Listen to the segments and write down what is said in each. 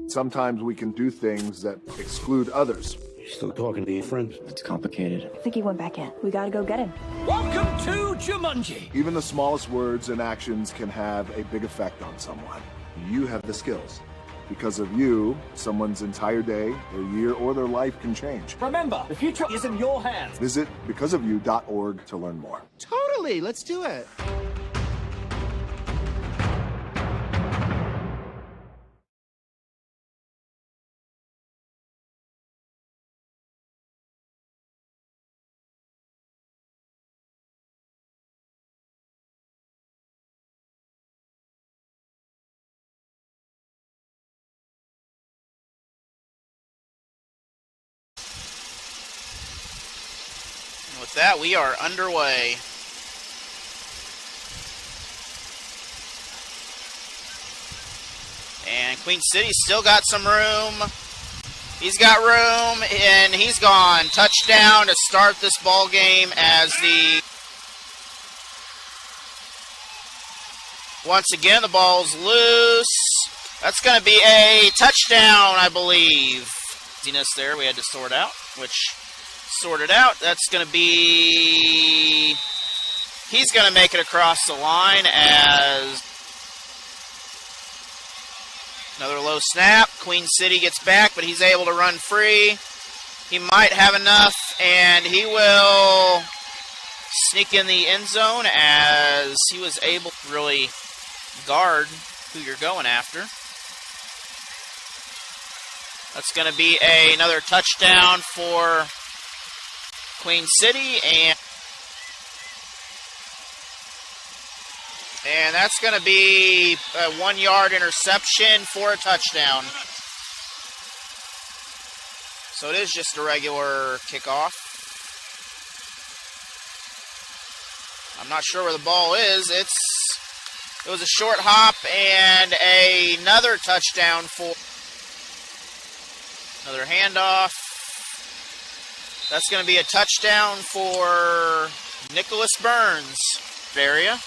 Sometimes we can do things that exclude others. You still talking to your friends? It's complicated. I think he went back in. We gotta go get him. Welcome to Jumanji. Even the smallest words and actions can have a big effect on someone. You have the skills. Because of you, someone's entire day, their year, or their life can change. Remember, the future is in your hands. Visit becauseofyou.org to learn more. Totally, let's do it. With that, we are underway. And Queen City's still got some room. He's got room, and he's gone. Touchdown to start this ball game as the... Once again, the ball's loose. That's going to be a touchdown, I believe. Easiness there we had to sort out, which... sorted out. That's going to be... He's going to make it across the line as... Another low snap. Queen City gets back, but he's able to run free. He might have enough, and he will sneak in the end zone as he was able to really guard who you're going after. That's going to be another touchdown for Queen City, and that's going to be a 1-yard interception for a touchdown. So it is just a regular kickoff. I'm not sure where the ball is. It was a short hop and another touchdown for another handoff. That's going to be a touchdown for Nicholas Burns area.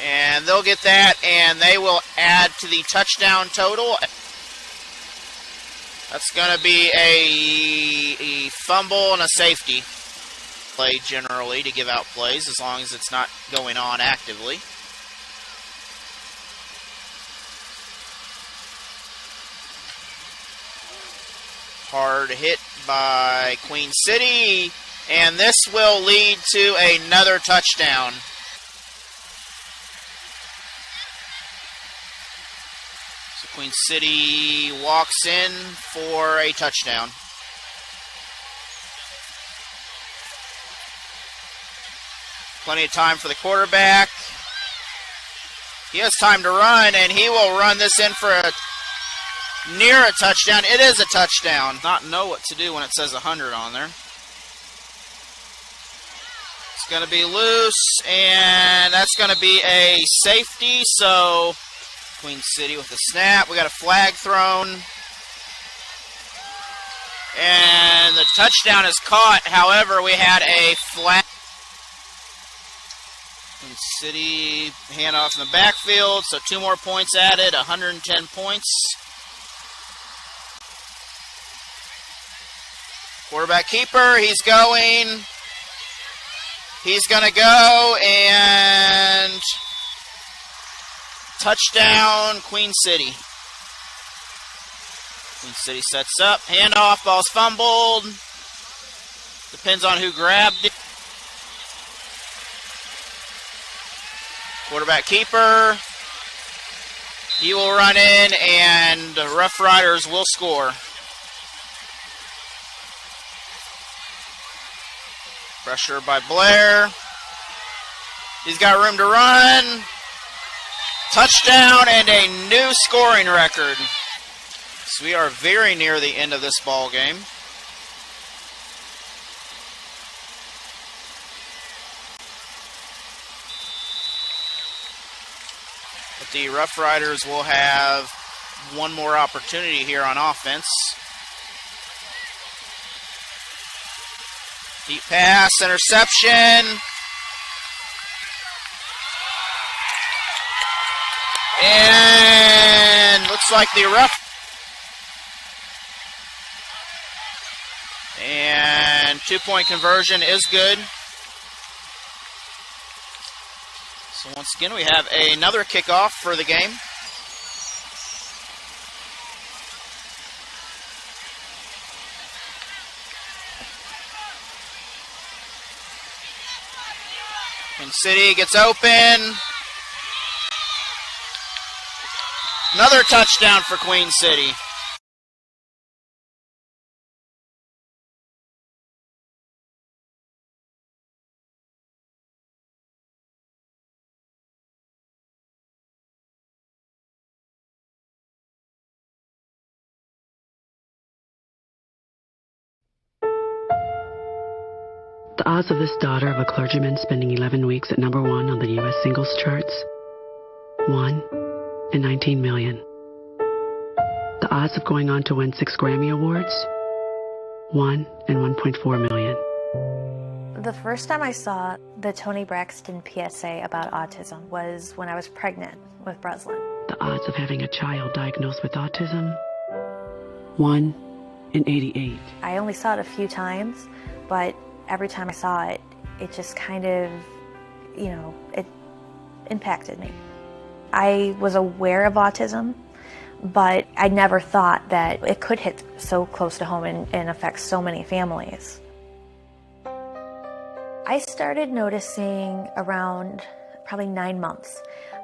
And they'll get that, and they will add to the touchdown total. That's going to be a fumble and a safety play generally to give out plays as long as it's not going on actively. Hard hit by Queen City, and this will lead to another touchdown. So Queen City walks in for a touchdown. Plenty of time for the quarterback. He has time to run, and he will run this in for a near a touchdown. It is a touchdown. Not know what to do when it says 100 on there. It's going to be loose, and that's going to be a safety. So Queen City with the snap. We got a flag thrown. And the touchdown is caught. However, we had a flag. Queen City handoff in the backfield. So 2 more points added. 110 points. Quarterback keeper, he's going. He's going to go, and touchdown, Queen City. Queen City sets up, handoff, ball's fumbled. Depends on who grabbed it. Quarterback keeper, he will run in, and the Rough Riders will score. Pressure by Blair. He's got room to run. Touchdown and a new scoring record. So we are very near the end of this ball game. But the Rough Riders will have one more opportunity here on offense. Deep pass, interception. And looks like the rough. And 2-point conversion is good. So once again, we have another kickoff for the game. Queen City gets open. Another touchdown for Queen City. The odds of this daughter of a clergyman spending 11 weeks at #1 on the U.S. singles charts? 1 in 19 million. The odds of going on to win 6 Grammy Awards? 1 in 1.4 million. The first time I saw the Toni Braxton PSA about autism was when I was pregnant with Breslin. The odds of having a child diagnosed with autism? 1 in 88. I only saw it a few times, but every time I saw it, it just kind of, it impacted me. I was aware of autism, but I never thought that it could hit so close to home and affect so many families. I started noticing around probably 9 months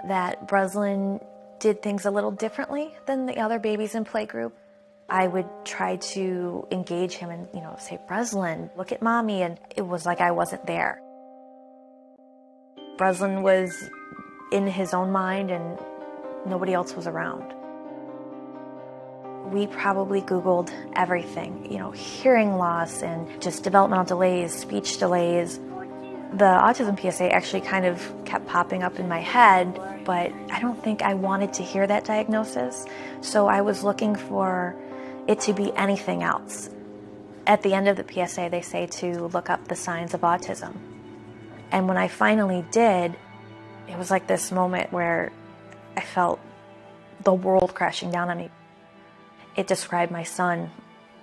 that Breslin did things a little differently than the other babies in playgroup. I would try to engage him and, say, Breslin, look at mommy, and it was like I wasn't there. Breslin was in his own mind and nobody else was around. We probably Googled everything, hearing loss and just developmental delays, speech delays. The autism PSA actually kind of kept popping up in my head, but I don't think I wanted to hear that diagnosis. So I was looking for it to be anything else. At the end of the PSA, they say to look up the signs of autism. And when I finally did, it was like this moment where I felt the world crashing down on me. It described my son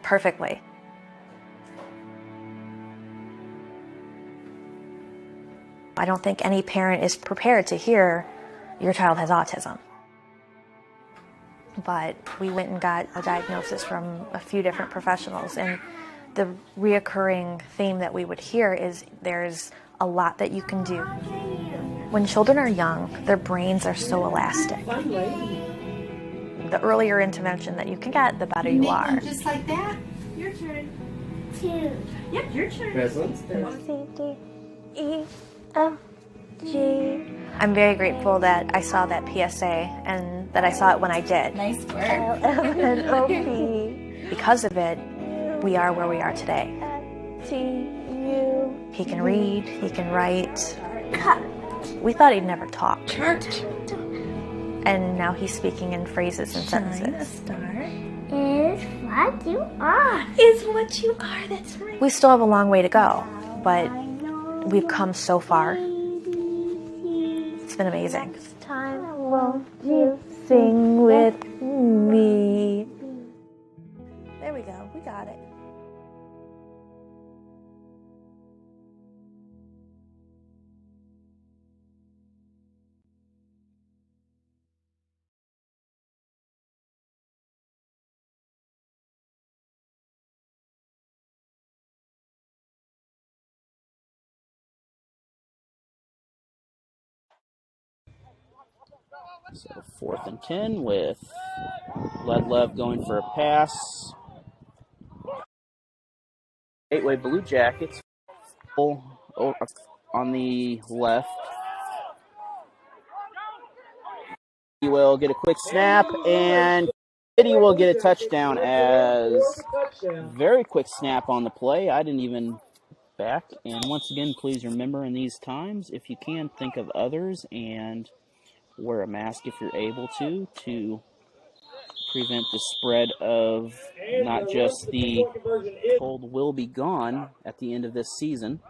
perfectly. I don't think any parent is prepared to hear your child has autism. But we went and got a diagnosis from a few different professionals, and the reoccurring theme that we would hear is there's a lot that you can do. When children are young, their brains are so elastic. The earlier intervention that you can get, the better you are. Just like that. Your turn. 2. Yep, your turn. C-D-E-F-G. I'm very grateful that I saw that PSA and that I saw it when I did. Nice work. L-M-N-O-P. Because of it, we are where we are today. T-U. He can read, he can write. We thought he'd never talk. And now he's speaking in phrases and sentences. Is what you are. Is what you are, that's right. We still have a long way to go, but we've come so far. It's been amazing. Next time, won't you sing with me? There we go, we got it. So 4th and 10 with Ledlove going for a pass. Gateway Bluejackets on the left. He will get a quick snap, and City will get a touchdown as very quick snap on the play. I didn't even back. And once again, please remember in these times, if you can, think of others and wear a mask if you're able to prevent the spread of not just the cold will be gone at the end of this season.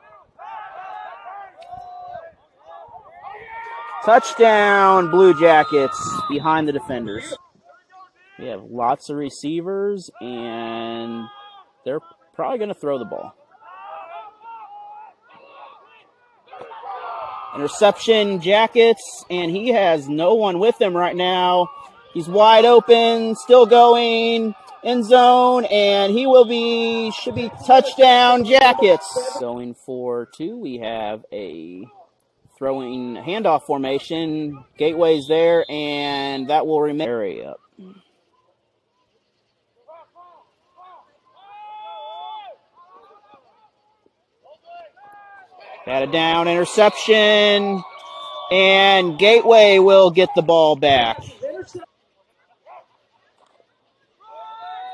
Touchdown, Blue Jackets behind the defenders. We have lots of receivers, and they're probably going to throw the ball. Interception, Jackets, and he has no one with him right now. He's wide open, still going, end zone, and he should be touchdown, Jackets. Going for 2, we have a throwing handoff formation. Gateway's there, and that will remain area up. Batted down, interception, and Gateway will get the ball back.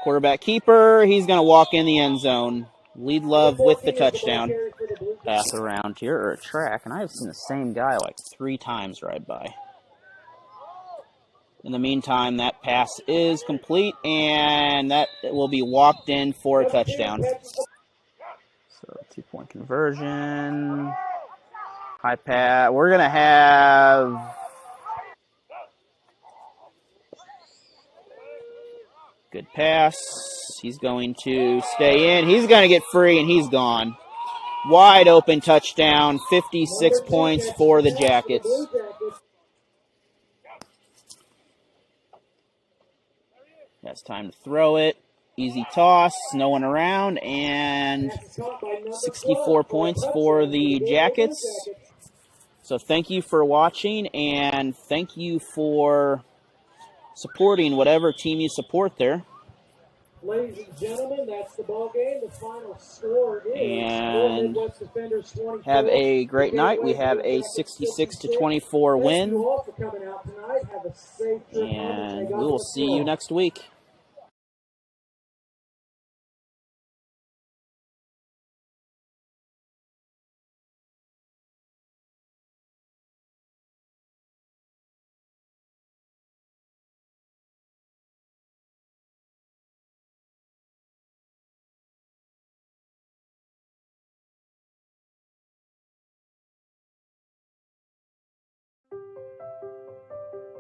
Quarterback keeper, he's going to walk in the end zone. Lead Love with the touchdown. Pass around here, or a track, and I've seen the same guy like 3 times ride by. In the meantime, that pass is complete, and that will be walked in for a touchdown. So 2-point conversion. High pass. We're going to have good pass. He's going to stay in. He's going to get free, and he's gone. Wide open touchdown. 56 points for the Jackets. That's time to throw it. Easy toss, no one around, and 64 points for the Jackets. So thank you for watching, and thank you for supporting whatever team you support there. Ladies and gentlemen, that's the ball game. The final score is and have a great night. We have a 66-24 win, and we will see you next week.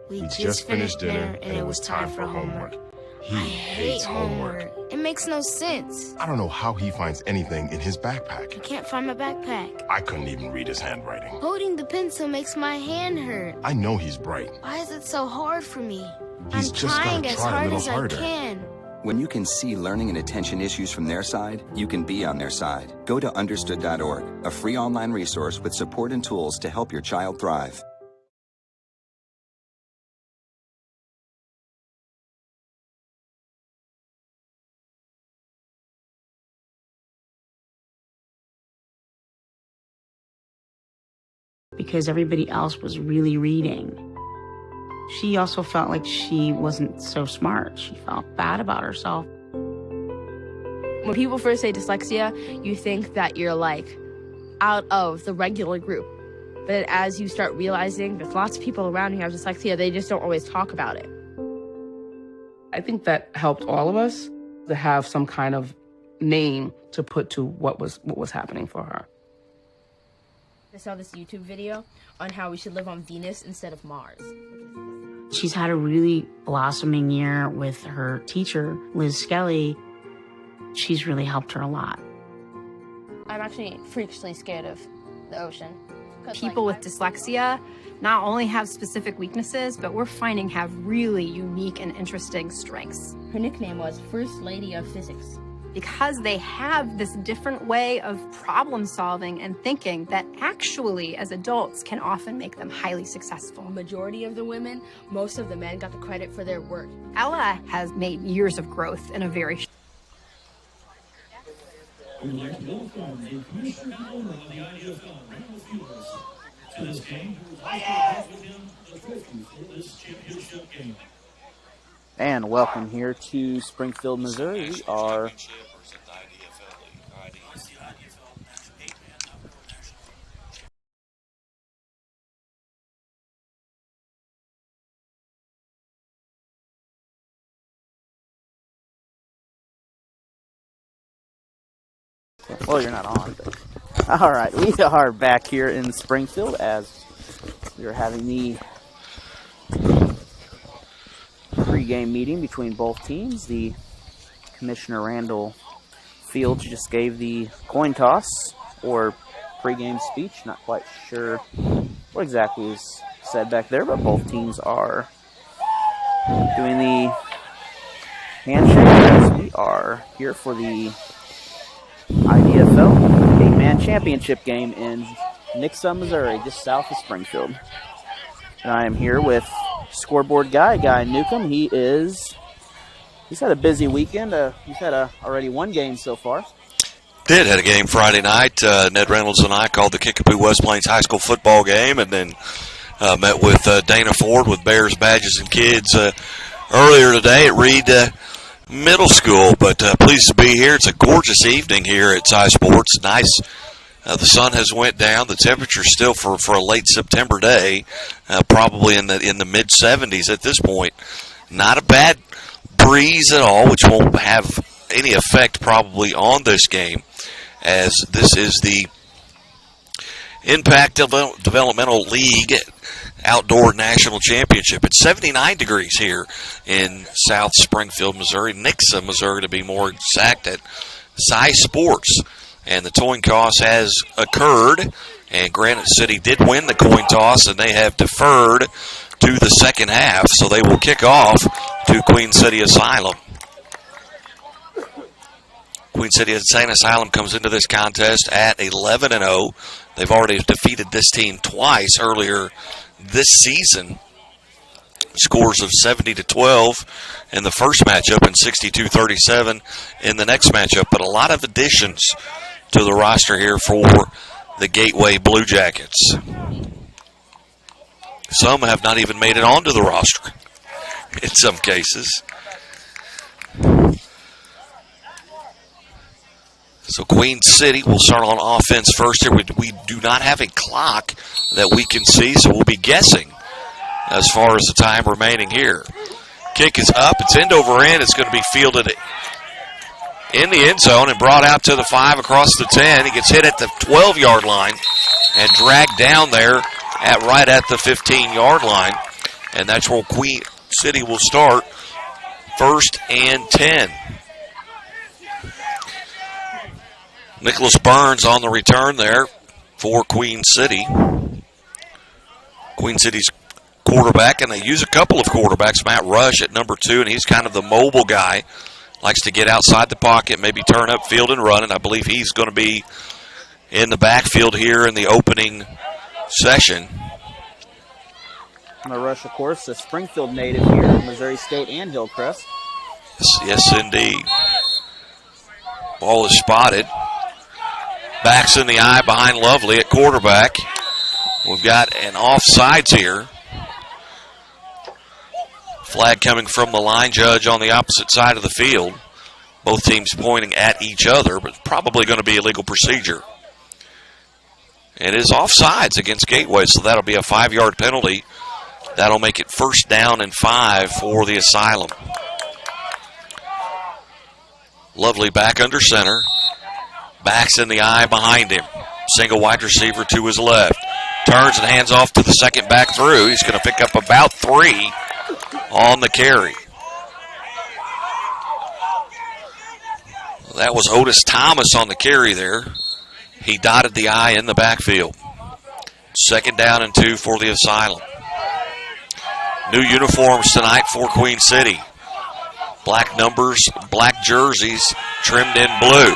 We just finished dinner and it was time for homework. He hates homework. It makes no sense. I don't know how he finds anything in his backpack. I can't find my backpack. I couldn't even read his handwriting. Holding the pencil makes my hand hurt. I know he's bright. Why is it so hard for me? He's I'm just trying gotta as try a hard little as harder. I can. When you can see learning and attention issues from their side, you can be on their side. Go to understood.org, a free online resource with support and tools to help your child thrive. Because everybody else was really reading. She also felt like she wasn't so smart. She felt bad about herself. When people first say dyslexia, you think that you're like out of the regular group. But as you start realizing there's lots of people around who have dyslexia, they just don't always talk about it. I think that helped all of us to have some kind of name to put to what was happening for her. I saw this YouTube video on how we should live on Venus instead of Mars. She's had a really blossoming year with her teacher, Liz Skelly. She's really helped her a lot. I'm actually freakishly scared of the ocean. People with dyslexia not only have specific weaknesses, but we're finding have really unique and interesting strengths. Her nickname was First Lady of Physics. Because they have this different way of problem solving and thinking that actually, as adults, can often make them highly successful. Majority of the women, most of the men got the credit for their work. Ella has made years of growth in a very And welcome here to Springfield, Missouri. We are well, you're not on, but all right, we are back here in Springfield as we are having the pregame meeting between both teams. The Commissioner Randall Fields just gave the coin toss or pregame speech. Not quite sure what exactly is said back there, but both teams are doing the handshake as we are here for the IDFL 8-man championship game in Nixa, Missouri, just south of Springfield. And I am here with scoreboard guy Newcomb. He's had a busy weekend. He's had already one game so far. Had a game Friday night. Ned Reynolds and I called the Kickapoo West Plains High School football game, and then met with Dana Ford with Bears, Badges, and Kids earlier today at Reed Middle School. But pleased to be here. It's a gorgeous evening here at Cy Sports. Nice. The sun has went down. The temperature's still for a late September day, probably in the mid-70s at this point. Not a bad breeze at all, which won't have any effect probably on this game, as this is the Impact Developmental League Outdoor National Championship. It's 79 degrees here in South Springfield, Missouri, Nixa, Missouri to be more exact, at Cy Sports. And the coin toss has occurred, and Granite City did win the coin toss, and they have deferred to the second half, so they will kick off to Queen City Asylum. Queen City Insane Asylum comes into this contest at 11-0. They've already defeated this team twice earlier this season. Scores of 70-12 in the first matchup and 62-37 in the next matchup. But a lot of additions to the roster here for the Gateway Bluejackets. Some have not even made it onto the roster in some cases. So Queen City will start on offense first here. We do not have a clock that we can see, so we'll be guessing as far as the time remaining here. Kick is up. It's end over end. It's going to be fielded in the end zone and brought out to the 5 across the 10. He gets hit at the 12-yard line and dragged down there right at the 15-yard line. And that's where Queen City will start, 1st and 10. Nicholas Burns on the return there for Queen City. Queen City's quarterback, and they use a couple of quarterbacks. Matt Rush at number 2, and he's kind of the mobile guy. Likes to get outside the pocket, maybe turn up field and run, and I believe he's going to be in the backfield here in the opening session. Matt Rush, of course, a Springfield native here at Missouri State and Hillcrest. Yes, indeed. Ball is spotted. Backs in the eye behind Lovely at quarterback. We've got an offsides here. Flag coming from the line judge on the opposite side of the field. Both teams pointing at each other, but probably going to be a legal procedure. It is offsides against Gateway, so that'll be a 5-yard penalty. That'll make it 1st down and 5 for the Asylum. Lovely back under center. Backs in the eye behind him. Single wide receiver to his left. Turns and hands off to the second back through. He's going to pick up about 3 on the carry. That was Otis Thomas on the carry there. He dotted the I in the backfield. 2nd down and 2 for the Asylum. New uniforms tonight for Queen City. Black numbers, black jerseys, trimmed in blue.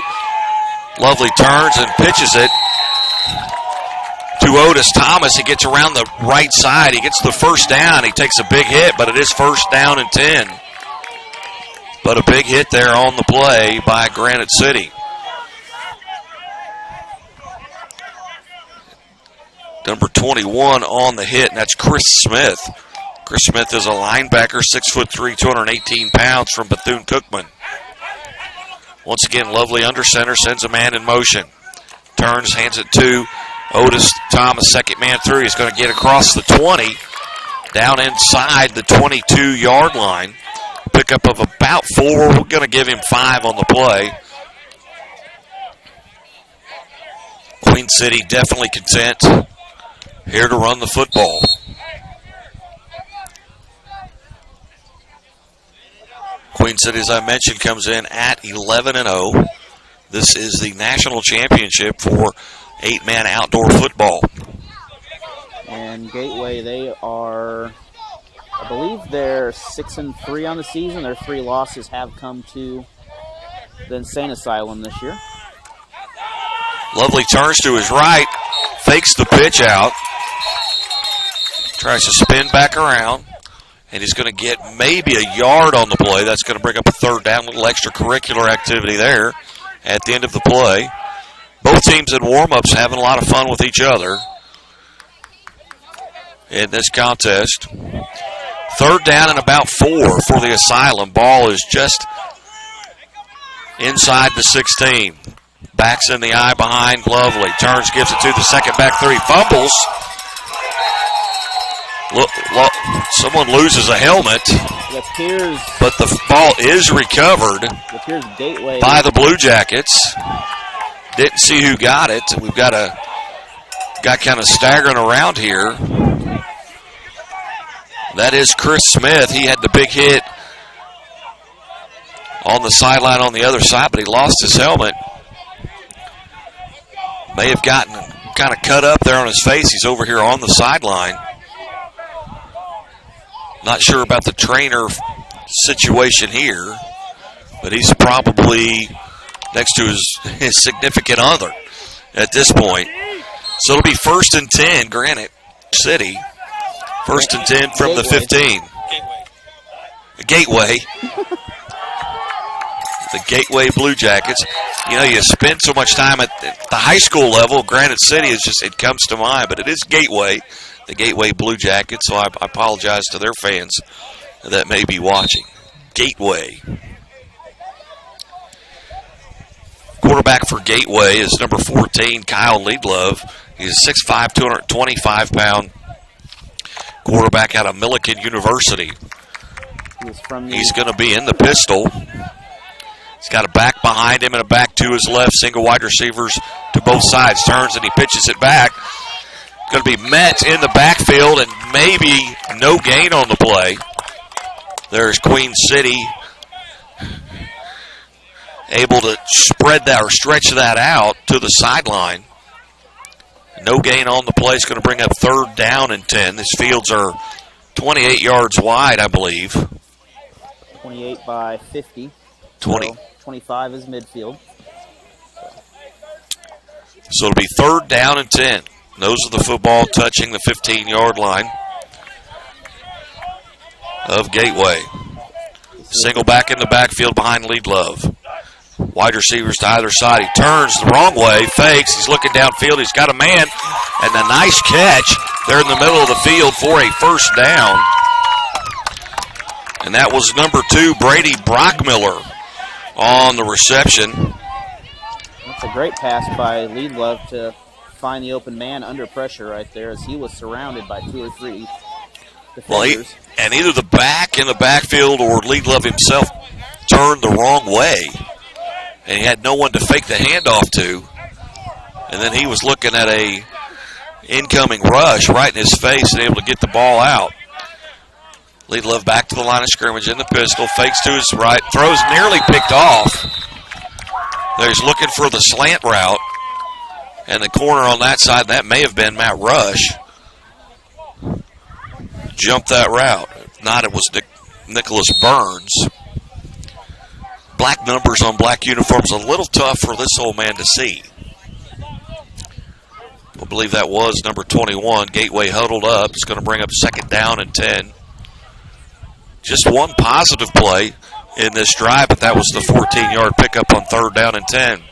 Lovely turns and pitches it to Otis Thomas. He gets around the right side. He gets the 1st down. He takes a big hit, but it is 1st down and 10. But a big hit there on the play by Granite City. Number 21 on the hit, and that's Chris Smith. Chris Smith is a linebacker, 6'3", 218 pounds from Bethune-Cookman. Once again, Lovely under center, sends a man in motion. Turns, hands it to Otis Thomas, 2nd man through. He's going to get across the 20, down inside the 22-yard line. Pickup of about 4. We're going to give him 5 on the play. Queen City definitely content here to run the football. Queen City, as I mentioned, comes in at 11-0. This is the national championship for 8-man outdoor football. And Gateway, they are, I believe they're 6-3 on the season. Their 3 losses have come to the Insane Asylum this year. Lovely turns to his right, fakes the pitch out, tries to spin back around, and he's going to get maybe a yard on the play. That's going to bring up a third down, a little extracurricular activity there at the end of the play. Both teams in warm-ups having a lot of fun with each other in this contest. Third down and about 4 for the Asylum. Ball is just inside the 16. Backs in the eye behind. Lovely. Turns, gives it to the second back 3. Fumbles. Look, someone loses a helmet. But the ball is recovered by the Bluejackets. Didn't see who got it. We've got a guy kind of staggering around here. That is Chris Smith. He had the big hit on the sideline on the other side, but he lost his helmet. May have gotten kind of cut up there on his face. He's over here on the sideline. Not sure about the trainer situation here, but he's probably next to his significant other at this point. So it'll be 1st and 10, Granite City. 1st and 10 from the 15. Gateway. The Gateway Bluejackets. You know, you spend so much time at the high school level. Granite City is just, it comes to mind, but it is Gateway, the Gateway Bluejackets. So I apologize to their fans that may be watching. Gateway. Quarterback for Gateway is number 14, Kyle Leadlove. He's 6'5", 225-pound quarterback out of Millikan University. He's going to be in the pistol. He's got a back behind him and a back to his left. Single wide receivers to both sides. Turns and he pitches it back. Going to be met in the backfield and maybe no gain on the play. There's Queen City able to spread that or stretch that out to the sideline. No gain on the play. It's going to bring up 3rd down and 10. These fields are 28 yards wide, I believe. 28 by 50. 20. So 25 is midfield. So it'll be 3rd down and 10. Nose of the football touching the 15-yard line of Gateway. Single back in the backfield behind Leadlove. Wide receivers to either side. He turns the wrong way, fakes. He's looking downfield. He's got a man, and a nice catch there in the middle of the field for a 1st down. And that was number 2, Brady Brockmiller, on the reception. That's a great pass by Leadlove to find the open man under pressure right there as he was surrounded by 2 or 3 defenders. Well, and either the back in the backfield or Leadlove himself turned the wrong way. And he had no one to fake the handoff to. And then he was looking at a incoming rush right in his face and able to get the ball out. Leadlove back to the line of scrimmage in the pistol. Fakes to his right. Throws nearly picked off. There he's looking for the slant route. And the corner on that side, that may have been Matt Rush. Jumped that route. If not, it was Nicholas Burns. Black numbers on black uniforms, a little tough for this old man to see. I believe that was number 21. Gateway huddled up. It's going to bring up 2nd down and 10. Just one positive play in this drive, but that was the 14-yard pickup on 3rd down and 10.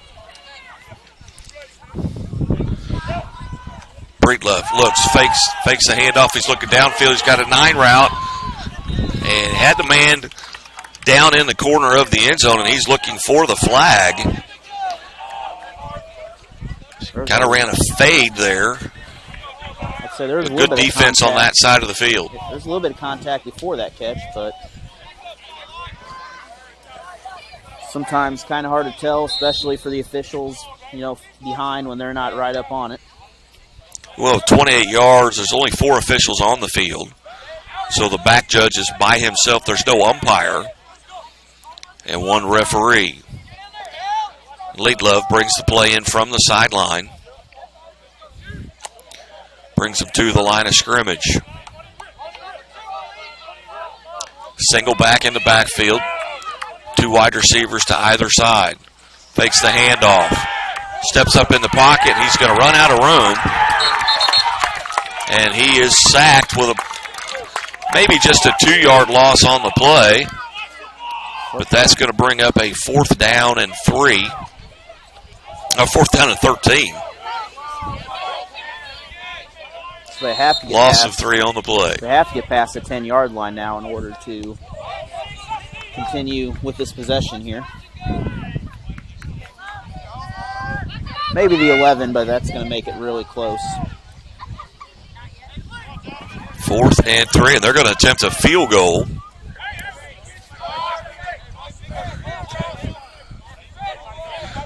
Breedlove looks, fakes the handoff. He's looking downfield. He's got a 9 route and had the man down in the corner of the end zone, and he's looking for the flag. Kind of ran a fade there. I'd say there's a good defense on that side of the field. There's a little bit of contact before that catch, but sometimes kind of hard to tell, especially for the officials, you know, behind when they're not right up on it. Well, 28 yards, there's only 4 officials on the field. So the back judge is by himself. There's no umpire. and one referee. Leadlove brings the play in from the sideline. Brings him to the line of scrimmage. Single back in the backfield. Two wide receivers to either side. Fakes the handoff. Steps up in the pocket. He's going to run out of room. And he is sacked with maybe just a 2-yard loss on the play. But that's going to bring up a 4th down and 3. A 4th down and 13. So they have to get loss of 3 on the play. They have to get past the 10-yard line now in order to continue with this possession here. Maybe the 11, but that's going to make it really close. 4th and 3, and they're going to attempt a field goal.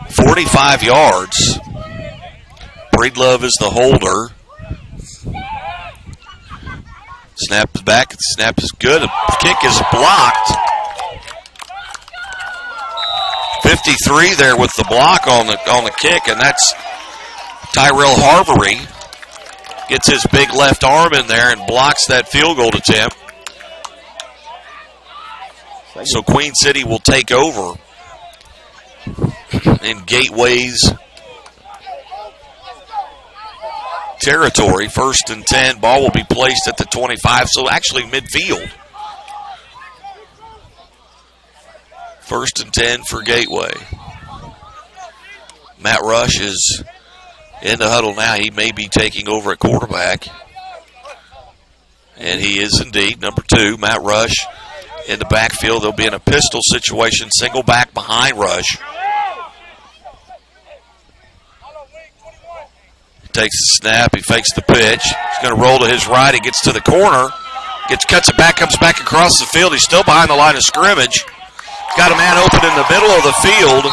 .45 yards. Breedlove is the holder. Snap is back. Snap is good. The kick is blocked. 53 there with the block on the kick, and that's Tyrell Harvery. Gets his big left arm in there and blocks that field goal attempt. So Queen City will take over in Gateway's territory. 1st and 10. Ball will be placed at the 25, so actually midfield. 1st and 10 for Gateway. Matt Rush is in the huddle now. He may be taking over at quarterback. And he is indeed. Number 2, Matt Rush in the backfield. They'll be in a pistol situation. Single back behind Rush. He takes the snap. He fakes the pitch. He's going to roll to his right. He gets to the corner. Cuts it back, comes back across the field. He's still behind the line of scrimmage. Got a man open in the middle of the field.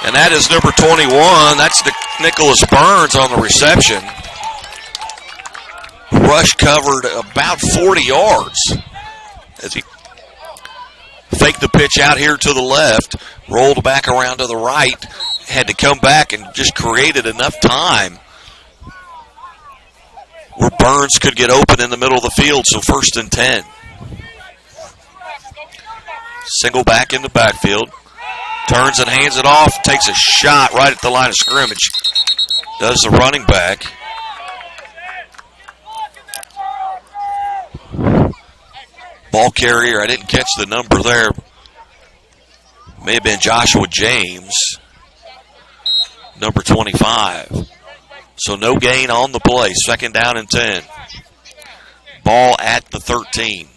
And that is number 21. That's Nicholas Burns on the reception. Rush covered about 40 yards as he faked the pitch out here to the left, rolled back around to the right, had to come back and just created enough time where Burns could get open in the middle of the field, so 1st and 10. Single back in the backfield. Turns and hands it off. Takes a shot right at the line of scrimmage. Does the running back. Ball carrier, I didn't catch the number there. May have been Joshua James. Number 25. So no gain on the play. 2nd down and 10. Ball at the 13.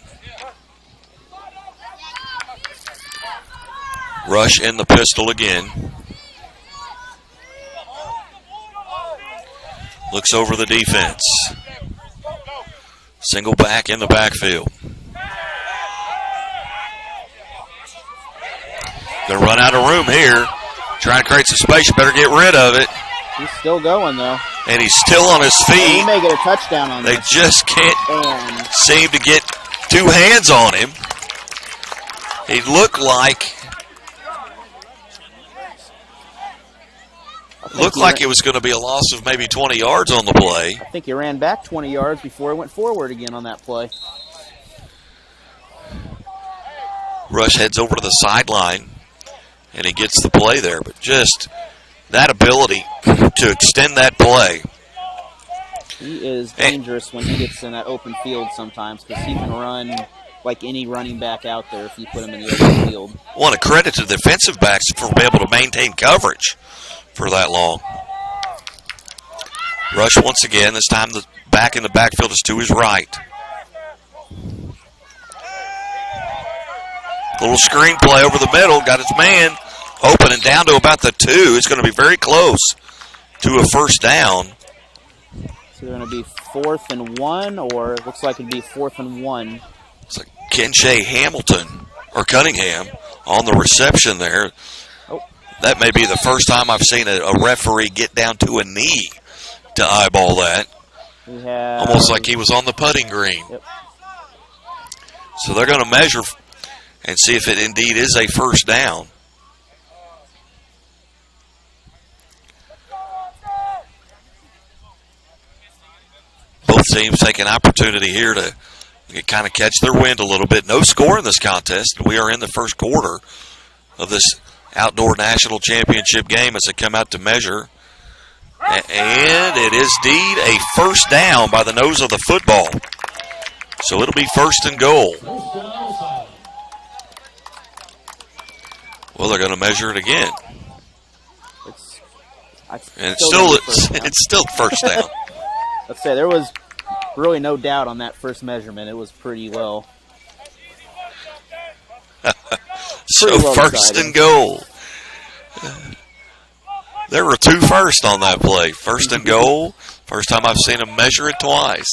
Rush in the pistol again. Looks over the defense. Single back in the backfield. Going to run out of room here. Trying to create some space. You better get rid of it. He's still going, though. And he's still on his feet. He may get a touchdown on They this. just can't seem to get 2 hands on him. He looked like it was going to be a loss of maybe 20 yards on the play. I think he ran back 20 yards before he went forward again on that play. Rush heads over to the sideline, and he gets the play there. But just that ability to extend that play. He is dangerous when he gets in that open field sometimes because he can run like any running back out there if you put him in the open field. Want to credit to the defensive backs for being able to maintain coverage for that long. Rush once again. This time the back in the backfield is to his right. Little screen play over the middle. Got his man open and down to about the 2. It's going to be very close to a 1st down. So they're going to be 4th and 1, or it looks like it'd be 4th and 1. It's like Kenshay Hamilton or Cunningham on the reception there. That may be the first time I've seen a referee get down to a knee to eyeball that. Almost like he was on the putting green. Yep. So they're going to measure and see if it indeed is a first down. Both teams take an opportunity here to kind of catch their wind a little bit. No score in this contest. We are in the first quarter of this outdoor national championship game as they come out to measure. And it is indeed a first down by the nose of the football. So it'll be first and goal. Well, they're going to measure it again. And it's still first down. Let's say there was really no doubt on that first measurement. It was pretty well. So first and goal. There were 2 firsts on that play. First and goal. First time I've seen him measure it twice.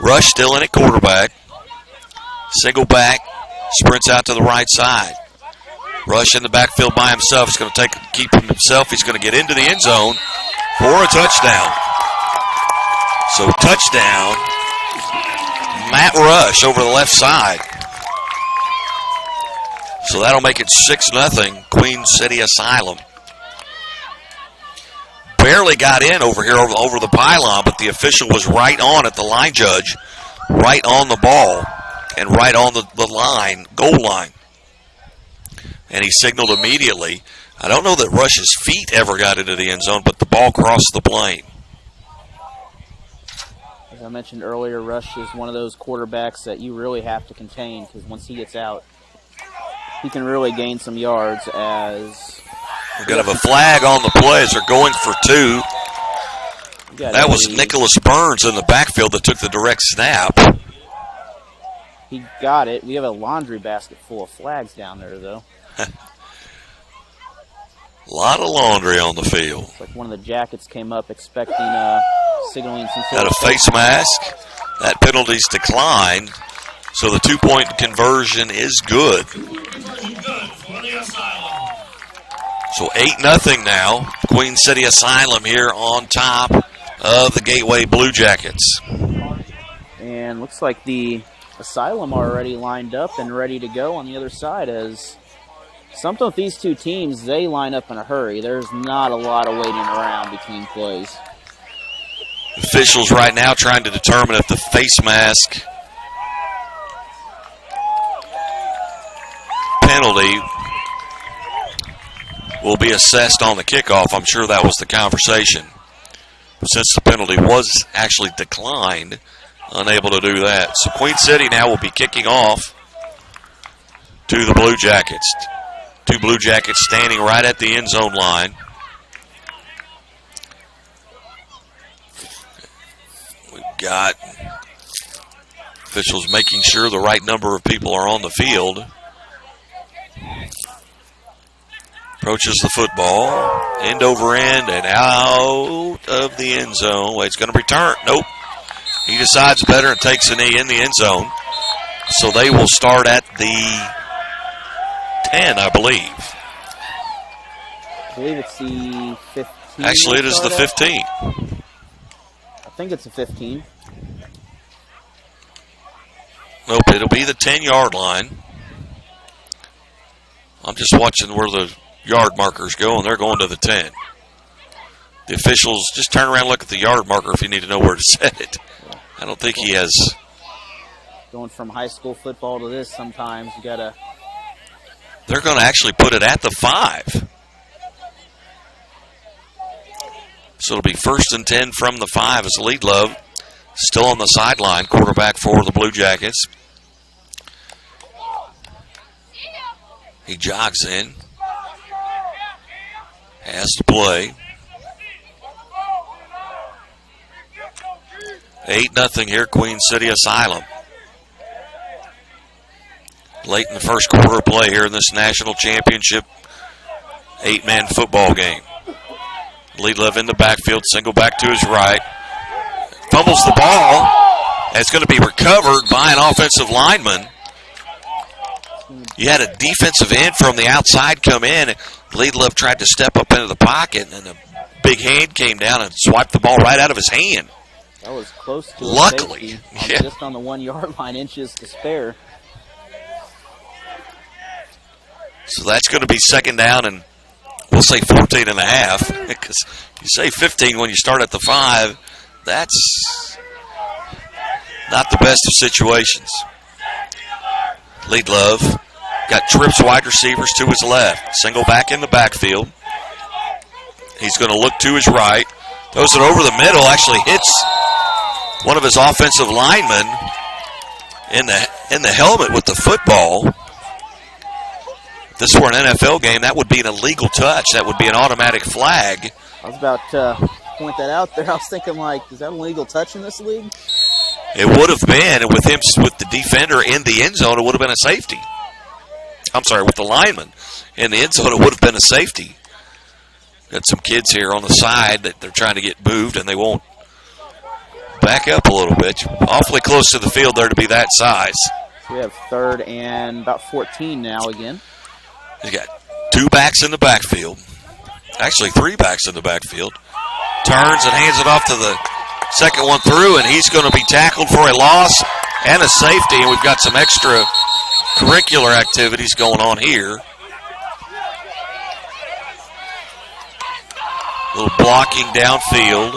Rush still in at quarterback. Single back. Sprints out to the right side. Rush in the backfield by himself. He's going to keep him himself. He's going to get into the end zone for a touchdown. So touchdown, Matt Rush over the left side. So that'll make it 6-0, Queen City Asylum. Barely got in over here over the pylon, but the official was right on at the line judge, right on the ball, and right on the line, goal line. And he signaled immediately. I don't know that Rush's feet ever got into the end zone, but the ball crossed the plane. As I mentioned earlier, Rush is one of those quarterbacks that you really have to contain, because once he gets out, he can really gain some yards. As we're going to have a flag on the play as they're going for 2. That was Nicholas Burns in the backfield that took the direct snap. He got it. We have a laundry basket full of flags down there, though. A lot of laundry on the field. It's like one of the Jackets came up expecting signaling some sort Got a face mask. That penalty's declined. So the 2-point conversion is good. So 8-0 now. Queen City Asylum here on top of the Gateway Bluejackets. And looks like the Asylum are already lined up and ready to go on the other side, as something with these two teams, they line up in a hurry. There's not a lot of waiting around between plays. Officials right now trying to determine if the face mask penalty will be assessed on the kickoff. I'm sure that was the conversation. But since the penalty was actually declined, unable to do that. So Queen City now will be kicking off to the Blue Jackets. 2 Blue Jackets standing right at the end zone line. We've got officials making sure the right number of people are on the field. Approaches the football, end over end, and out of the end zone. Wait, it's going to return. Nope. He decides better and takes a knee in the end zone. So they will start at the 10, I believe. I believe it's the 15. Actually, it is the 15. I think it's the 15. Nope, it'll be the 10-yard line. I'm just watching where the yard markers go, and they're going to the 10. The officials, just turn around and look at the yard marker if you need to know where to set it. I don't think he has. Going from high school football to this, sometimes you got to. They're going to actually put it at the 5. So it'll be 1st and 10 from the 5 as Lead Love still on the sideline, quarterback for the Blue Jackets. He jogs in. Has to play. 8-0 here, Queen City Asylum. Late in the first quarter of play here in this national championship 8-man football game. Lead Love in the backfield, single back to his right. Fumbles the ball. It's going to be recovered by an offensive lineman. You had a defensive end from the outside come in. Lead Love tried to step up into the pocket, and a big hand came down and swiped the ball right out of his hand. That was close to luckily, just on the 1 yard line, inches to spare. So that's going to be second down, and we'll say 14 and a half, because you say 15 when you start at the 5. That's not the best of situations. Lead Love got trips wide receivers to his left. Single back in the backfield. He's going to look to his right. Throws it over the middle. Actually hits one of his offensive linemen in the helmet with the football. If this were an NFL game, that would be an illegal touch. That would be an automatic flag. I was about to point that out there. I was thinking, like, is that an illegal touch in this league? It would have been, and with the defender in the end zone, it would have been a safety. I'm sorry, with the lineman in the end zone, it would have been a safety. Got some kids here on the side that they're trying to get moved, and they won't back up a little bit. Awfully close to the field there to be that size. We have 3rd and about 14 now again. He's got 2 backs in the backfield. Actually, 3 backs in the backfield. Turns and hands it off to the second one through, and he's going to be tackled for a loss and a safety, and we've got some extra curricular activities going on here. A little blocking downfield.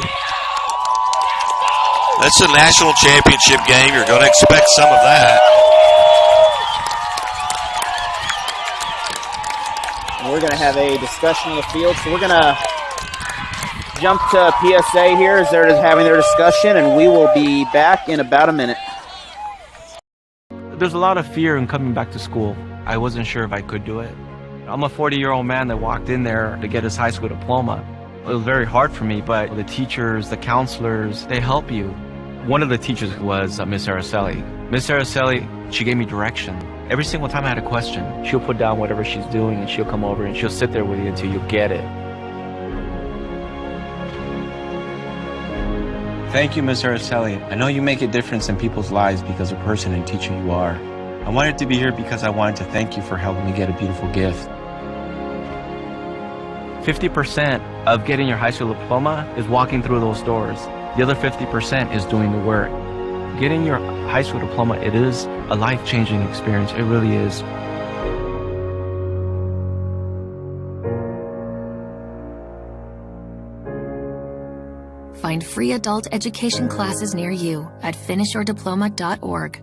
That's a national championship game. You're going to expect some of that. And we're going to have a discussion on the field, so we're going to jump to PSA here as they're having their discussion, and we will be back in about a minute. There's a lot of fear in coming back to school. I wasn't sure if I could do it. I'm a 40-year-old man that walked in there to get his high school diploma. It was very hard for me, but the teachers, the counselors, they help you. One of the teachers was Miss Araceli. Miss Araceli, she gave me direction. Every single time I had a question, she'll put down whatever she's doing and she'll come over and she'll sit there with you until you get it. Thank you, Miss Araceli. I know you make a difference in people's lives because of the person and teacher you are. I wanted to be here because I wanted to thank you for helping me get a beautiful gift. 50% of getting your high school diploma is walking through those doors. The other 50% is doing the work. Getting your high school diploma, it is a life-changing experience. It really is. Find free adult education classes near you at finishyourdiploma.org.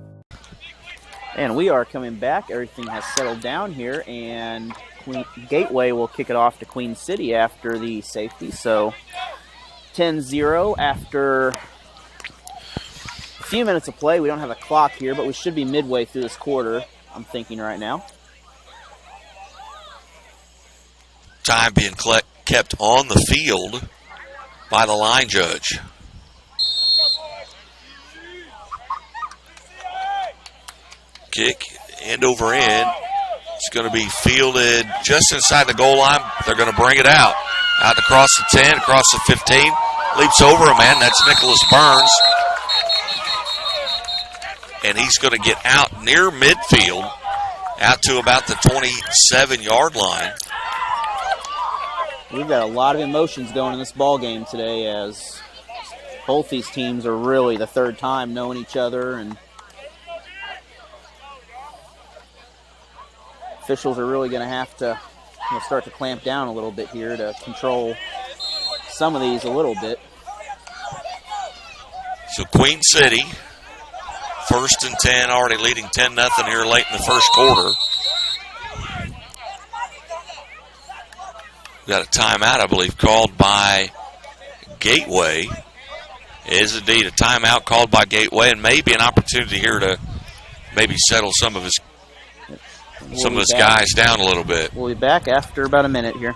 And we are coming back. Everything has settled down here, and Gateway will kick it off to Queen City after the safety. So 10-0 after a few minutes of play. We don't have a clock here, but we should be midway through this quarter, I'm thinking right now. Time being kept on the field by the line judge. Kick, end over end. It's going to be fielded just inside the goal line. They're going to bring it out. Out across the 10, across the 15. Leaps over a man. That's Nicholas Burns. And he's going to get out near midfield, out to about the 27-yard line. We've got a lot of emotions going in this ball game today, as both these teams are really the third time knowing each other, and officials are really going to have to start to clamp down a little bit here to control some of these a little bit. So Queen City, 1st and 10, already leading 10-0 here late in the first quarter. Got a timeout, I believe, called by Gateway. It is indeed a timeout called by Gateway, and maybe an opportunity here to maybe settle some of his guys down a little bit. We'll be back after about a minute here.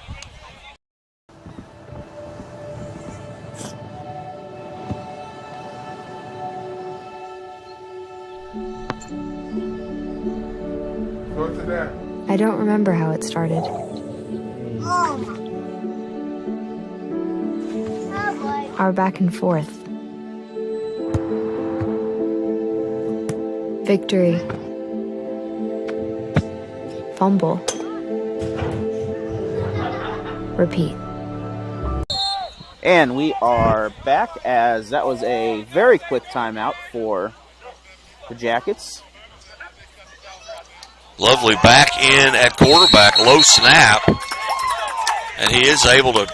I don't remember how it started. Our back and forth. Victory. Fumble. Repeat. And we are back, as that was a very quick timeout for the Jackets. Lovely back in at quarterback, low snap. And he is able to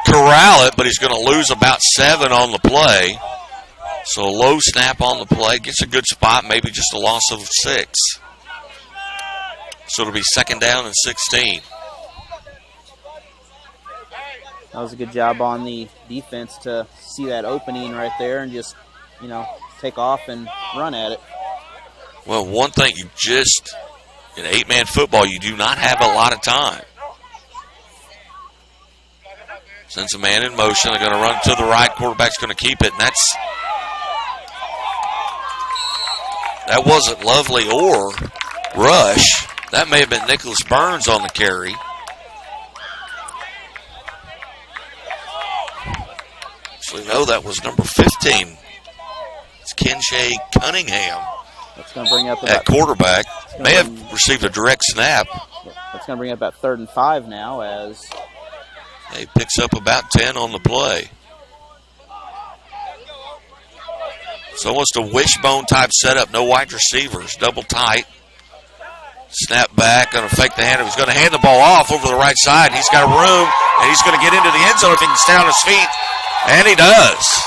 corral it, but he's going to lose about 7 on the play. So low snap on the play, gets a good spot, maybe just a loss of 6. So it'll be 2nd down and 16. That was a good job on the defense to see that opening right there and just, take off and run at it. Well, one thing in 8-man football, you do not have a lot of time. Sends a man in motion. They're going to run to the right. Quarterback's going to keep it, and that wasn't Lovely or Rush. That may have been Nicholas Burns on the carry. Actually, no, that was number 15. It's Kenshay Cunningham. That's going to bring up at quarterback. May have received a direct snap. That's going to bring up about 3rd and 5 now as he picks up about 10 on the play. So almost a wishbone type setup. No wide receivers. Double tight. Snap back. Going to fake the handoff. He's going to hand the ball off over the right side. He's got room, and he's going to get into the end zone if he can stay on his feet. And he does.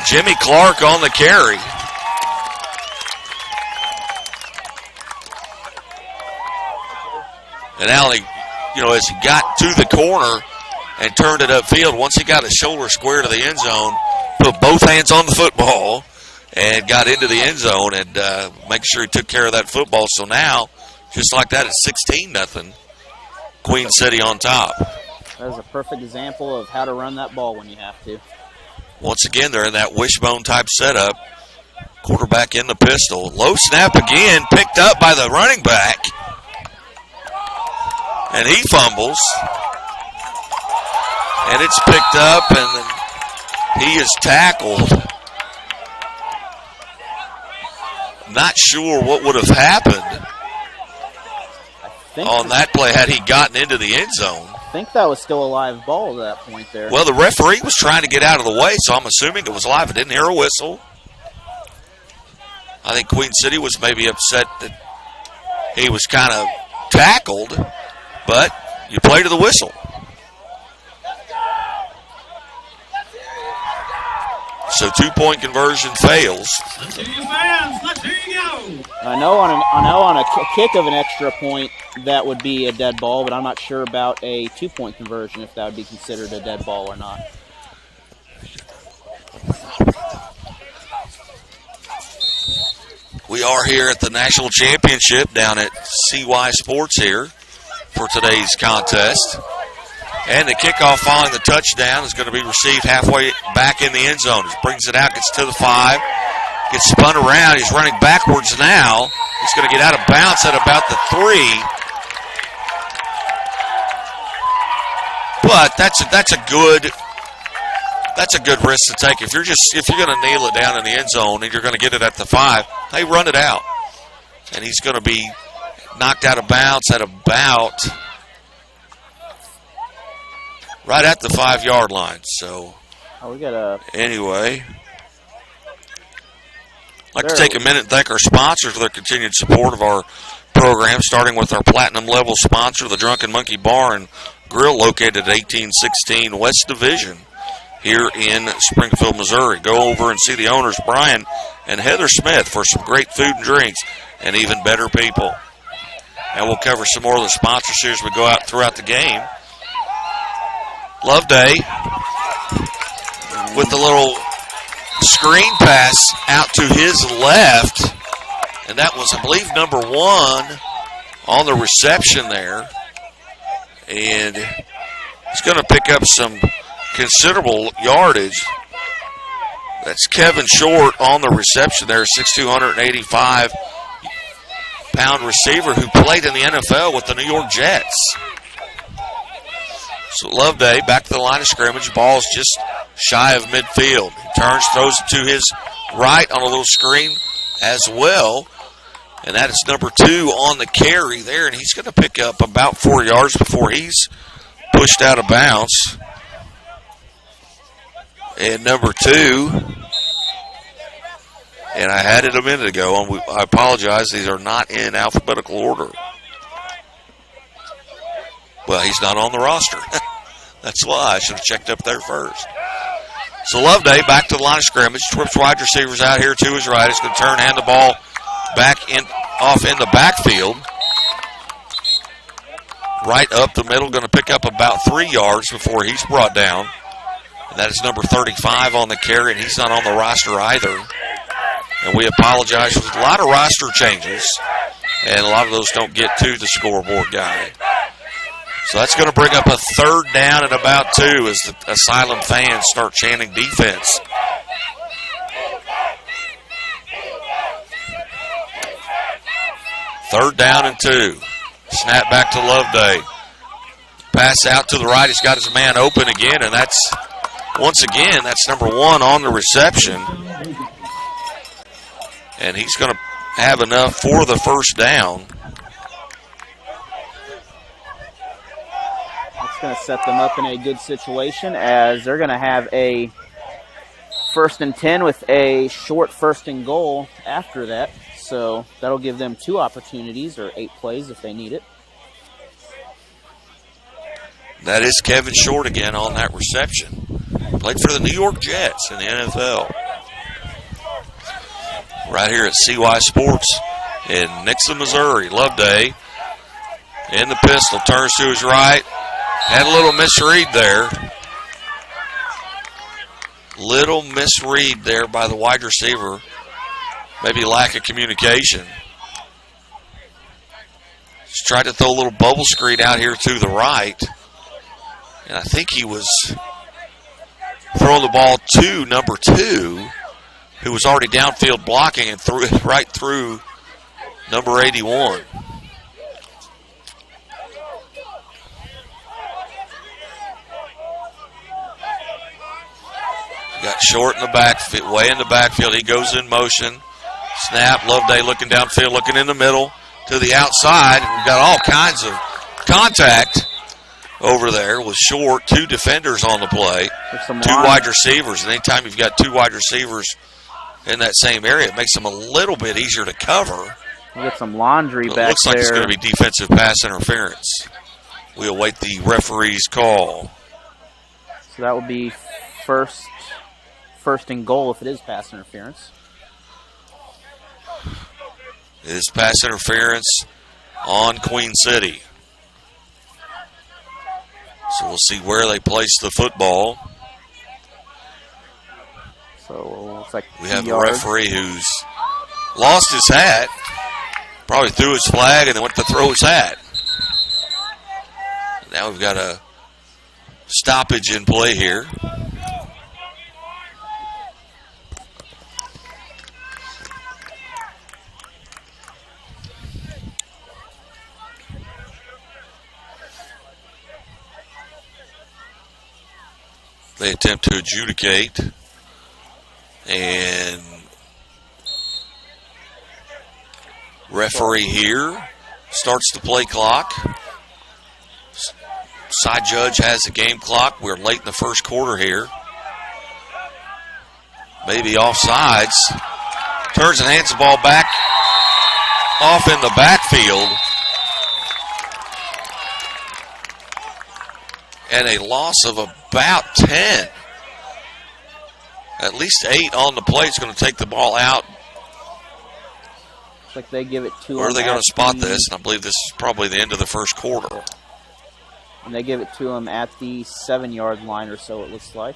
Jimmy Clark on the carry. And now as he got to the corner and turned it upfield, once he got his shoulder square to the end zone, put both hands on the football and got into the end zone and make sure he took care of that football. So now, just like that, it's 16-0. Queen City on top. That is a perfect example of how to run that ball when you have to. Once again, they're in that wishbone type setup. Quarterback in the pistol. Low snap again, picked up by the running back. And he fumbles. And it's picked up, and then he is tackled. Not sure what would have happened on that play had he gotten into the end zone. I think that was still a live ball at that point there. Well, the referee was trying to get out of the way, so I'm assuming it was live. I didn't hear a whistle. I think Queen City was maybe upset that he was kind of tackled, but you play to the whistle. So 2-point conversion fails. Let's hear you fans. Let's hear you go. I know on a kick of an extra point that would be a dead ball, but I'm not sure about a 2-point conversion if that would be considered a dead ball or not. We are here at the National Championship down at CY Sports here for today's contest. And the kickoff following the touchdown is going to be received halfway back in the end zone. He brings it out, gets to the 5, gets spun around. He's running backwards now. He's going to get out of bounds at about the 3. But that's a good risk to take. If you're going to nail it down in the end zone and you're going to get it at the 5, hey, run it out. And he's going to be knocked out of bounds at about right at the 5-yard line. So anyway, I'd like to take a minute and thank our sponsors for their continued support of our program, starting with our platinum level sponsor, the Drunken Monkey Bar and Grill, located at 1816 West Division here in Springfield, Missouri. Go over and see the owners, Brian and Heather Smith, for some great food and drinks and even better people. And we'll cover some more of the sponsors here as we go out throughout the game. Loveday with the little screen pass out to his left. And that was, I believe, number 1 on the reception there. And he's going to pick up some considerable yardage. That's Kevin Short on the reception there, 6'2", 185-pound receiver who played in the NFL with the New York Jets. So Loveday back to the line of scrimmage. Ball's just shy of midfield. He turns, throws it to his right on a little screen as well. And that is number 2 on the carry there. And he's going to pick up about 4 yards before he's pushed out of bounds. And number 2 And I had it a minute ago, and I apologize. These are not in alphabetical order. Well, he's not on the roster. That's why I should have checked up there first. So Loveday back to the line of scrimmage. Trips wide receivers out here to his right. He's going to turn and hand the ball back in, off in the backfield. Right up the middle, going to pick up about 3 yards before he's brought down. And that is number 35 on the carry, and he's not on the roster either. And we apologize for a lot of roster changes, and a lot of those don't get to the scoreboard guy. So that's going to bring up a 3rd down and about 2 as the Asylum fans start chanting defense. Third down and 2. Snap back to Loveday. Pass out to the right. He's got his man open again, and that's, once again, that's number 1 on the reception. And he's going to have enough for the first down. That's going to set them up in a good situation as they're going to have a 1st and 10 with a short 1st and goal after that. So that'll give them 2 opportunities or 8 plays if they need it. That is Kevin Short again on that reception. Played for the New York Jets in the NFL. Right here at CY Sports in Nixon, Missouri. Loveday in the pistol, turns to his right. Had a little misread there. Little misread there by the wide receiver. Maybe lack of communication. Just tried to throw a little bubble screen out here to the right. And I think he was throwing the ball to number 2, who was already downfield blocking and threw it right through number 81. Got Short in the backfield, way in the backfield. He goes in motion. Snap, Loveday looking downfield, looking in the middle to the outside. We've got all kinds of contact over there with Short. 2 defenders on the play, 2 wide receivers. And anytime you've got 2 wide receivers in that same area, it makes them a little bit easier to cover. We'll get some laundry back there. It looks like it's going to be defensive pass interference. We await the referee's call. So that will be first and goal if it is pass interference. It is pass interference on Queen City. So we'll see where they place the football. So looks like we have a referee who's lost his hat, probably threw his flag and then went to throw his hat. Now we've got a stoppage in play here. They attempt to adjudicate, and referee here starts the play clock. Side judge has the game clock. We're late in the first quarter here. Maybe offsides. Turns and hands the ball back off in the backfield. And a loss of about 10. At least 8 on the play. Is going to take the ball out. Looks like they give it to him. Where are they going to spot this? And I believe this is probably the end of the first quarter. And they give it to him at the 7-yard line or so, it looks like.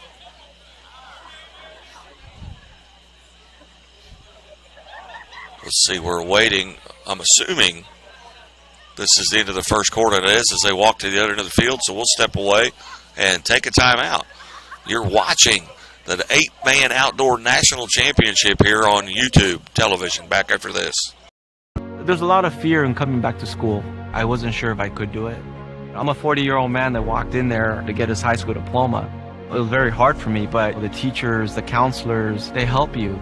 Let's see, we're waiting. I'm assuming this is the end of the first quarter. It is as they walk to the other end of the field, so we'll step away and take a timeout. You're watching the 8-man outdoor national championship here on YouTube television. Back after this. There's a lot of fear in coming back to school. I wasn't sure if I could do it. I'm a 40-year-old man that walked in there to get his high school diploma. It was very hard for me, but the teachers, the counselors, they help you.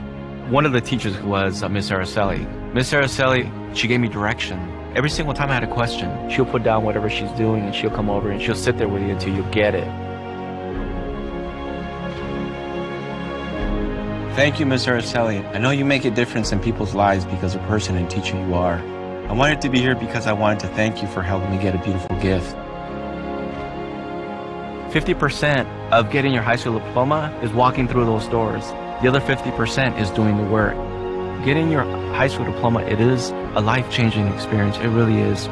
One of the teachers was Miss Araceli. Miss Araceli, she gave me direction. Every single time I had a question, she'll put down whatever she's doing and she'll come over and she'll sit there with you until you get it. Thank you, Mr. Arcelli. I know you make a difference in people's lives because of the person and teacher you are. I wanted to be here because I wanted to thank you for helping me get a beautiful gift. 50% of getting your high school diploma is walking through those doors. The other 50% is doing the work. Getting your high school diploma, it is a life-changing experience. It really is.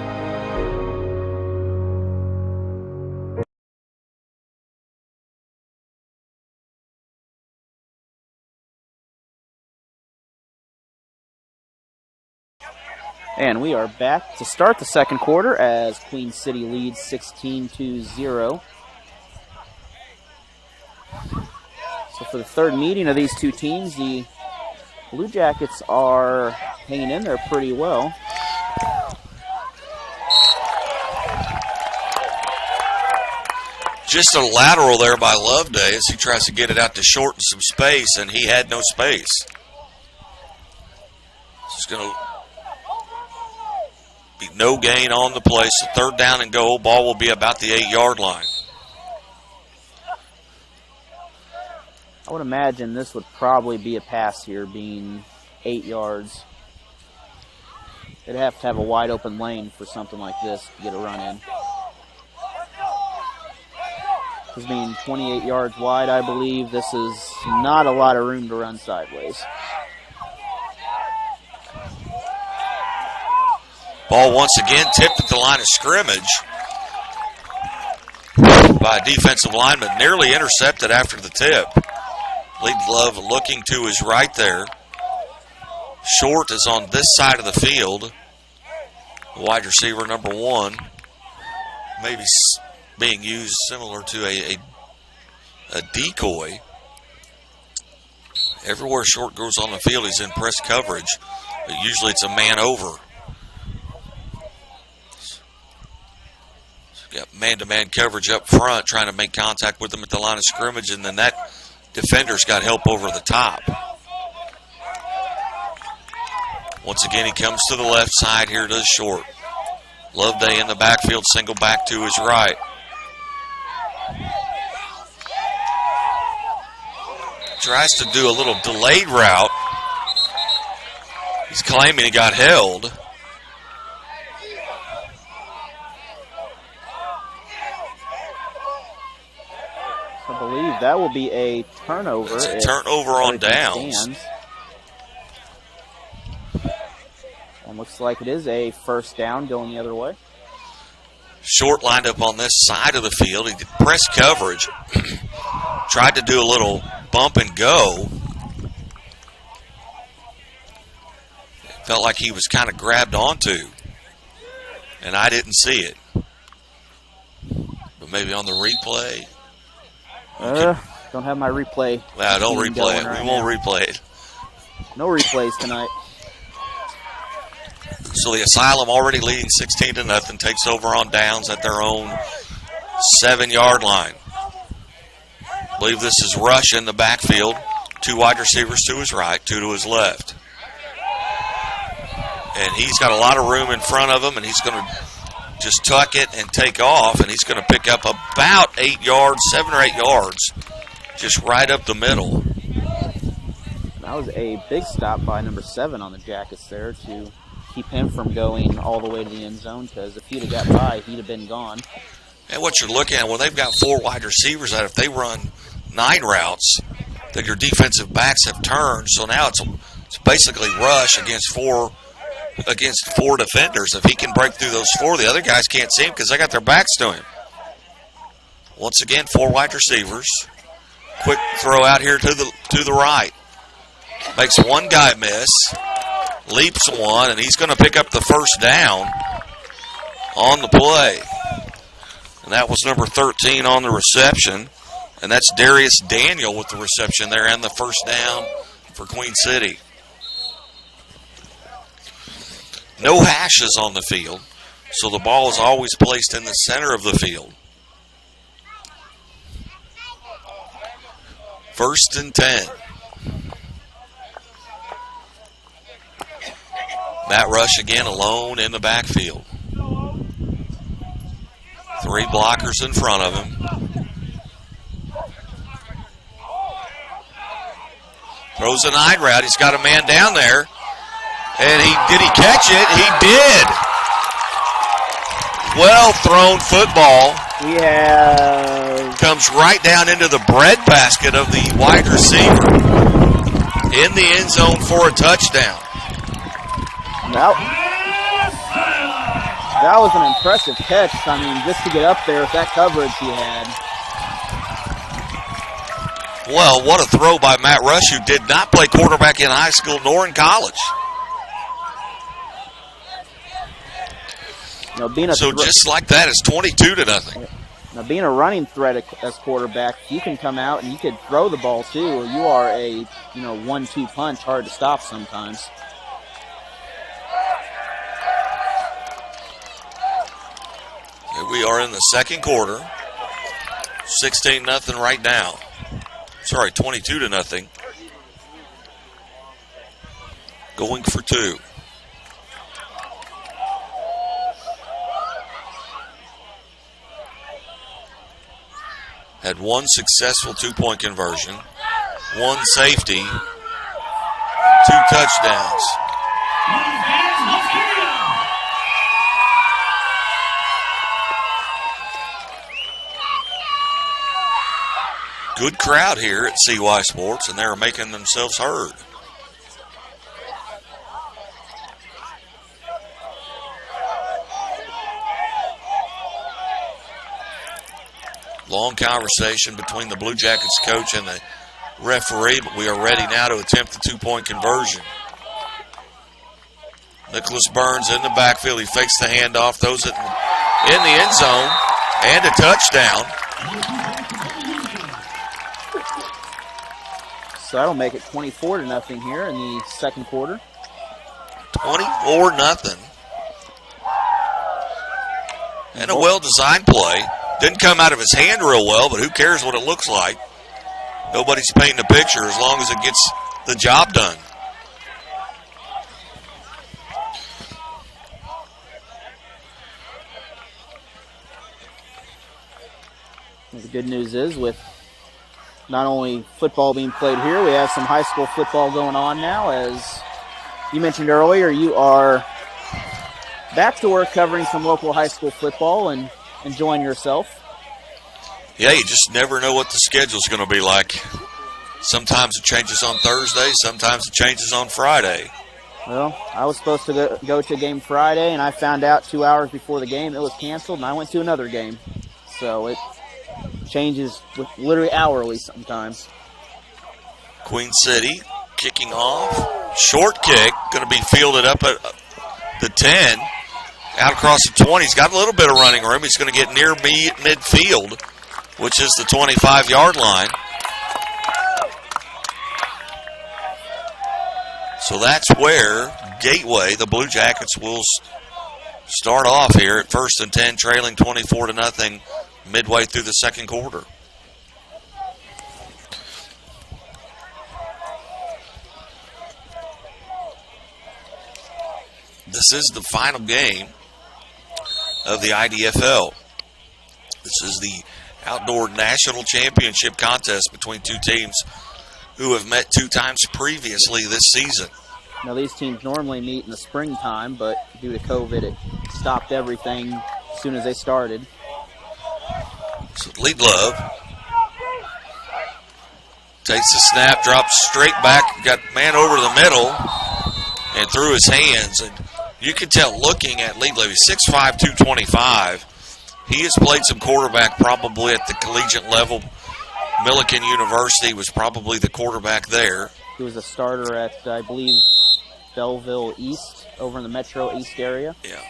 And we are back to start the second quarter as Queen City leads 16-0. So for the third meeting of these two teams, the Bluejackets are hanging in there pretty well. Just a lateral there by Loveday as he tries to get it out to shorten some space, and he had no space. It's going to be no gain on the play, so third down and goal. Ball will be about the 8-yard line. I would imagine this would probably be a pass here, being 8 yards. They'd have to have a wide open lane for something like this to get a run in. This being 28 yards wide, I believe this is not a lot of room to run sideways. Ball once again tipped at the line of scrimmage by a defensive lineman, nearly intercepted after the tip. Lead Love looking to his right there. Short is on this side of the field. Wide receiver number 1, maybe being used similar to a decoy. Everywhere Short goes on the field, he's in press coverage, but usually it's a man over. Got man-to-man coverage up front, trying to make contact with them at the line of scrimmage, and then that defender's got help over the top. Once again, he comes to the left side here to Short. Loveday in the backfield, single back to his right. Tries to do a little delayed route. He's claiming he got held. I believe that will be a turnover. It's a turnover on downs. And looks like it is a first down going the other way. Short lined up on this side of the field. He did press coverage. Tried to do a little bump and go. Felt like he was kind of grabbed onto. And I didn't see it. But maybe on the replay. Don't have my replay. Well, don't replay it. We won't replay it. No replays tonight. So the Asylum already leading 16-0, takes over on downs at their own 7-yard line. I believe this is Rush in the backfield. 2 wide receivers to his right, 2 to his left. And he's got a lot of room in front of him, and he's going to just tuck it and take off, and he's going to pick up about 8 yards, 7 or 8 yards, just right up the middle. That was a big stop by number 7 on the Jackets there to keep him from going all the way to the end zone, because if he'd have got by, he'd have been gone. And what you're looking at, well, they've got 4 wide receivers that if they run 9 routes, that your defensive backs have turned. So now it's basically Rush against 4 defenders. If he can break through those 4, the other guys can't see him because they got their backs to him. Once again, 4 wide receivers. Quick throw out here to the right. Makes one guy miss. Leaps one, and he's going to pick up the first down on the play. And that was number 13 on the reception. And that's Darius Daniel with the reception there and the first down for Queen City. No hashes on the field, so the ball is always placed in the center of the field. 1st and 10. Matt Rush again alone in the backfield. 3 blockers in front of him. Throws a 9 route. He's got a man down there. And did he catch it? He did. Well thrown football. Comes right down into the breadbasket of the wide receiver. In the end zone for a touchdown. That was an impressive catch. I mean, just to get up there with that coverage he had. Well, what a throw by Matt Rush, who did not play quarterback in high school nor in college. So just like that, it's 22-0. Now, being a running threat as quarterback, you can come out and you could throw the ball too. You are a 1-2 punch, hard to stop sometimes. Here we are in the second quarter. 16-0 right now. Sorry, 22-0. Going for 2. Had 1 successful 2-point conversion, 1 safety, 2 touchdowns. Good crowd here at CY Sports, and they're making themselves heard. Long conversation between the Blue Jackets coach and the referee, but we are ready now to attempt the 2-point conversion. Nicholas Burns in the backfield. He fakes the handoff, throws it in the end zone, and a touchdown. So that'll make it 24-0 here in the second quarter. 24-0. And a well-designed play. Didn't come out of his hand real well, but who cares what it looks like? Nobody's painting a picture as long as it gets the job done. The good news is, with not only football being played here, we have some high school football going on now. As you mentioned earlier, you are back to work covering some local high school football and enjoying yourself. Yeah, you just never know what the schedule's going to be like. Sometimes it changes on Thursday, sometimes it changes on Friday. Well, I was supposed to go to a game Friday, and I found out 2 hours before the game it was canceled, and I went to another game. So it changes literally hourly sometimes. Queen City kicking off. Short kick, going to be fielded up at the 10. Out across the 20. He's got a little bit of running room. He's going to get near midfield, which is the 25-yard line. So that's where Gateway, the Blue Jackets, will start off here at 1st and 10, trailing 24-0 midway through the second quarter. This is the final game of the IDFL. This is the outdoor national championship contest between two teams who have met 2 times previously this season. Now, these teams normally meet in the springtime, but due to COVID, it stopped everything as soon as they started. So Lead Love takes the snap, drops straight back, got man over the middle, and through his hands. And you can tell looking at Lead Love, he's 6'5", 225. He has played some quarterback probably at the collegiate level. Millikan University was probably the quarterback there. He was a starter at, I believe, Belleville East, over in the Metro East area. Yeah.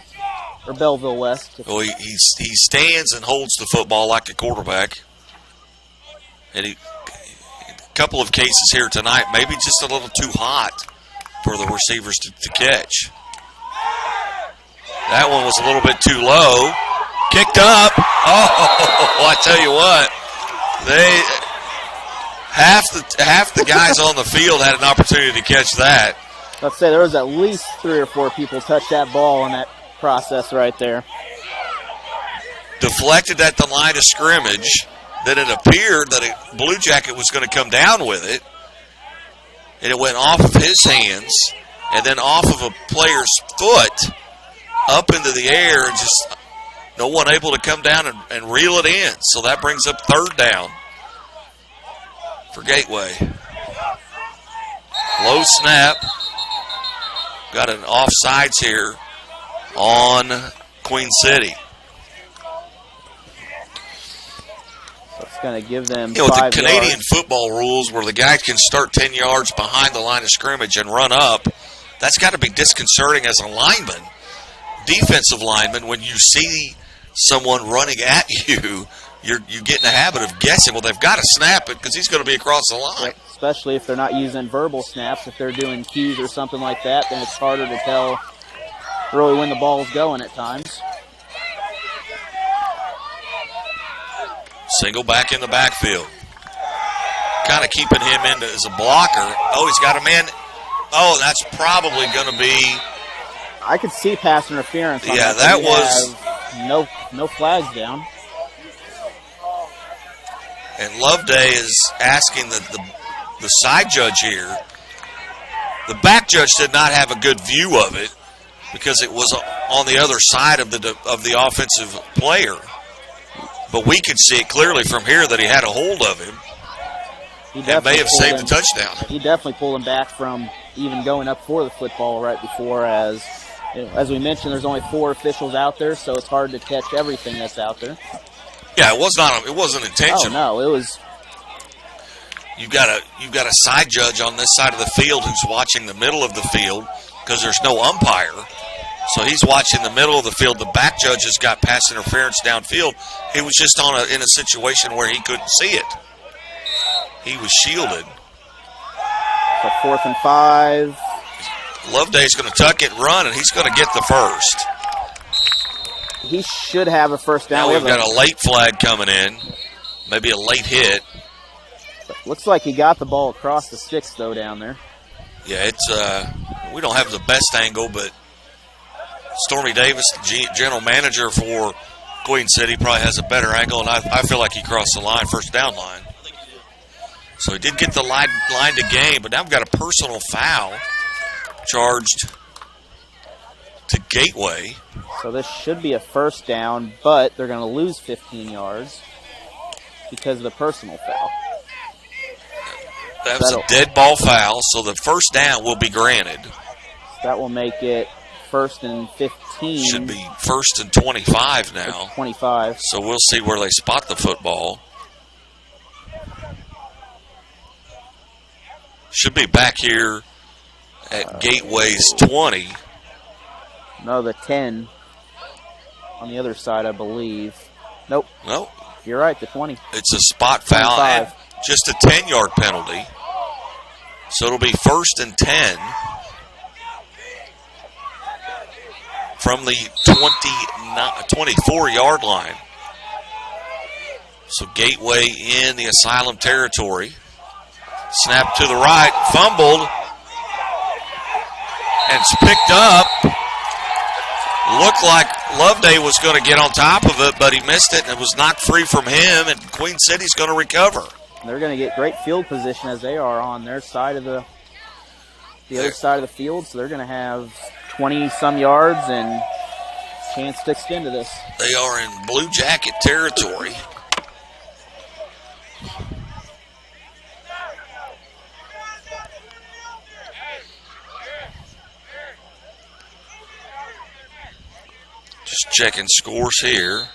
Or Belleville West. Well, he stands and holds the football like a quarterback. And a couple of cases here tonight, maybe just a little too hot for the receivers to catch. That one was a little bit too low. Kicked up. Oh, I tell you what. Half the guys on the field had an opportunity to catch that. Let's say there was at least 3 or 4 people touch that ball in that process right there. Deflected at the line of scrimmage. Then it appeared that a Blue Jacket was going to come down with it. and it went off of his hands and then off of a player's foot up into the air, and just no one able to come down and reel it in. So that brings up 3rd down for Gateway. Low snap. Got an offsides here on Queen City. It's going to give them 5 with the Canadian yards. football rules where the guy can start 10 yards behind the line of scrimmage and run up, that's got to be disconcerting as a lineman, defensive lineman, when you see someone running at you. You get in the habit of guessing, well, they've got to snap it because he's going to be across the line. Especially if they're not using verbal snaps. If they're doing cues or something like that, then it's harder to tell really when the ball's going at times. Single back in the backfield. Kind of keeping him in as a blocker. Oh, he's got a man. Oh, that's probably going to be. I could see pass interference on yeah, that was. No flags down. And Loveday is asking the side judge here. The back judge did not have a good view of it because it was on the other side of the offensive player. But we could see it clearly from here that he had a hold of him and may have saved the touchdown. He definitely pulled him back from even going up for the football right before. As we mentioned, there's only 4 officials out there, so it's hard to catch everything that's out there. Yeah, it wasn't intentional. Oh no, it was. You've got a side judge on this side of the field who's watching the middle of the field because there's no umpire. So he's watching the middle of the field. The back judge has got pass interference downfield. He was just in a situation where he couldn't see it. He was shielded. So 4th and 5. Loveday's going to tuck it and run, and he's going to get the first. He should have a first down. Now we've got a late flag coming in. Maybe a late hit. Looks like he got the ball across the sticks, though, down there. Yeah, it's we don't have the best angle, but Stormy Davis, general manager for Queen City, probably has a better angle, and I feel like he crossed the line, first down line. So he did get the line to gain, but now we've got a personal foul charged to Gateway. So this should be a first down, but they're going to lose 15 yards because of the personal foul. That was a dead ball foul, so the first down will be granted. That will make it 1st and 15. Should be 1st and 25 now. 25. So we'll see where they spot the football. Should be back here at Gateway's 20. No, the 10 on the other side, I believe. Nope. Nope. You're right, the 20. It's a spot foul and just a 10-yard penalty. So it'll be 1st and 10 from the 24-yard line. So Gateway in the Asylum territory. Snap to the right, fumbled, and it's picked up. Looked like Loveday was going to get on top of it, but he missed it, and it was knocked free from him, and Queen City's going to recover. They're going to get great field position as they are on their side of the other side of the field, so they're going to have 20-some yards and chance to extend to this. They are in Blue Jacket territory. Just checking scores here.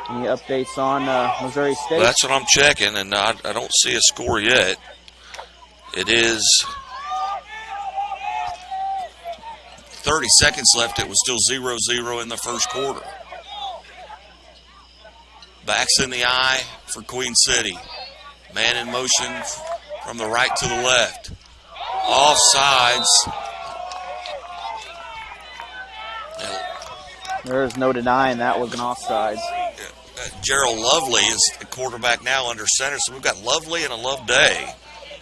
Any updates on Missouri State? Well, that's what I'm checking, and I don't see a score yet. It is 30 seconds left. It was still 0-0 in the first quarter. Backs in the eye for Queen City. Man in motion from the right to the left. Offsides. There's no denying that was an offside. Gerald Lovely is the quarterback now under center, so we've got Lovely and a Loveday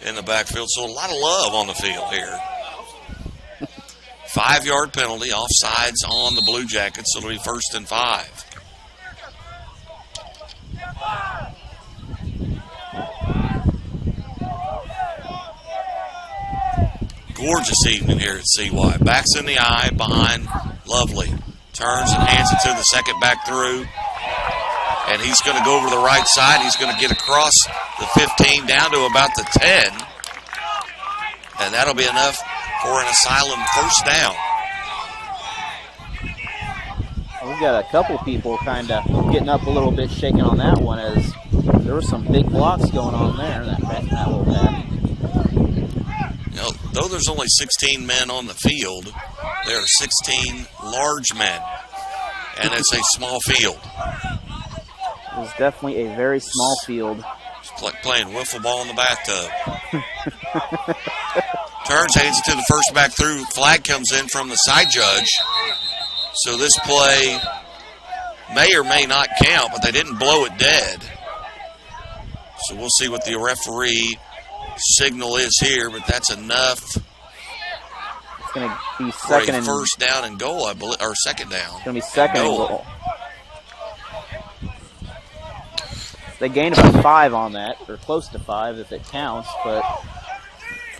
in the backfield, so a lot of love on the field here. 5-yard penalty, offsides on the Blue Jackets, so it'll be 1st and 5. gorgeous evening here at CY. Backs in the eye behind Lovely. Turns and hands it to the second back through. And he's going to go over to the right side. He's going to get across the 15 down to about the 10. And that'll be enough for an Asylum first down. We've got a couple people kind of getting up a little bit, shaking on that one, as there were some big blocks going on there, that little pack. You know, though there's only 16 men on the field, there are 16 large men, and it's a small field. It was definitely a very small field. It's like playing wiffle ball in the bathtub. Turns, hands it to the first back through. Flag comes in from the side judge. So this play may or may not count, but they didn't blow it dead. So we'll see what the referee signal is here, but that's enough. It's going to be second and first down and goal, I believe, or second down. It's going to be second and goal. They gained about 5 on that, or close to 5 if it counts, but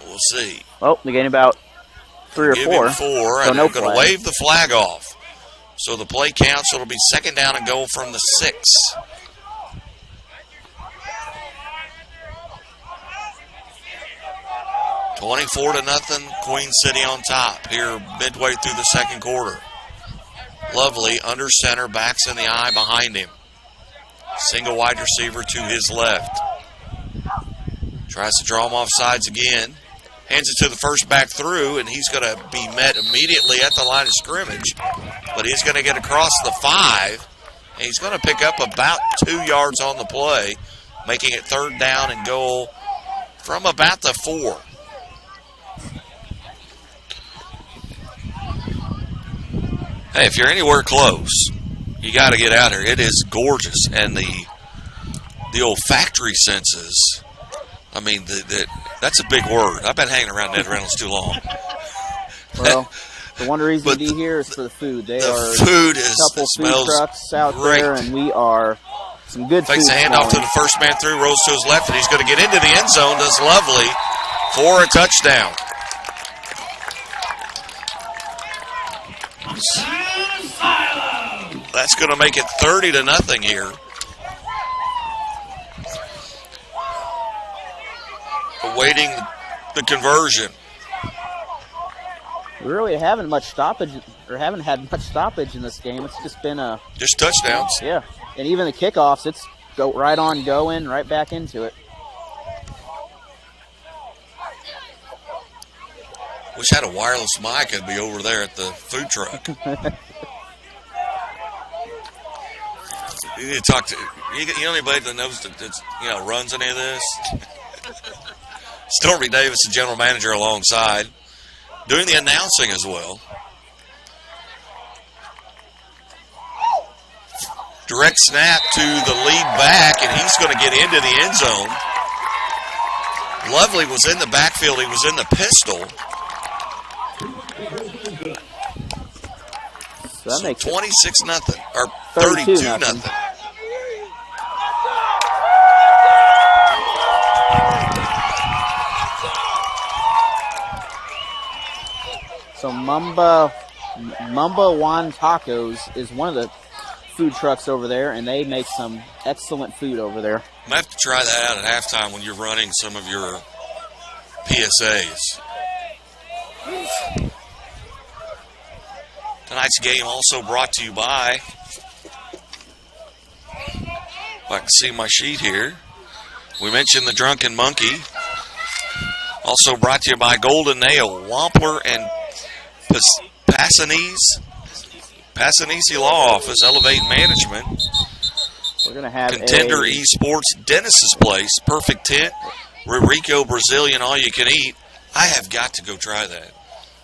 we'll see. Well, they gained about 3 or 4. Give him 4, so and no they're going to wave the flag off. So the play counts, so it'll be second down and goal from the 6. (24-0), Queen City on top here midway through the second quarter. Lovely under center, backs in the eye behind him. Single wide receiver to his left. Tries to draw him off sides again. Hands it to the first back through, and he's going to be met immediately at the line of scrimmage. But he's going to get across the 5, and he's going to pick up about 2 yards on the play, making it third down and goal from about the 4. Hey, if you're anywhere close, you got to get out here. It is gorgeous, and the olfactory senses. I mean, that's a big word. I've been hanging around Ned Reynolds too long. Well, the one reason to be here is for the food. They are food a couple food trucks out there, and we are some good food. Takes a handoff to the first man through, rolls to his left, and he's going to get into the end zone. Does Lovely for a touchdown. That's going to make it 30-0 here. Awaiting the conversion. We really haven't much stoppage, or haven't had much stoppage in this game. It's just been just touchdowns. Yeah, and even the kickoffs, it's go right on going, right back into it. Wish I had a wireless mic. I'd be over there at the food truck. You need to talk to you know anybody that knows that runs any of this. Stormy Davis, the general manager, alongside, doing the announcing as well. Direct snap to the lead back, and he's going to get into the end zone. Lovely was in the backfield. He was in the pistol. So that makes 26-0 or 32-0. So Mamba Juan Tacos is one of the food trucks over there, and they make some excellent food over there. I might have to try that out at halftime when you're running some of your PSAs. Tonight's game also brought to you by, if I can see my sheet here, we mentioned the Drunken Monkey. Also brought to you by Golden Nail, Wampler and Passanese Law Office, Elevate Management. We're going to have Contender Esports, Dennis's Place, Perfect Tent, Rico Brazilian All You Can Eat. I have got to go try that.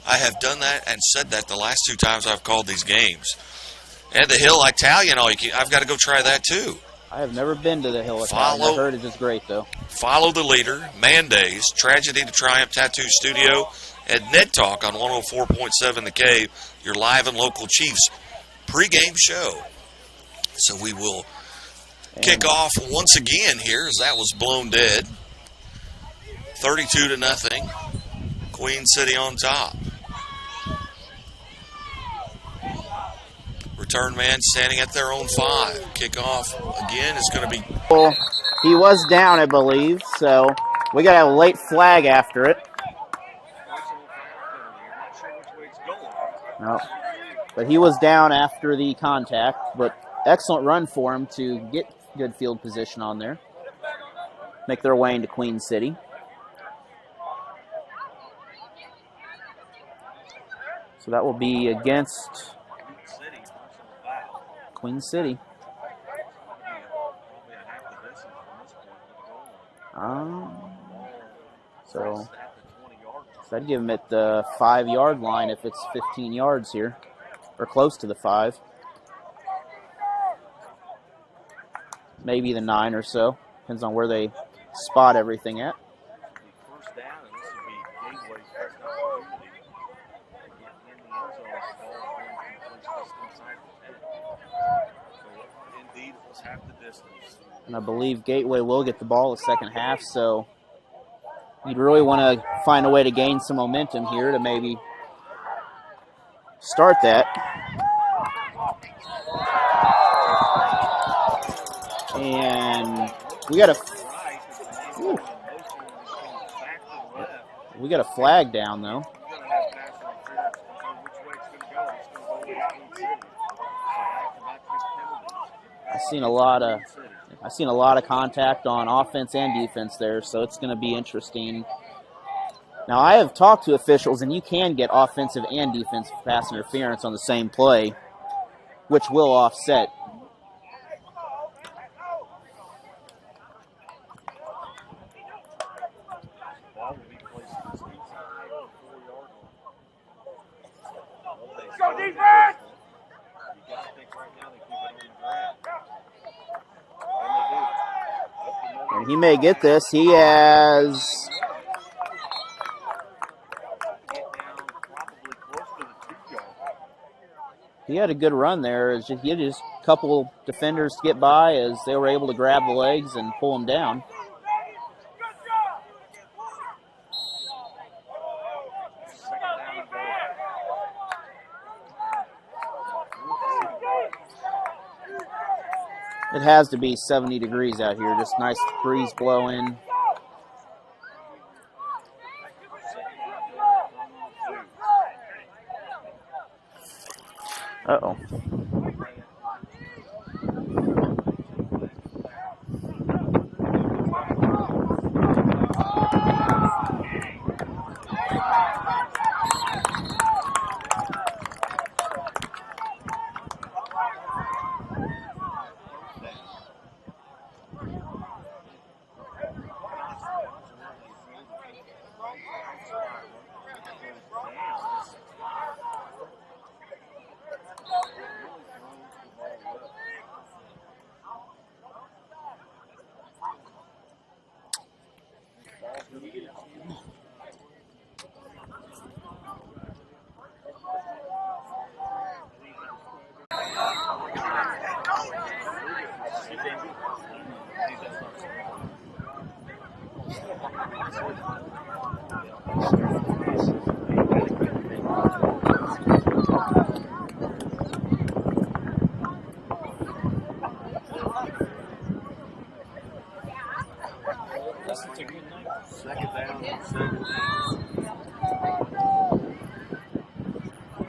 I have done that and said that the last 2 times I've called these games. And the Hill Italian All You Can Eat. I've got to go try that too. I have never been to the Hill Italian. I heard it is great though. Follow the leader, Mandays, Tragedy to Triumph Tattoo Studio, and Ned Talk on 104.7 The Cave, your live and local Chiefs pregame show. So we will kick off once again here, as that was blown dead. 32-0. Queen City on top. Return man standing at their own 5. Kickoff again is going to be. Well, he was down, I believe, so we got a late flag after it. No, but he was down after the contact, but excellent run for him to get good field position on there. Make their way into Queen City. So that will be against Queen City. So I'd give him at the 5-yard line if it's 15 yards here, or close to the 5. Maybe the 9 or so. Depends on where they spot everything at. And I believe Gateway will get the ball the second half, so you'd really want to find a way to gain some momentum here to maybe start that. And we got a flag down though. I've seen a lot of contact on offense and defense there, so it's going to be interesting. Now, I have talked to officials, and you can get offensive and defensive pass interference on the same play, which will offset. Go defense! And he may get this. He has... He had a good run there. He had just a couple defenders to get by as they were able to grab the legs and pull him down. It has to be 70 degrees out here. Just nice breeze blowing. Uh-oh.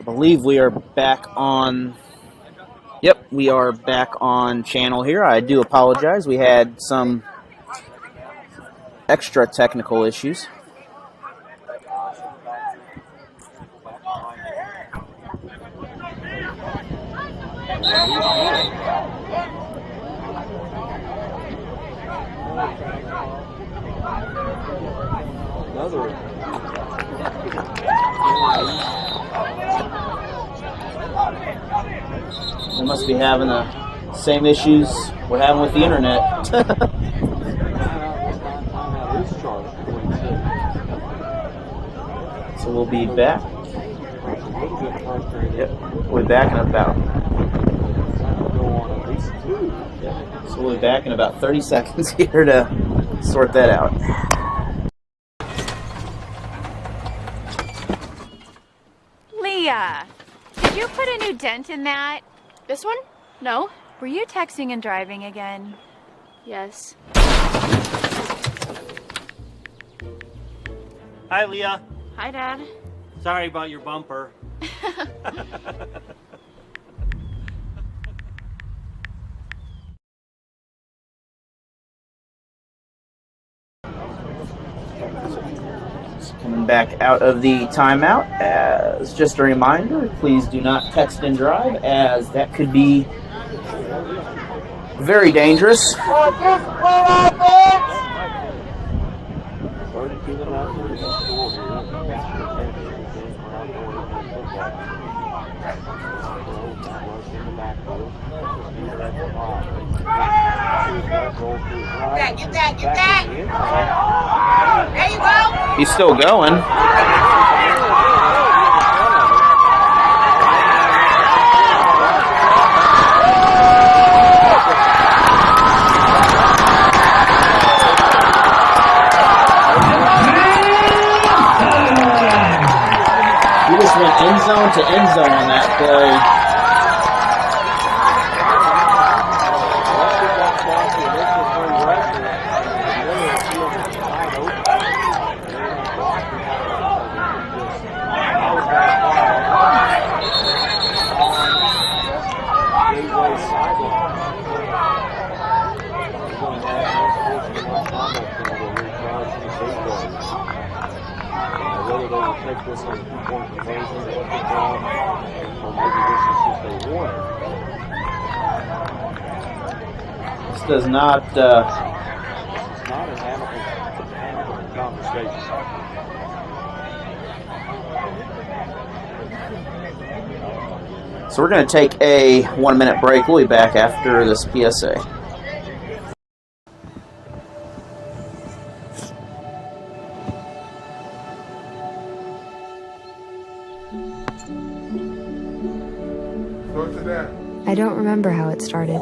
I believe we are back on. Yep, we are back on channel here. I do apologize. We had some extra technical issues. We must be having the same issues we're having with the internet. So we'll be back. Yep, we'll be back in about. Yep. So we'll be back in about 30 seconds here to sort that out. you put a new dent in that? This one? No. Were you texting and driving again? Yes. Hi, Leah. Hi, Dad. Sorry about your bumper. Coming back out of the timeout, as just a reminder, please do not text and drive, as that could be very dangerous. Get that. There you go. He's still going. He just went end zone to end zone on that play. This does not So we're going to take a 1-minute break. We'll be back after this PSA. I don't remember how it started.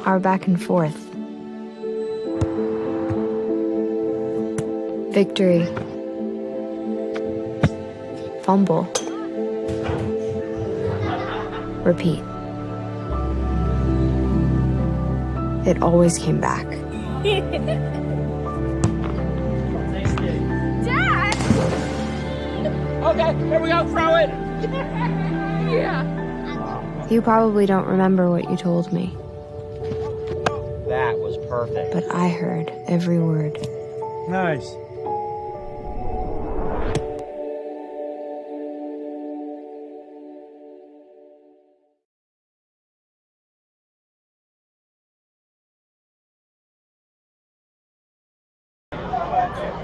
Our back and forth. Victory. Fumble. Repeat. It always came back. Dad! Okay, here we go, throw it! Yeah. You probably don't remember what you told me, That was perfect. but I heard every word. Nice.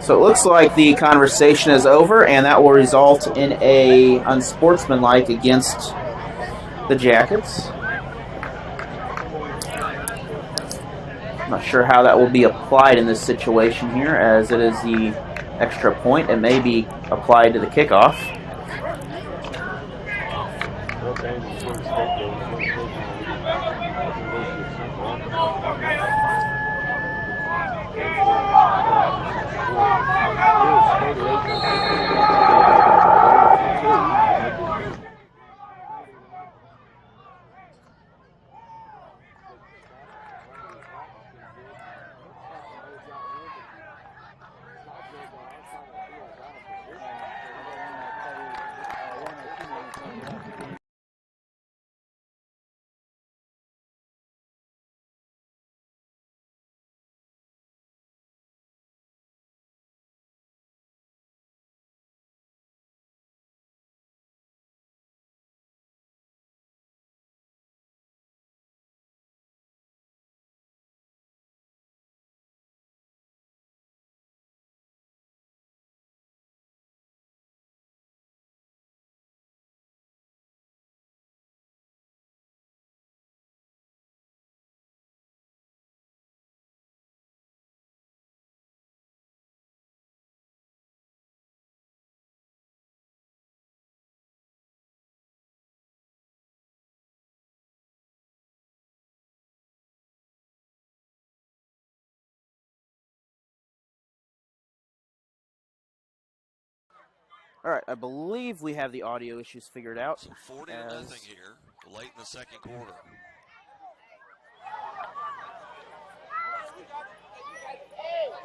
So it looks like the conversation is over, and that will result in a unsportsmanlike against the Jackets. I'm not sure how that will be applied in this situation here, as it is the extra point. It may be applied to the kickoff. All right, I believe we have the audio issues figured out. So 40-0 here, late in the second quarter.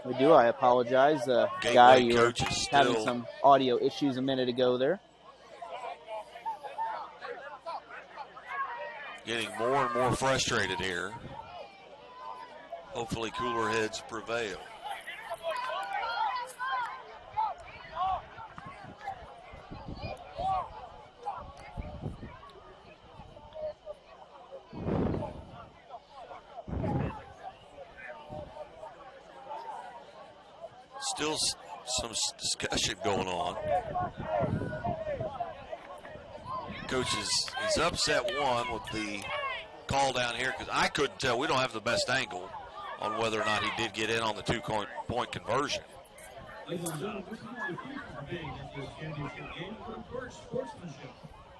We do. I apologize. Guy, you were having some audio issues a minute ago there. Getting more and more frustrated here. Hopefully cooler heads prevail. Still some discussion going on. Coach he's upset one with the call down here because I couldn't tell. We don't have the best angle on whether or not he did get in on the two-point conversion. Ladies and gentlemen, this is the future being at this championship game for encourage sportsmanship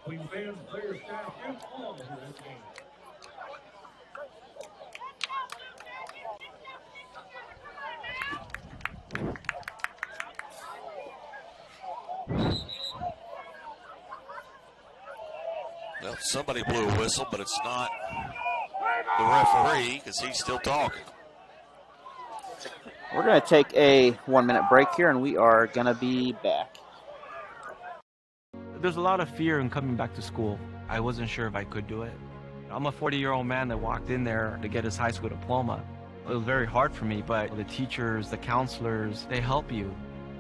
between fans, players, staff, and all who are at the game. Well, somebody blew a whistle, but it's not the referee because he's still talking. We're going to take a 1-minute break here, and we are going to be back. There's a lot of fear in coming back to school. I wasn't sure if I could do it. I'm a 40-year-old man that walked in there to get his high school diploma. It was very hard for me, but the teachers, the counselors, they help you.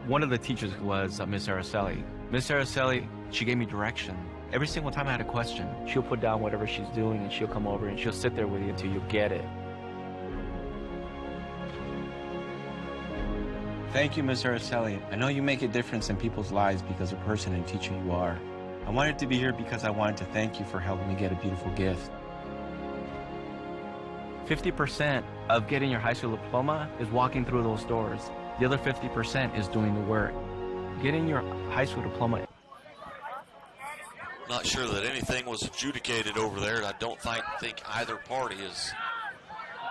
One of the teachers was Miss Araceli. Miss Araceli, she gave me direction. Every single time I had a question, she'll put down whatever she's doing and she'll come over and she'll sit there with you until you get it. Thank you, Ms. Araceli. I know you make a difference in people's lives because of the person and teacher you are. I wanted to be here because I wanted to thank you for helping me get a beautiful gift. 50% of getting your high school diploma is walking through those doors. The other 50% is doing the work. Getting your high school diploma. Not sure that anything was adjudicated over there. I don't think either party is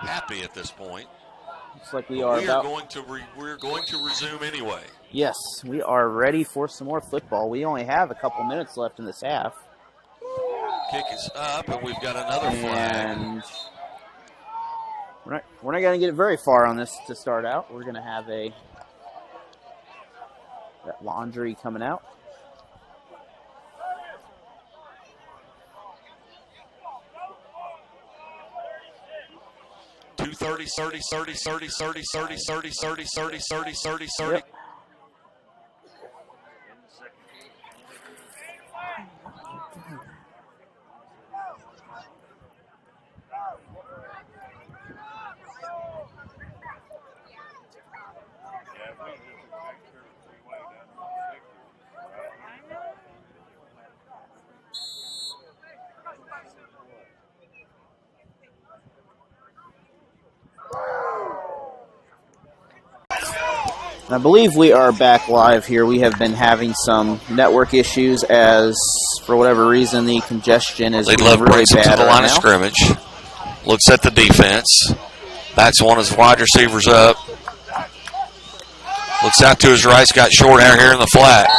happy at this point. Looks like we're going to resume anyway. Yes, we are ready for some more football. We only have a couple minutes left in this half. Kick is up, and we've got another flag. We're not going to get very far on this to start out. We're going to have that laundry coming out. Yep. And I believe we are back live here. We have been having some network issues as, for whatever reason, the congestion is really bad brings him to the line of scrimmage. Looks at the defense. Backs one of his wide receivers up. Looks out to his right. He's got short hair here in the flat.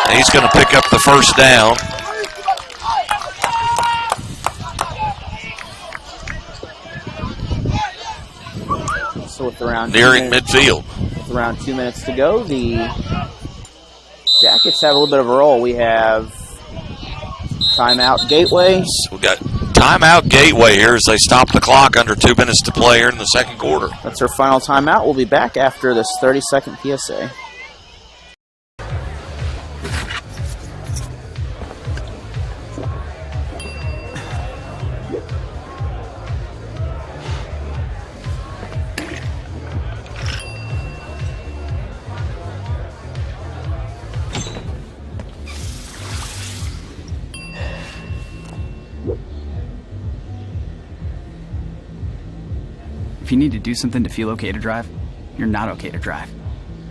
And he's going to pick up the first down. So with around nearing midfield. With around 2 minutes to go, the Jackets have a little bit of a roll. We have timeout Gateway. So we got timeout Gateway here as they stop the clock under 2 minutes to play here in the second quarter. That's our final timeout. We'll be back after this 30-second PSA. If you need to do something to feel okay to drive, you're not okay to drive.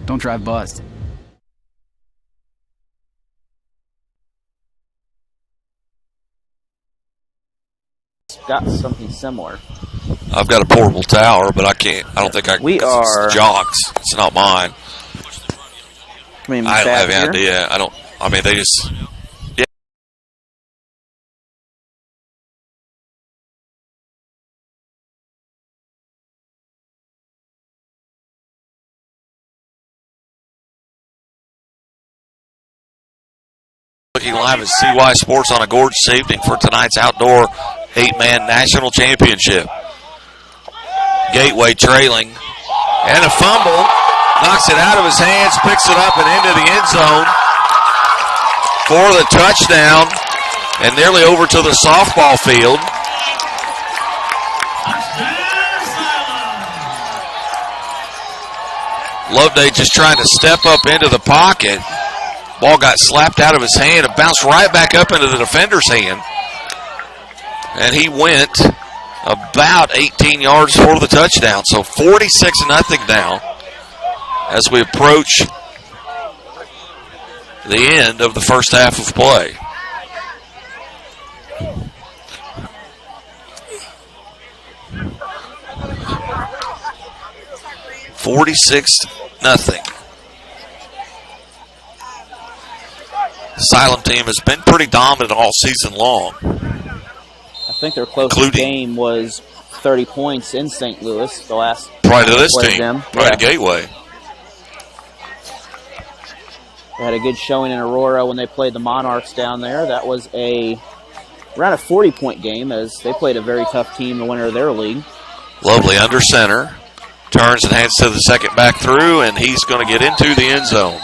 Don't drive buzzed. Got something similar. I've got a portable tower, but I can't. I don't think I can. It's Jock's. It's not mine. I don't have any idea. I don't. I mean, they just, yeah. Looking live at CY Sports on a gorgeous evening for tonight's outdoor 8-man national championship. Gateway trailing, and a fumble, knocks it out of his hands, picks it up and into the end zone for the touchdown, and nearly over to the softball field. Loveday just trying to step up into the pocket. Ball got slapped out of his hand and bounced right back up into the defender's hand. And he went about 18 yards for the touchdown. So 46-0 now as we approach the end of the first half of play. $46-0. Asylum team has been pretty dominant all season long. I think their closest game was 30 points in St. Louis, the last prior to this played team, them. prior to Gateway. They had a good showing in Aurora when they played the Monarchs down there. That was around a 40-point game as they played a very tough team, the winner of their league. Lovely under center. Turns and hands to the second back through, and he's going to get into the end zone.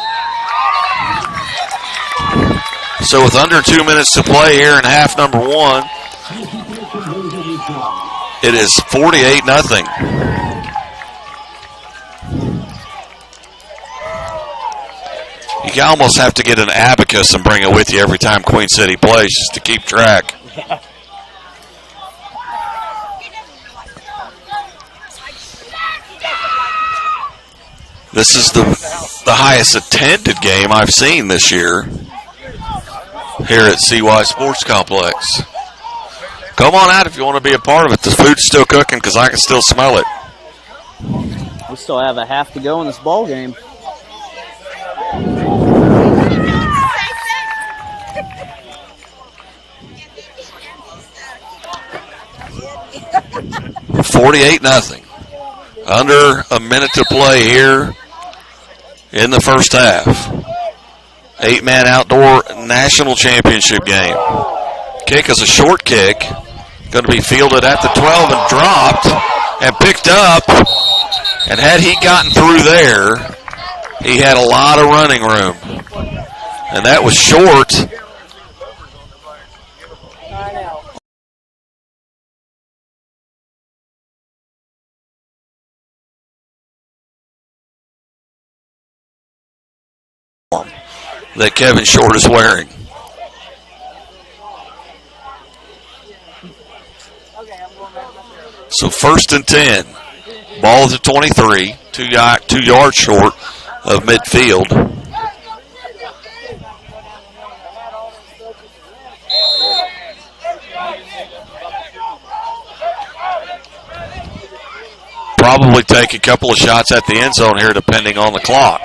So with under 2 minutes to play here in half number one, it is 48-0. You almost have to get an abacus and bring it with you every time Queen City plays just to keep track. Yeah. This is the highest attended game I've seen this year here at CY Sports Complex. Come on out if you want to be a part of it. The food's still cooking because I can still smell it. We still have a half to go in this ball game. $48-0. Under a minute to play here in the first half. 8-man outdoor national championship game. Kick is a short kick. Going to be fielded at the 12 and dropped and picked up. And had he gotten through there, he had a lot of running room. And that was short. That Kevin Short is wearing. So 1st and 10. Ball is at 23. 2 yards short of midfield. Probably take a couple of shots at the end zone here depending on the clock.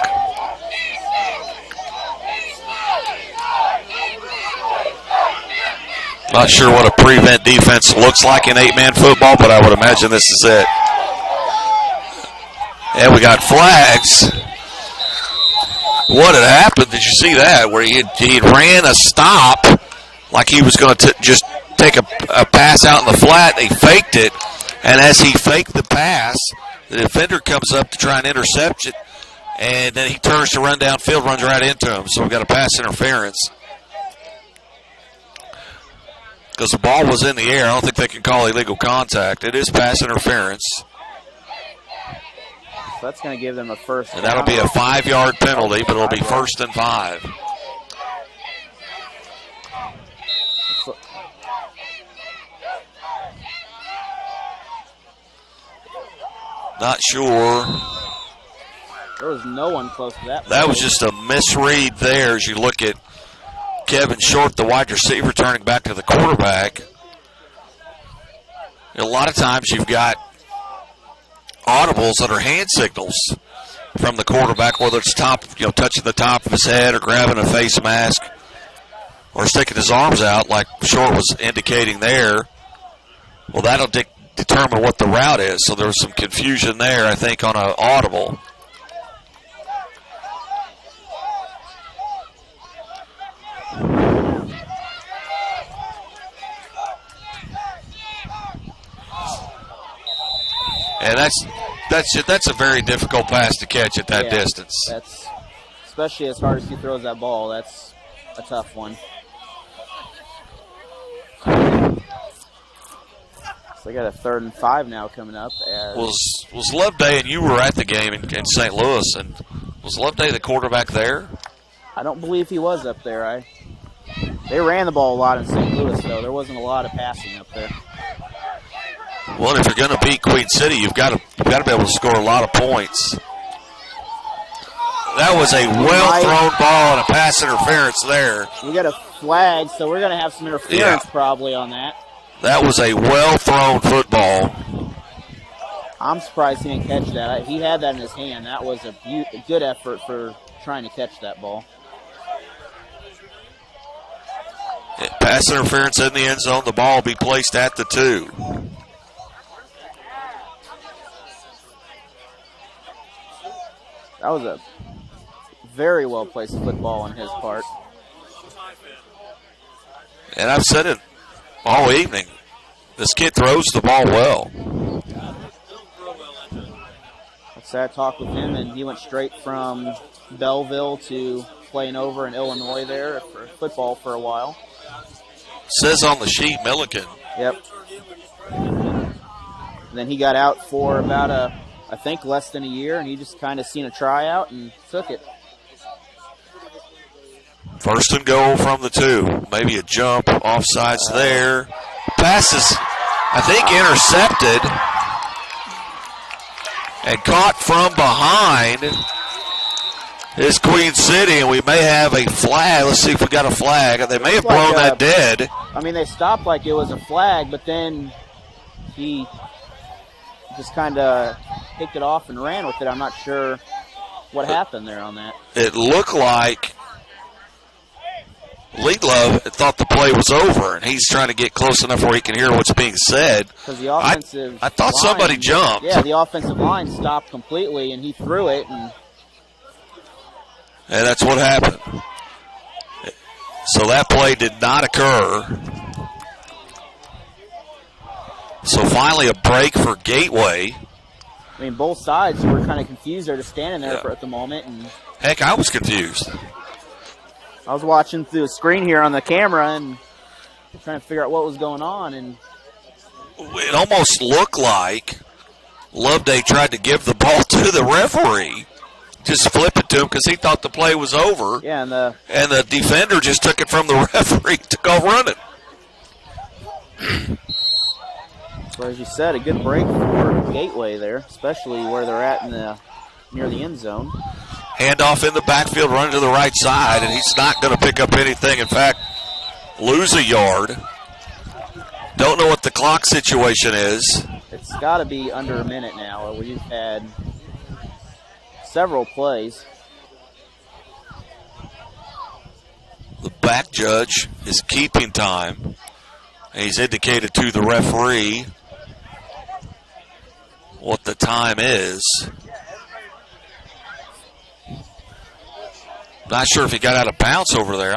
Not sure what a prevent defense looks like in 8-man football, but I would imagine this is it. And we got flags. What had happened? Did you see that? Where he ran a stop like he was going to just take a pass out in the flat. He faked it, and as he faked the pass, the defender comes up to try and intercept it, and then he turns to run downfield, runs right into him. So we've got a pass interference. Because the ball was in the air, I don't think they can call illegal contact. It is pass interference. So that's going to give them a first and that'll be a 5-yard penalty, but it'll be 1st and 5. Not sure. There was no one close to that. That was just a misread there as you look at Kevin Short, the wide receiver, turning back to the quarterback. A lot of times you've got audibles that are hand signals. from the quarterback, whether it's top, touching the top of his head or grabbing a face mask or sticking his arms out like Short was indicating there. Well, that'll determine what the route is. So there was some confusion there, I think, on an audible. And that's a very difficult pass to catch at that distance. That's especially as hard as he throws that ball. That's a tough one. So they got a 3rd and 5 now coming up. Was Loveday, and you were at the game in St. Louis, and was Loveday the quarterback there? I don't believe he was up there. They ran the ball a lot in St. Louis, though. There wasn't a lot of passing up there. Well, if you're going to beat Queen City, you've got to be able to score a lot of points. That was a well-thrown ball and a pass interference there. We got a flag, so we're going to have some interference probably on that. That was a well-thrown football. I'm surprised he didn't catch that. He had that in his hand. That was a good effort for trying to catch that ball. Pass interference in the end zone. The ball will be placed at the 2. That was a very well-placed football on his part. And I've said it all evening. This kid throws the ball well. I talked with him, and he went straight from Belleville to playing over in Illinois there for football for a while. Says on the sheet, Milliken. Yep. And then he got out for about I think less than a year, and he just kind of seen a tryout and took it. 1st and goal from the 2. Maybe a jump, offsides there. Pass is, I think, intercepted and caught from behind is Queen City, and we may have a flag. Let's see if we got a flag. They may have blown that dead. I mean, they stopped like it was a flag, but then he just kind of picked it off and ran with it. I'm not sure what happened there on that. It looked like Leadlove thought the play was over, and he's trying to get close enough where he can hear what's being said. Because the offensive I thought somebody jumped. Yeah, the offensive line stopped completely, and he threw it. And that's what happened. So that play did not occur. So finally a break for Gateway. I mean, both sides were kind of confused. They're just standing there at the moment. And heck, I was confused. I was watching through a screen here on the camera and trying to figure out what was going on. And it almost looked like Loveday tried to give the ball to the referee. Just flip it to him because he thought the play was over. Yeah, and the defender just took it from the referee to go running. So as you said, a good break for Gateway there, especially where they're at near the end zone. Handoff in the backfield, running to the right side, and he's not going to pick up anything. In fact, lose a yard. Don't know what the clock situation is. It's got to be under a minute now. We've had several plays. The back judge is keeping time. And he's indicated to the referee what the time is. Not sure if he got out of bounds over there.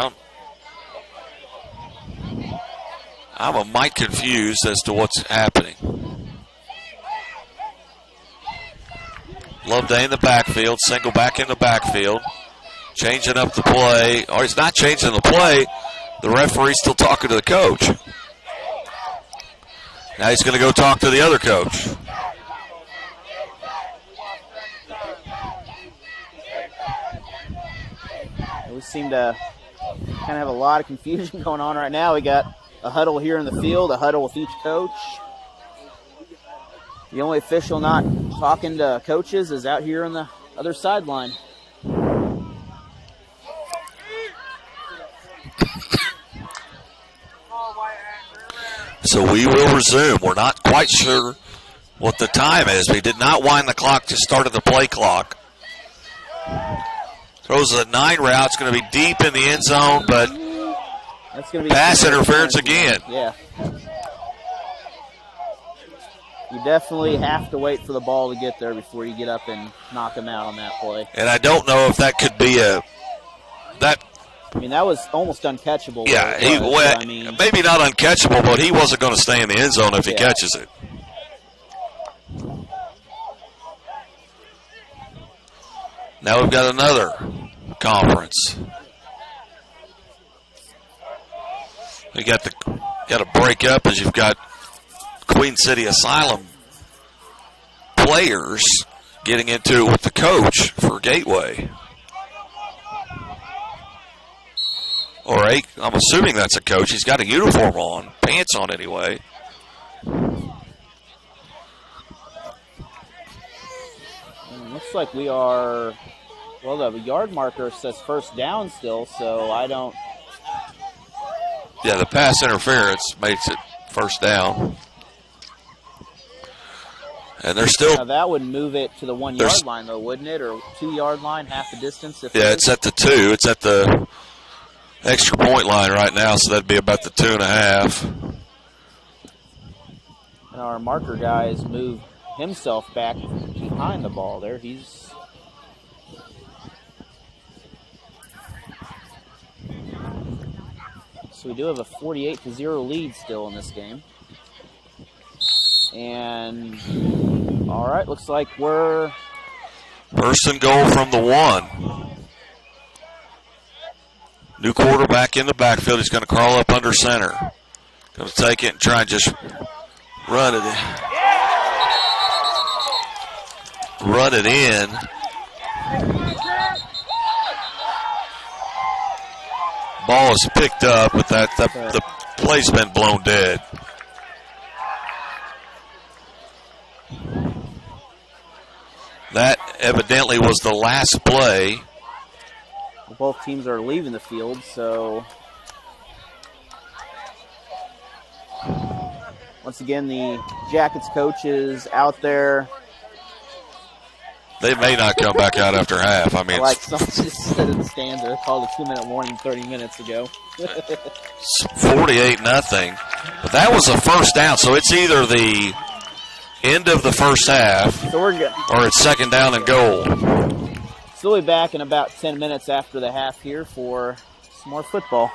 I'm a mite confused as to what's happening. Loveday in the backfield, single back in the backfield. Changing up the play. Or he's not changing the play. The referee's still talking to the coach. Now he's going to go talk to the other coach. We seem to kind of have a lot of confusion going on right now. We got a huddle here in the field, a huddle with each coach. The only official not talking to coaches is out here on the other sideline. So we will resume. We're not quite sure what the time is. We did not wind the clock, just started the play clock. Throws a 9 route. It's going to be deep in the end zone, but That's going to be pass interference again. Yeah. You definitely have to wait for the ball to get there before you get up and knock him out on that play. And I don't know if that could be that. I mean, that was almost uncatchable. Yeah, maybe not uncatchable, but he wasn't going to stay in the end zone if he catches it. Now we've got another conference. We got to break up as you've got Queen City Asylum players getting into it with the coach for Gateway. Or I'm assuming that's a coach. He's got a uniform on, pants on anyway. Looks like we are, well, the yard marker says first down still, so I don't. Yeah, the pass interference makes it first down. And they're still. Now that would move it to the 1 yard line, though, wouldn't it? Or 2 yard line, half the distance? Yeah, it's at the 2. It's at the extra point line right now, so that'd be about the 2.5. And our marker guy has moved himself back behind the ball there. So we do have a 48-0 lead still in this game. And all right, looks like we're first and goal from the 1. New quarterback in the backfield. He's going to crawl up under center. Going to take it and try and just run it in. Ball is picked up, but the play's been blown dead. That evidently was the last play. Both teams are leaving the field, so once again the Jackets coach is out there. They may not come back out after half. I mean, like someone just said in the stands, they called a 2-minute warning 30 minutes ago. 48-0. But that was a first down, so it's either the end of the first half so we're good. Or it's second down and goal. So we'll be back in about 10 minutes after the half here for some more football.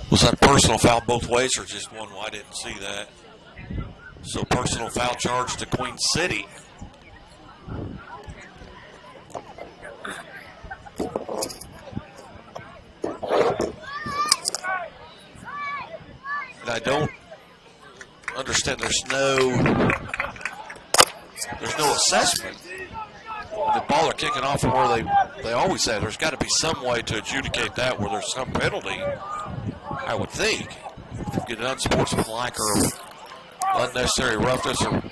Was that a personal foul both ways or just one? Well, I didn't see that. So personal foul charge to Queen City. And I don't understand. There's no assessment. The ball are kicking off from where they always say there's got to be some way to adjudicate that where there's some penalty, I would think. If you get an unsportsmanlike or unnecessary roughness or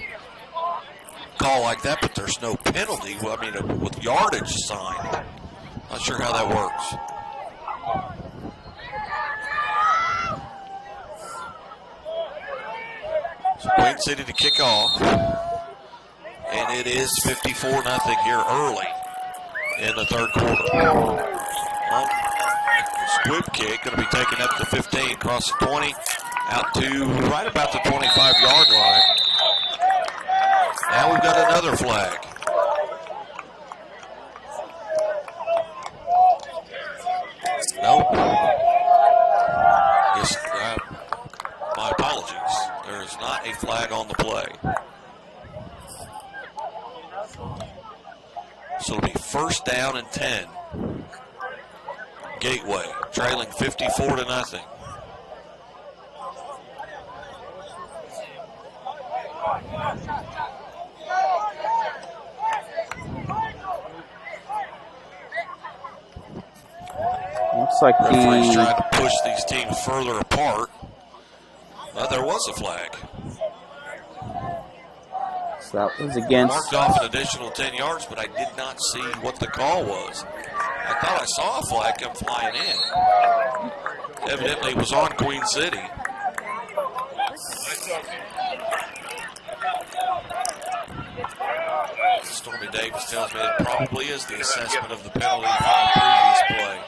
call like that, but there's no penalty. Well, I mean, with yardage assigned. Not sure how that works. So Queen City to kick off. And it is 54-0 here early in the third quarter. Squib kick going to be taken up to 15, across the 20, out to right about the 25-yard line. Now we've got another flag. Nope. Yes, my apologies. There is not a flag on the play. So it'll be first down and 10. Gateway trailing 54-0. Looks like the referee's trying to push these teams further apart. But there was a flag. So that was against. Marked off an additional 10 yards, but I did not see what the call was. I thought I saw a flag come flying in. Evidently it was on Queen City. Stormy Davis tells me it probably is the assessment of the penalty from the previous play.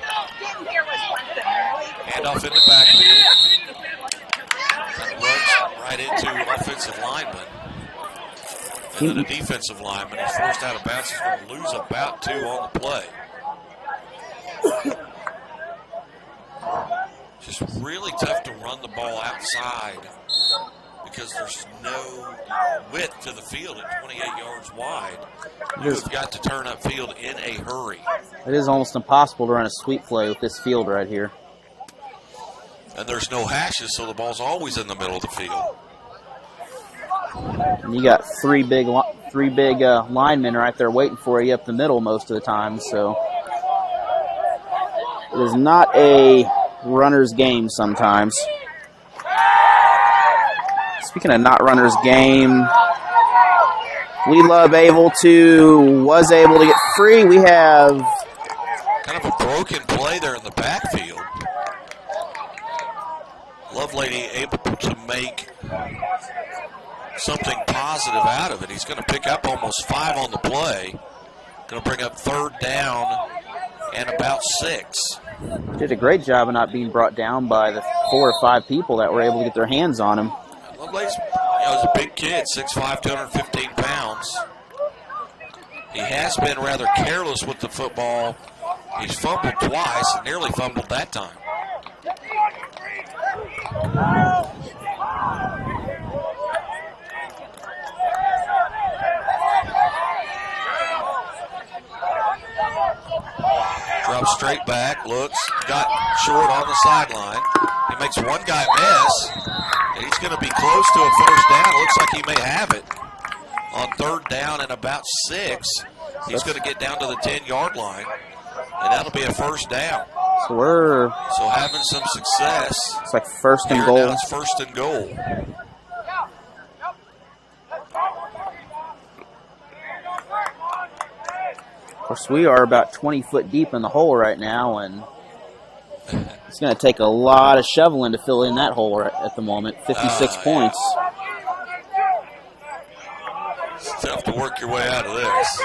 Handoff in the backfield. Kind of runs right into offensive lineman. And then a defensive lineman is forced out of bounds. He's going to lose about 2 on the play. Just really tough to run the ball outside because there's no width to the field at 28 yards wide. You've got to turn up field in a hurry. It is almost impossible to run a sweep play with this field right here. And there's no hashes, so the ball's always in the middle of the field. And you got three big linemen right there waiting for you up the middle most of the time. So it is not a runner's game sometimes. Speaking of not runner's game, was able to get free. We have kind of a broken play there in the backfield. Lovelady able to make something positive out of it. He's going to pick up almost 5 on the play. Going to bring up third down and about 6. Did a great job of not being brought down by the 4 or 5 people that were able to get their hands on him. Lovelady's is a big kid, 6'5", 215 pounds. He has been rather careless with the football. He's fumbled twice and nearly fumbled that time. Drops straight back, looks, got short on the sideline. He makes one guy miss, and he's going to be close to a first down. Looks like he may have it on third down and about 6. He's going to get down to the 10-yard line, and that'll be a first down. So having some success. It's like first and goal. Now it's first and goal. Of course, we are about 20 foot deep in the hole right now, and it's going to take a lot of shoveling to fill in that hole at the moment. 56 points. It's tough to work your way out of this.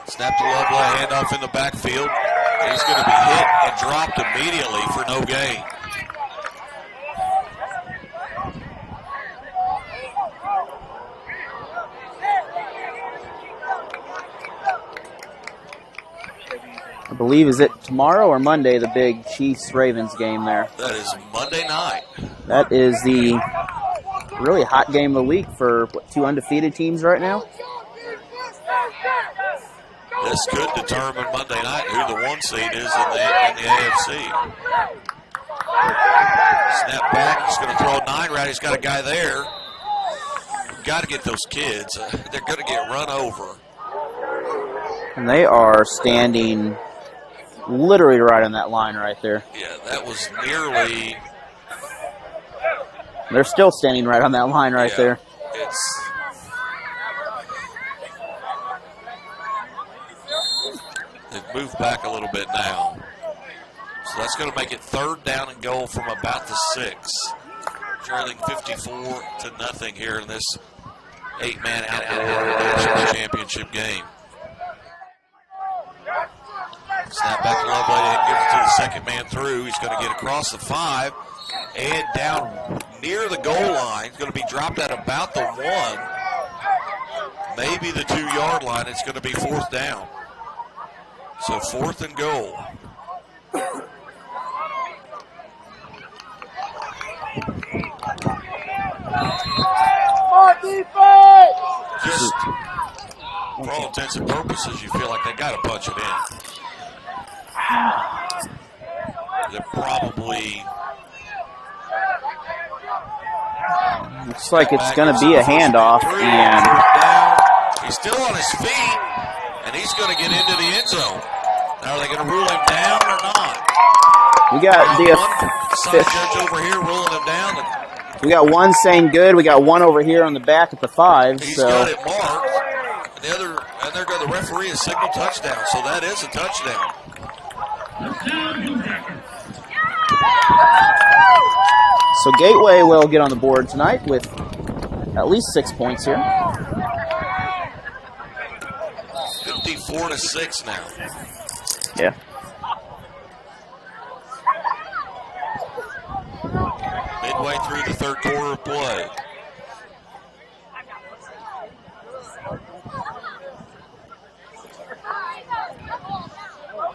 Snap to Lovelady, handoff in the backfield. He's going to be hit and dropped immediately for no gain. I believe, is it tomorrow or Monday, the big Chiefs-Ravens game there? That is Monday night. That is the really hot game of the week for, what, 2 undefeated teams right now? This could determine Monday night who the 1 seed is in the AFC. Snap back. He's going to throw a 9 route. He's got a guy there. Got to get those kids. They're going to get run over. And they are standing literally right on that line right there. Yeah, that was nearly... They're still standing right on that line right there. They've moved back a little bit now. So that's going to make it 3rd down and goal from about the 6. Trailing 54-0 here in this 8-man national championship game. Snap back to Lovelady, gives it to the second man through. He's going to get across the 5 and down near the goal line. He's going to be dropped at about the 1, maybe the 2-yard line. It's going to be 4th down. So 4th and goal. Just for all intents and purposes, you feel like they got to punch it in. They're probably... Looks like it's going to be a handoff, and... He's still on his feet, and he's going to get into the end zone. Now, are they going to rule him down or not? We got the side judge over here ruling him down. We got one saying good. We got one over here on the back at the 5. He's so got it marked. And there goes the referee a signal touchdown. So that is a touchdown. So Gateway will get on the board tonight with at least 6 points here. 54-6 now. Yeah. Midway through the 3rd quarter of play.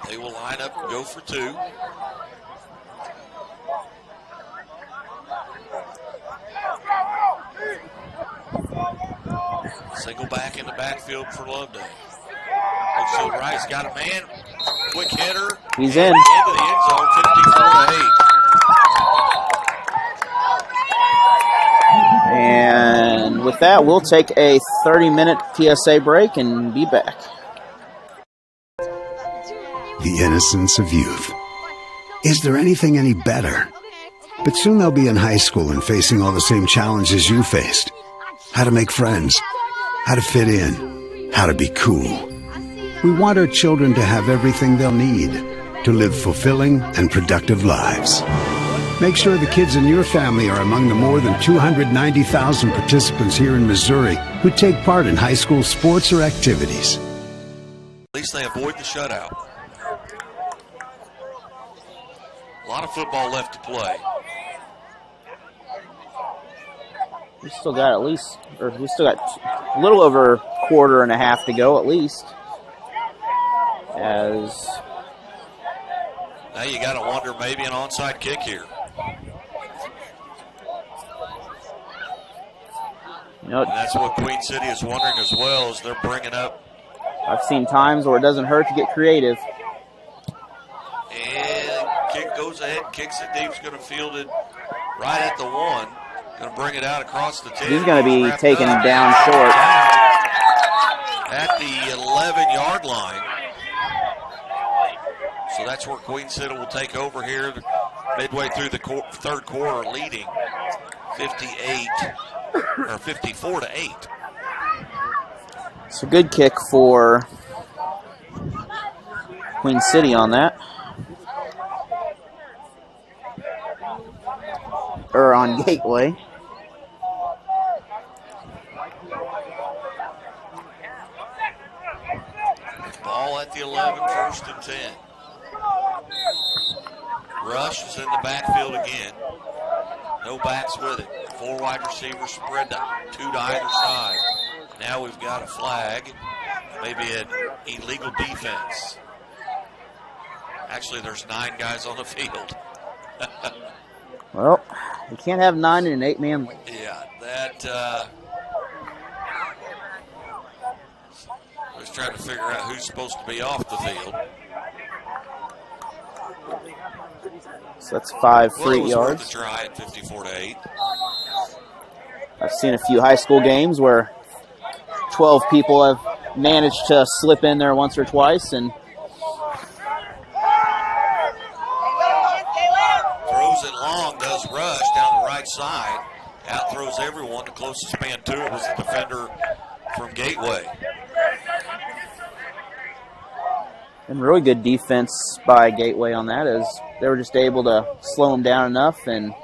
They will line up and go for 2. Single back in the backfield for Lovedale. Looks to the right, he's got a man. Quick hitter. He's in. Into the end zone, 54-8. And with that, we'll take a 30-minute PSA break and be back. The innocence of youth. Is there anything any better? But soon they'll be in high school and facing all the same challenges you faced. How to make friends, how to fit in, how to be cool. We want our children to have everything they'll need to live fulfilling and productive lives. Make sure the kids in your family are among the more than 290,000 participants here in Missouri who take part in high school sports or activities. At least they avoid the shutout. A lot of football left to play. We still got a little over a quarter and a half to go at least. As now you got to wonder maybe an onside kick here. You know, and that's what Queen City is wondering as well as they're bringing up. I've seen times where it doesn't hurt to get creative. And kick goes ahead, kicks it deep. He's going to field it right at the 1. Going to bring it out across the 10. He's going to be taken down short. At the 11-yard line. So that's where Queen City will take over here midway through the 3rd quarter, leading 54-8. It's a good kick for Queen City on that. Or on Gateway. Ball at the 11, 1st and 10. Rush is in the backfield again. No backs with it. 4 wide receivers spread 2 to either side. Now we've got a flag. Maybe an illegal defense. Actually, there's 9 guys on the field. Well, you can't have 9 in an 8-man league. Yeah, that. I was trying to figure out who's supposed to be off the field. So that's 5 Well, free it was yards. worth a try at 54-8. I've seen a few high school games where 12 people have managed to slip in there once or twice, and Throws it long, does Rush down the right side. Out throws everyone. The closest man to it was the defender from Gateway. and really good defense by Gateway on that, as they were just able to slow him down enough, and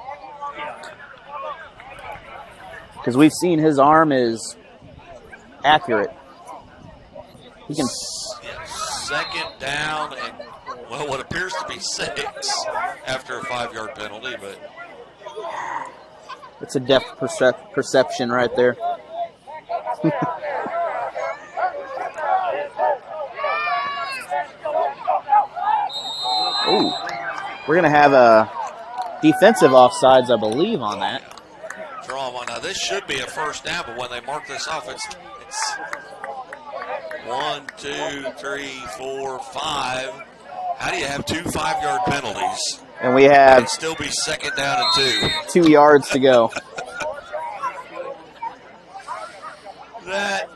because we've seen his arm is accurate. He can. Second down and, well, what appears to be 6 after a 5-yard penalty, but It's a depth perception right there. Ooh, we're gonna have a defensive offsides, I believe, on that. draw one. Now, this should be a first down, but when they mark this off, it's 1, 2, 3, 4, 5. How do you have 2 5-yard penalties? And we have It'd still be second down and 2. 2 yards to go. That,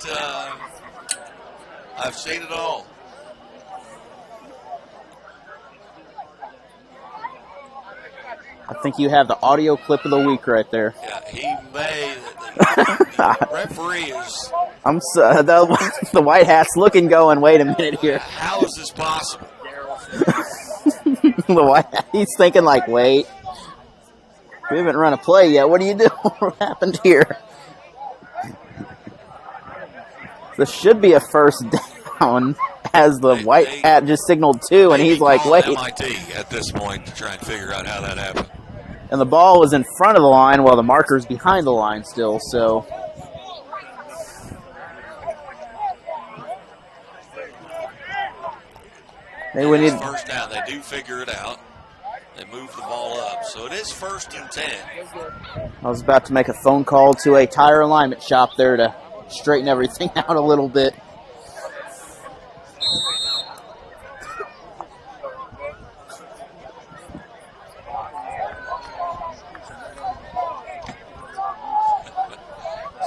I've seen it all. I think you have the audio clip of the week right there. Yeah, he may. The referee is. The white hat's looking, going, wait a minute here. How is this possible? The white hat, he's thinking like, wait, we haven't run a play yet. What do you do? What happened here? This should be a first down, as the white hat just signaled 2, and he's like, wait. MIT at this point to try and figure out how that happened. And the ball was in front of the line while the marker's behind the line still, so. It is first down. They do figure it out. They move the ball up. So it is 1st and 10. I was about to make a phone call to a tire alignment shop there to straighten everything out a little bit.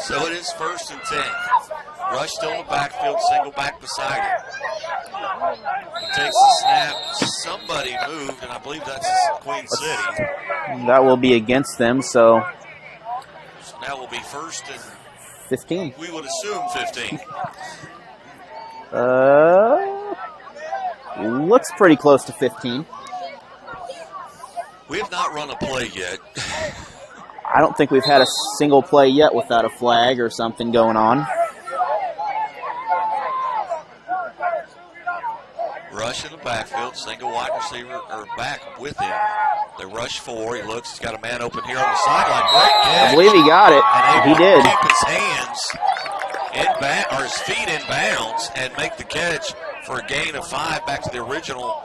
So it is 1st and 10. Rush still in the backfield, single back beside him. He takes the snap. Somebody moved, and I believe that's Queen City. That will be against them, so. So now will be 1st and 15. We would assume 15. Looks pretty close to 15. We have not run a play yet. I don't think we've had a single play yet without a flag or something going on. Rush in the backfield, single wide receiver, or back with him. They rush 4. He looks, he's got a man open here on the sideline. Great catch. I believe he got it. And He did. Keep his hands or his feet in bounds and make the catch for a gain of 5 back to the original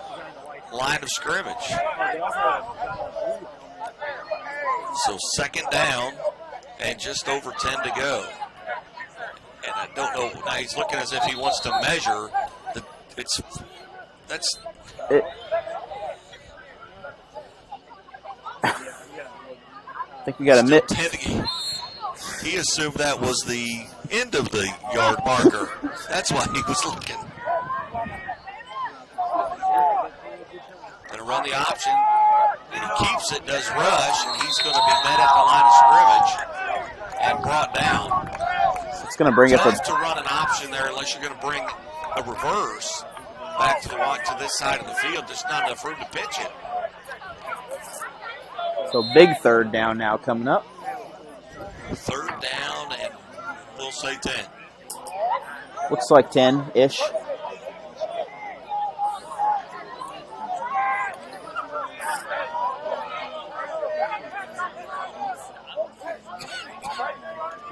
line of scrimmage. So second down and just over 10 to go. And I don't know, now he's looking as if he wants to measure. I think we got a miss. He assumed that was the end of the yard marker. That's why he was looking. Going to run the option. And he keeps it, does Rush, and he's going to be met at the line of scrimmage and brought down. It's going to bring up Tough to run an option there unless you're going to bring a reverse back to this side of the field. Just not enough room to pitch it. So big third down now coming up. Third down, and we'll say 10. Looks like 10-ish.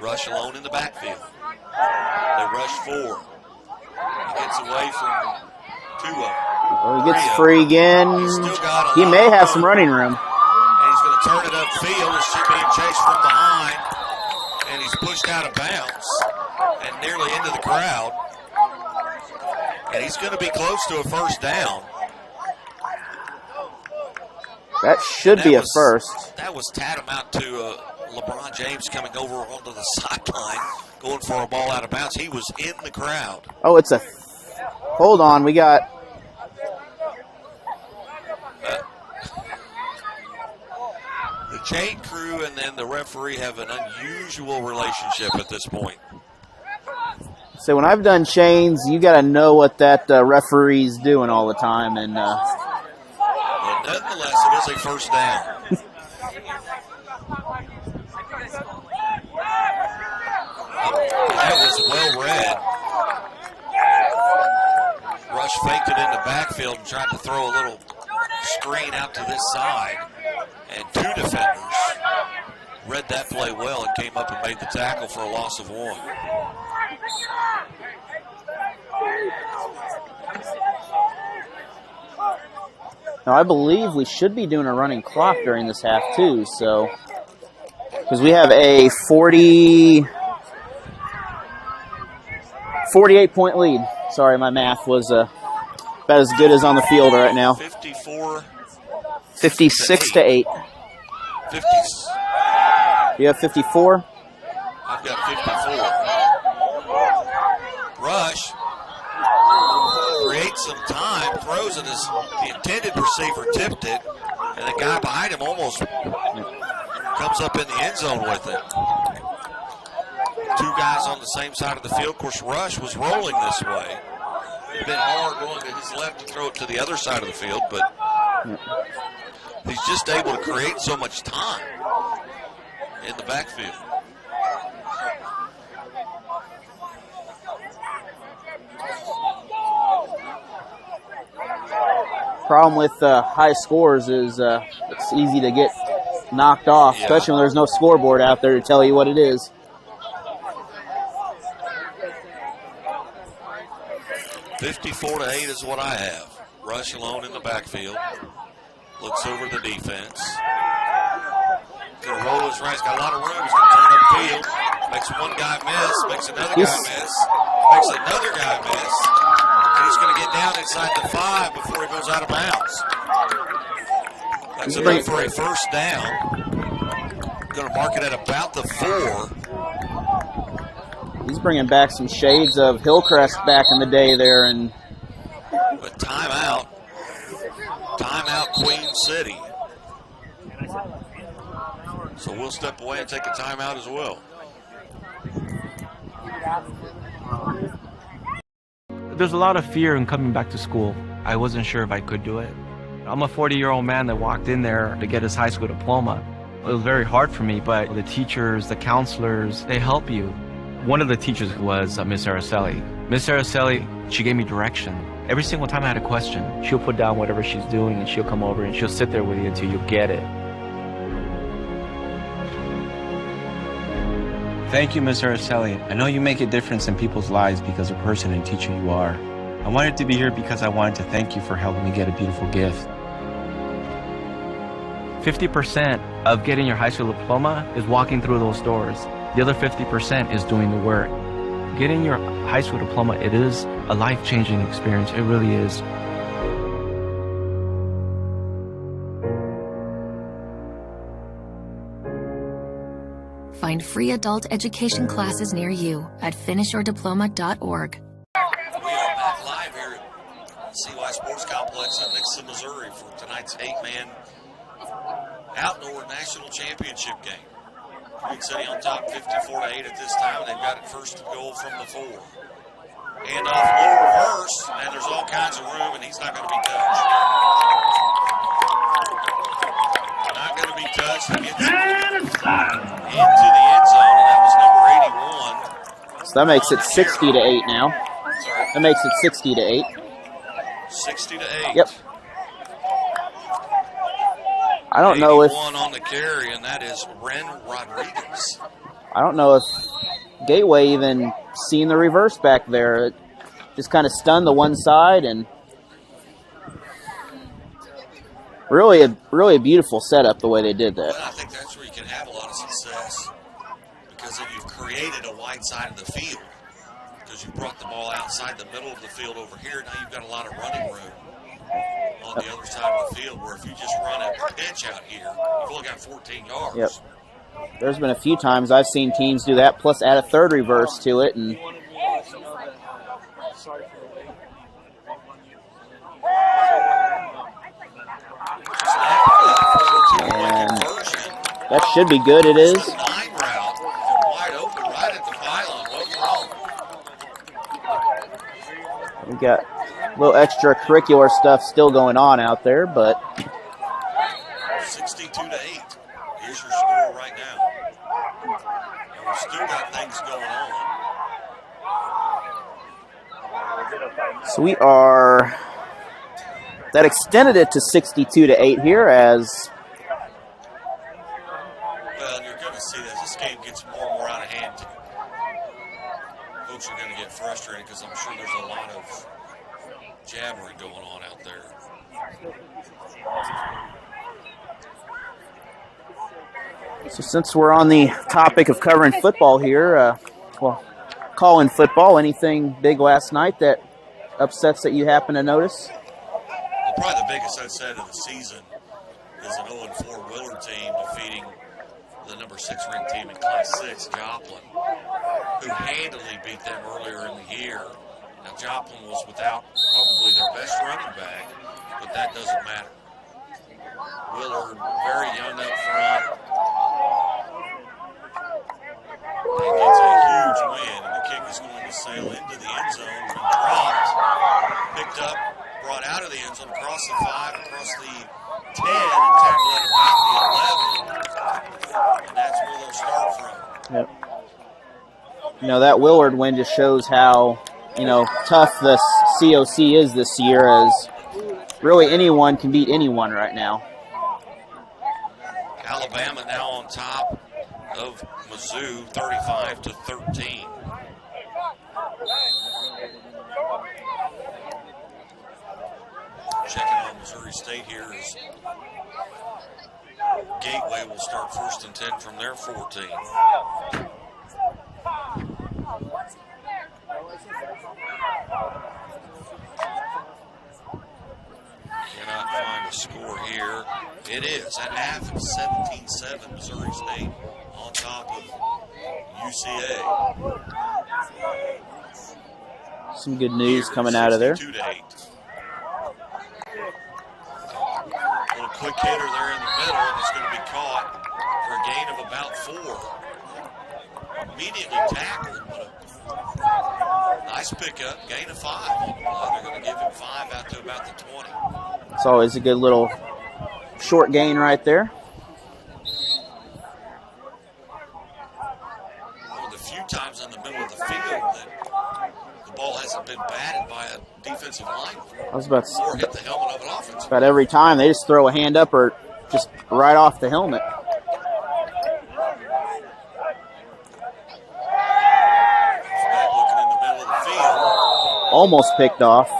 Rush alone in the backfield. They rush 4. He gets away from 2 of them. Oh, he gets free again. He may have some running room. And he's going to turn it upfield. It's being chased from behind. And he's pushed out of bounds and nearly into the crowd. And he's going to be close to a first down. That should be a first. That was tantamount to LeBron James coming over onto the sideline, going for a ball out of bounds. He was in the crowd. Oh, it's a... Hold on, we got... The chain crew and then the referee have an unusual relationship at this point. So when I've done chains, you got to know what that referee's doing all the time. And but nonetheless, it is a first down. That was well read. Rush faked it in the backfield and tried to throw a little screen out to this side. And two defenders read that play well and came up and made the tackle for a loss of one. now I believe we should be doing a running clock during this half too. So because we have a 48-point lead. Sorry, my math was about as good as on the field right now. 56 to 8. 50. You have 54? I've got 54. Rush creates some time, throws it as the intended receiver tipped it, and the guy behind him almost comes up in the end zone with it. Two guys on the same side of the field. Of course, Rush was rolling this way. It'd been hard going to his left to throw it to the other side of the field, but he's just able to create so much time in the backfield. Problem with high scores is it's easy to get knocked off, especially when there's no scoreboard out there to tell you what it is. $54 to 8 is what I have. Rush alone in the backfield. Looks over the defense. Gonna roll his right. He's got a lot of room. He's gonna turn upfield. Makes one guy miss. Makes another guy miss. Makes another guy miss. And he's gonna get down inside the 5 before he goes out of bounds. That's enough for a first down. Gonna mark it at about the 4. He's bringing back some shades of Hillcrest back in the day there. And but timeout. Timeout, Queen City. So we'll step away and take a timeout as well. There's a lot of fear in coming back to school. I wasn't sure if I could do it. I'm a 40-year-old man that walked in there to get his high school diploma. It was very hard for me, but the teachers, the counselors, they help you. One of the teachers was Miss Araceli. Miss Araceli, she gave me direction. Every single time I had a question, she'll put down whatever she's doing and she'll come over and she'll sit there with you until you get it. Thank you, Ms. Araceli. I know you make a difference in people's lives because of the person and teacher you are. I wanted to be here because I wanted to thank you for helping me get a beautiful gift. 50% of getting your high school diploma is walking through those doors. The other 50% is doing the work. Getting your high school diploma, it is a life-changing experience. It really is. Find free adult education classes near you at finishyourdiploma.org. We are back live here at CY Sports Complex in Nixon, Missouri for tonight's 8-man outdoor national championship game. Queen City on top 54 to 8 at this time. They've got it first and goal from the 4. And off low reverse, and there's all kinds of room, and he's not going to be touched. Not going to be touched. He gets into the end zone, and that was number 81. so that makes it 60 to 8 now. That makes it 60 to 8. 60 to 8. Yep. I don't know if on the carry, and that is Ren Rodriguez. I don't know if Gateway even seen the reverse back there. It just kind of stunned the one side, and Really a beautiful setup the way they did that. But I think that's where you can have a lot of success, because then you've created a wide side of the field, because you brought the ball outside the middle of the field over here. Now you've got a lot of running room on the other side of the field, where if you just run a pitch out here, you've only got 14 yards. Yep. There's been a few times I've seen teams do that, plus add a third reverse to it, and that should be good. It is. We got a little extracurricular stuff still going on out there, but 62-8. Here's your score right now. And we've still got things going on. so we are. That extended it to 62-8 here as. Well, you're going to see that this game gets more and more out of hand. Folks are going to get frustrated because I'm sure there's a lot of jabbering going on out there. So since we're on the topic of covering football here, calling football, anything big last night that upsets that you happen to notice? Well, probably the biggest upset of the season is an 0-4 Willard team defeating the number 6 ranked team in Class 6, Joplin, who handily beat them earlier in the year. Now, Joplin was without probably their best running back, but that doesn't matter. Willard, very young up front, and gets a huge win, and the kick is going to sail into the end zone and dropped, picked up, brought out of the end zone, across the 5, across the 10, and tackled at about the 11, and that's where they'll start from. Yep. You know, that Willard win just shows how, tough this COC is this year, as really anyone can beat anyone right now. Alabama now on top of Mizzou, 35-13. Checking on Missouri State here is Gateway will start 1st and 10 from their 14. Cannot find a score here. It is at half. It's 17-7 Missouri State on top of UCA. Some good news coming out of there. 62-8. Little quick hitter there in the middle, and it's going to be caught for a gain of about 4. Immediately tackled, but a nice pickup, gain of 5. They're going to give him 5 out to about the 20. It's always a good little short gain right there. One of the few times in the middle of the field that the ball hasn't been batted by a defensive lineman. I was about to or hit the helmet of an offensive. About every time they just throw a hand up or just right off the helmet. Back looking in the middle of the field. Almost picked off. A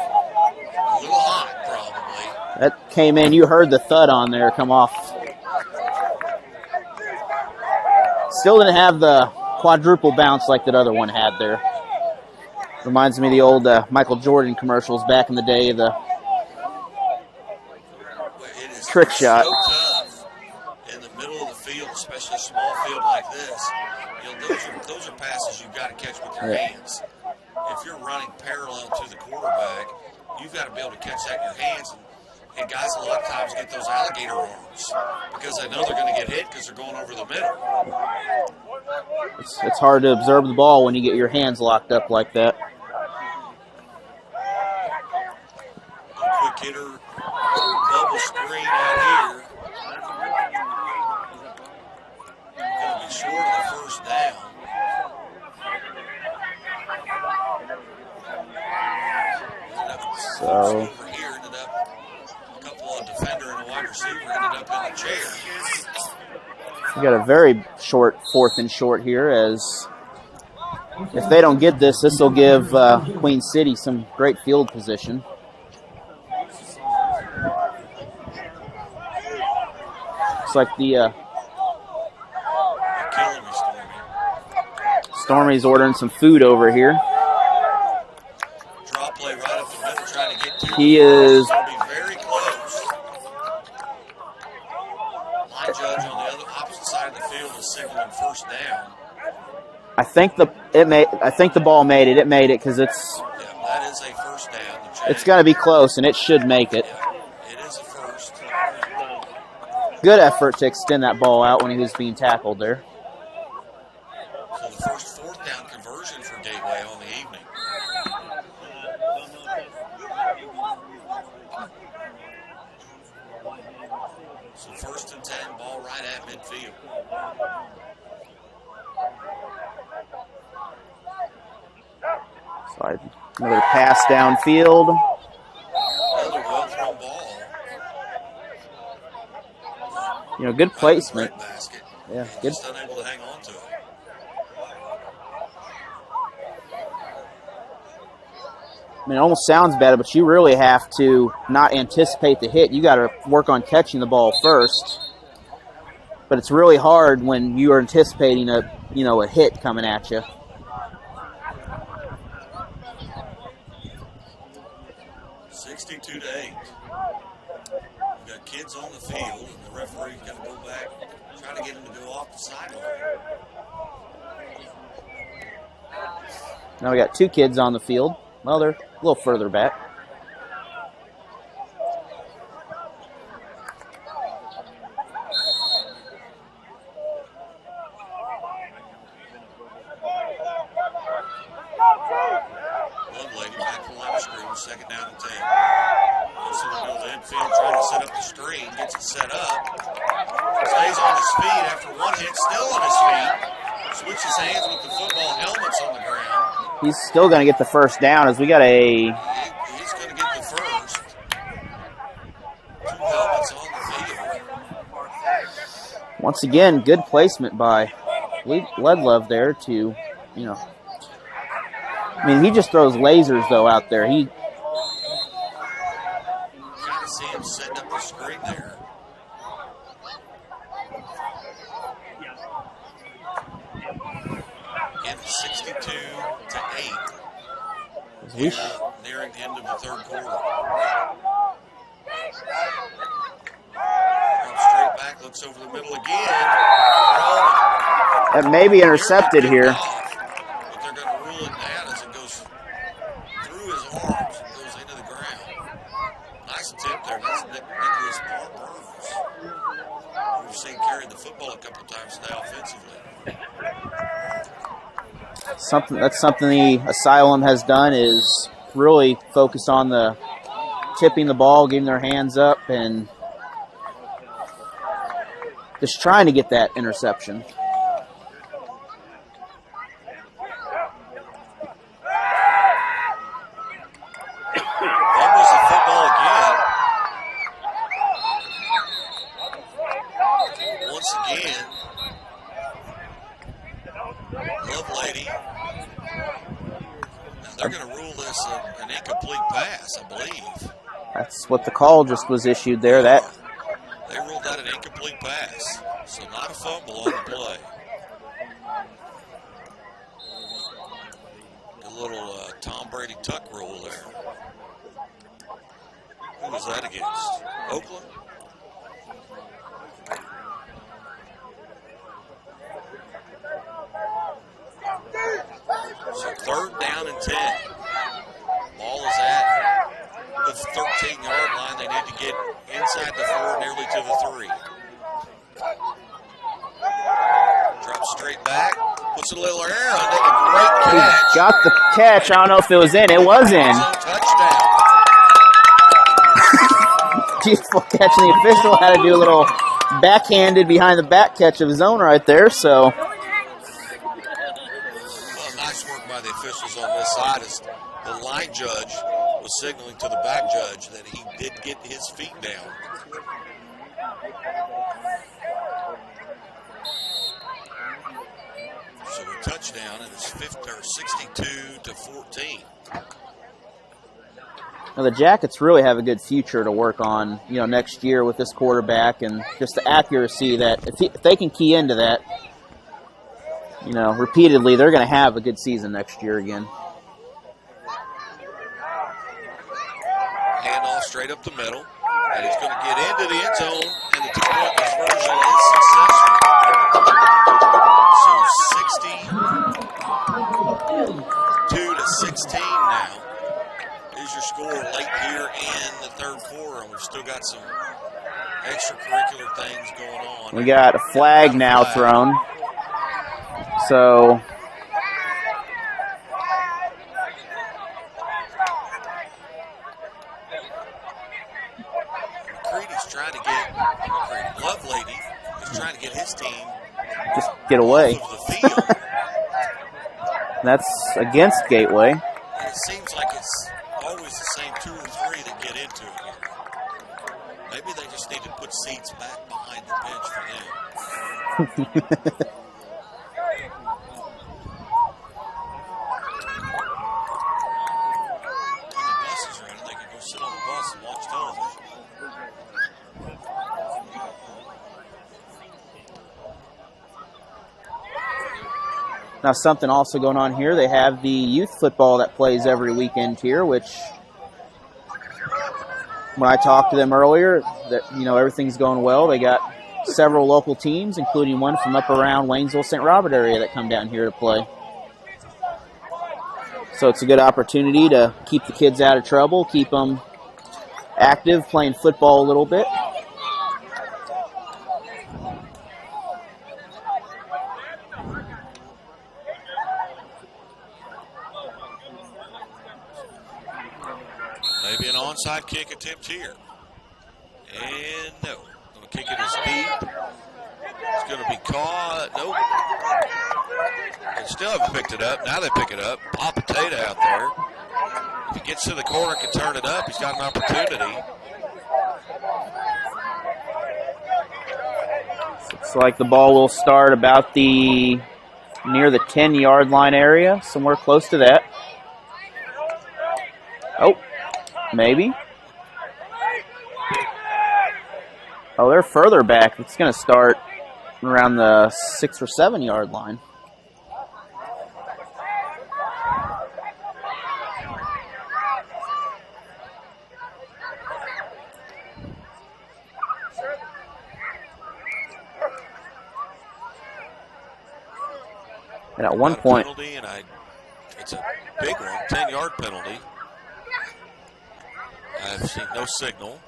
little hot, probably. That came in. You heard the thud on there come off. Still didn't have the quadruple bounce like that other one had there. Reminds me of the old Michael Jordan commercials back in the day, the trick shot. So tough in the middle of the field, especially a small field like this. Those are passes you've got to catch with your hands. If you're running parallel to the quarterback, you've got to be able to catch that in your hands. And guys a lot of times get those alligator arms because they know they're going to get hit because they're going over the middle. It's hard to observe the ball when you get your hands locked up like that. A quick hitter, bubble screen out here. Going to be short of the first down. So Over here ended up a couple of defender and a wide receiver ended up in the chair. we got a very short 4th and short here, as if they don't get this, this will give Queen City some great field position. Looks like the Stormy's ordering some food over here. Draw play right up the middle, trying to get to He the is. It's going to be very close. Line judge on the other opposite side of the field is signaling first down. I think the ball made it. It made it because it's. Yeah, that is a first down. It's got to be close, and it should make it. Yeah, it is a first. Good effort to extend that ball out when he was being tackled there. So the first fourth down conversion for Gateway on the evening. So first and 10, ball right at midfield. So another pass downfield. Another well-thrown ball. You know, good placement. Yeah, good. Just unable to hang on to it. I mean, it almost sounds better, but you really have to not anticipate the hit. You got to work on catching the ball first. But it's really hard when you are anticipating a hit coming at you. To 8. We've got kids on the field, and the referee's got to go back, try to get them to go off the sideline. Now we got two kids on the field. Well, they're a little further back. Lovelady back to the line of screen, second down and 10. Goes to the middle of the infield, trying to set up the screen, gets it set up. Stays on his feet after one hit, still on his feet. Switches hands with the football, helmets on the ground. He's still going to get the first down as we got a... He's going to get the first. Two helmets on the field. Once again, good placement by Ledlove there to, I mean, he just throws lasers, though, out there. Kind of see him setting up the screen there. Again, 62 to 8. Here, nearing the end of the third quarter. Comes straight back, looks over the middle again. That may be intercepted here. But they're going to rule it down as it goes through his arms and goes into the ground. Nice attempt there. That's Nicholas Burns. We've seen carry the football a couple times now offensively. That's something the Asylum has done is really focus on the tipping the ball, getting their hands up, and just trying to get that interception. Fumbles the football again. Once again, Lovelady. They're going to rule this an incomplete pass, I believe. That's what the call just was issued there. They ruled that an incomplete pass, so not a fumble on the play. A little Tom Brady tuck rule there. Who was that against? Oakland? So third down and 10. Ball is at the 13-yard line. They need to get inside the 4, nearly to the 3. Drops straight back. Puts a little air on it. A great catch. He got the catch. I don't know if it was in. It was in. Touchdown. Beautiful catch. And the official had to do a little backhanded behind the back catch of his own right there. So. Nice work by the officials on this side as the line judge was signaling to the back judge that he did get his feet down. So a touchdown, and it's 62 to 14. Now, the Jackets really have a good future to work on, next year with this quarterback and just the accuracy that if they can key into that, repeatedly, they're going to have a good season next year again. Handoff straight up the middle, and he's going to get into the end zone, and the two-point conversion is successful. So 62-16 now. Here's your score late here in the third quarter, and we've still got some extracurricular things going on. We got a flag now thrown. So McCready's trying to get Lovelady is trying to get his team just get away. off of the field. That's against Gateway. And it seems like it's always the same 2 or 3 that get into it here. Maybe they just need to put seats back behind the bench for them. Now, something also going on here, they have the youth football that plays every weekend here, which when I talked to them earlier, that everything's going well. They got several local teams, including one from up around Waynesville, St. Robert area that come down here to play. So it's a good opportunity to keep the kids out of trouble, keep them active, playing football a little bit. Maybe an onside kick attempt here. And no. Going to kick it as deep. It's going to be caught. Nope. They still haven't picked it up. Now they pick it up. Pop potato out there. If he gets to the corner and can turn it up, he's got an opportunity. Looks like the ball will start about near the 10-yard line area, somewhere close to that. Oh. Maybe. Oh, they're further back. It's going to start around the 6 or 7 yard line. And at one point, penalty, and it's a big one, 10-yard penalty. I've seen no signal.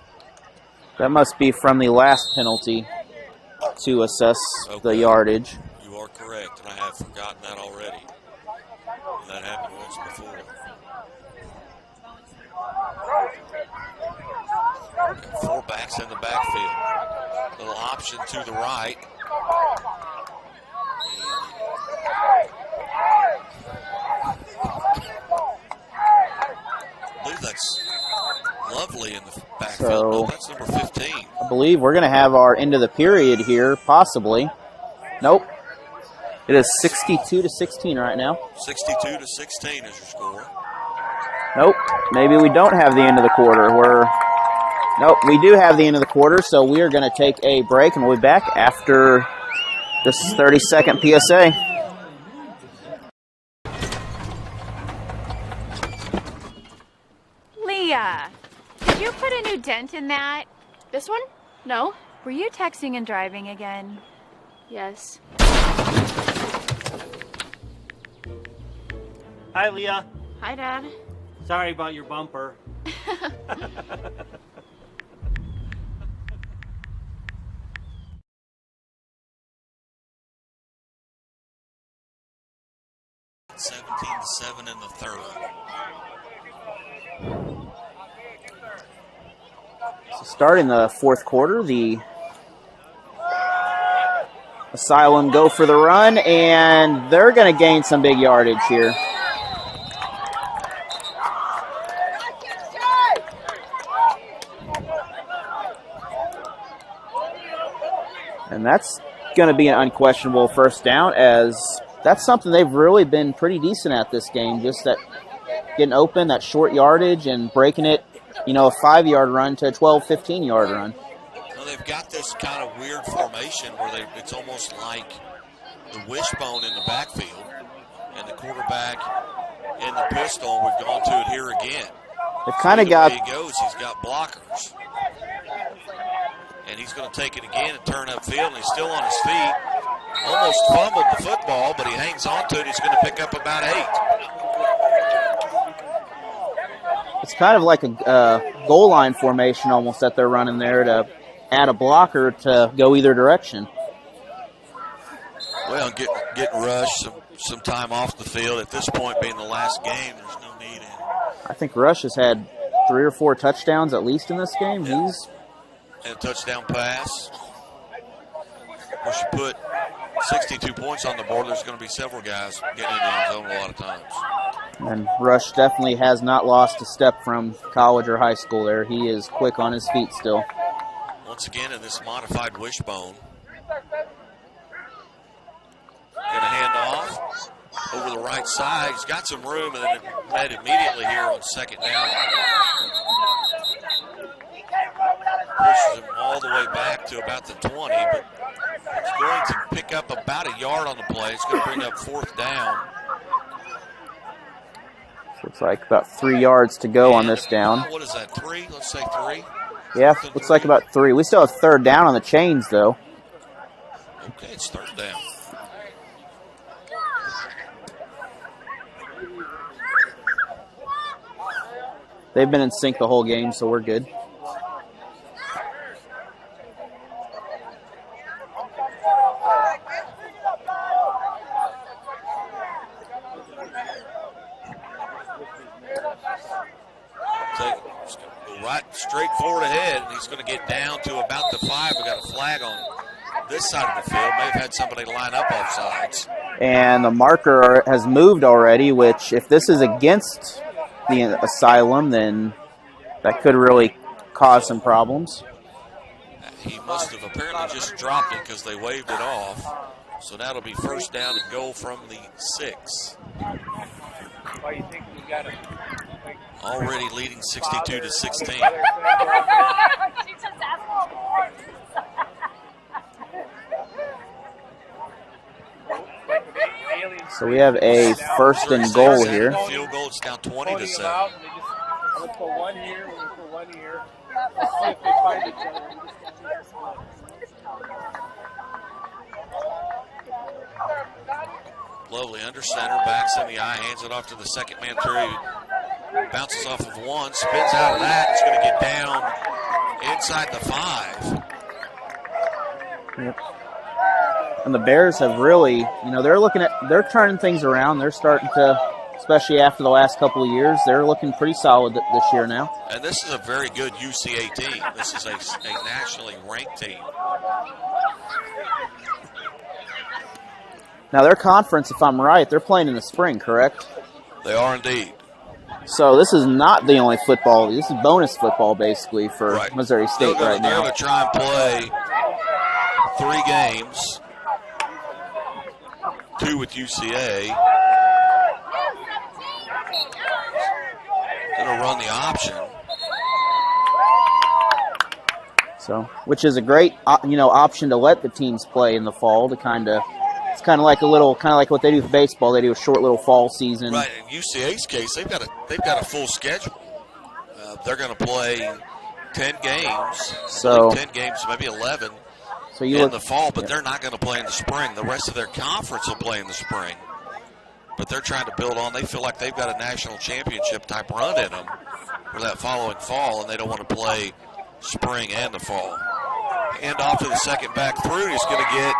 That must be from the last penalty to assess the yardage. You are correct, and I have forgotten that already. That happened once before. Got 4 backs in the backfield. Little option to the right. I believe that's Lovely in the backfield. So, no, that's number 15. I believe we're going to have our end of the period here, possibly. Nope. It is 62-16 right now. 62-16 is your score. Nope. Maybe we don't have the end of the quarter. Nope, we do have the end of the quarter, so we are going to take a break, and we'll be back after this 30-second PSA. Leah, did you put a new dent in that? This one? No. Were you texting and driving again? Yes. Hi, Leah. Hi, Dad. Sorry about your bumper. It's 17-7 in the third. So starting the fourth quarter, the Asylum go for the run, and they're going to gain some big yardage here. And that's going to be an unquestionable first down, as that's something they've really been pretty decent at this game, just that getting open, that short yardage, and breaking it a 5-yard run to a 12, 15-yard run. Well, they've got this kind of weird formation where it's almost like the wishbone in the backfield and the quarterback in the pistol. We've gone to it here again. They've kind of got. He goes. He's got blockers, and he's going to take it again and turn upfield. And he's still on his feet. Almost fumbled the football, but he hangs on to it. He's going to pick up about 8. It's kind of like a goal line formation almost that they're running there to add a blocker to go either direction. Well, get Rush some time off the field. At this point, being the last game, there's no need in. I think Rush has had 3 or 4 touchdowns at least in this game. Yeah. He's and a touchdown pass. Of course, you put 62 points on the board, there's going to be several guys getting in the end zone a lot of times. And Rush definitely has not lost a step from college or high school there. He is quick on his feet still. Once again in this modified wishbone. Going to hand off over the right side. He's got some room, and then met immediately here on second down. Pushes him all the way back to about the 20, but it's going to pick up about a yard on the play. It's going to bring up 4th down. Looks like about 3 yards to go on this down. What is that, 3? Let's say 3. Yeah, looks like about 3. We still have 3rd down on the chains, though. Okay, it's 3rd down. They've been in sync the whole game, so we're good. Right straight forward ahead, and he's going to get down to about the 5. We got a flag on this side of the field. May have had somebody line up off sides. And the marker has moved already, which if this is against the Asylum, then that could really cause some problems. He must have apparently just dropped it because they waved it off. So that'll be 1st down and goal from the 6. Why do you think we got it? Already leading 62-16. So we have a 1st and goal here. Field goal, it's down 20-7. Let's put 1 here, we'll put 1 here. Let's see if they find each other. Lovely under center, backs in the eye, hands it off to the second man through. Bounces off of 1, spins out of that. It's going to get down inside the 5. Yep. And the Bears have really, they're turning things around. They're starting to, especially after the last couple of years, they're looking pretty solid this year now. And this is a very good UCA team. This is a nationally ranked team. Now their conference, if I'm right, they're playing in the spring, correct? They are indeed. So this is not the only football. This is bonus football, basically, for Missouri State right now. They're going to try and play 3 games, 2 with UCA. Going to run the option. So, which is a great, option to let the teams play in the fall to kind of. It's kind of like what they do with baseball. They do a short little fall season. Right. In UCA's case, they've got a full schedule. They're going to play 10 games. So 10 games, maybe 11 in the fall, but they're not going to play in the spring. The rest of their conference will play in the spring. But they're trying to build on. They feel like they've got a national championship type run in them for that following fall, and they don't want to play spring and the fall. Hand off to the second back through. He's going to get.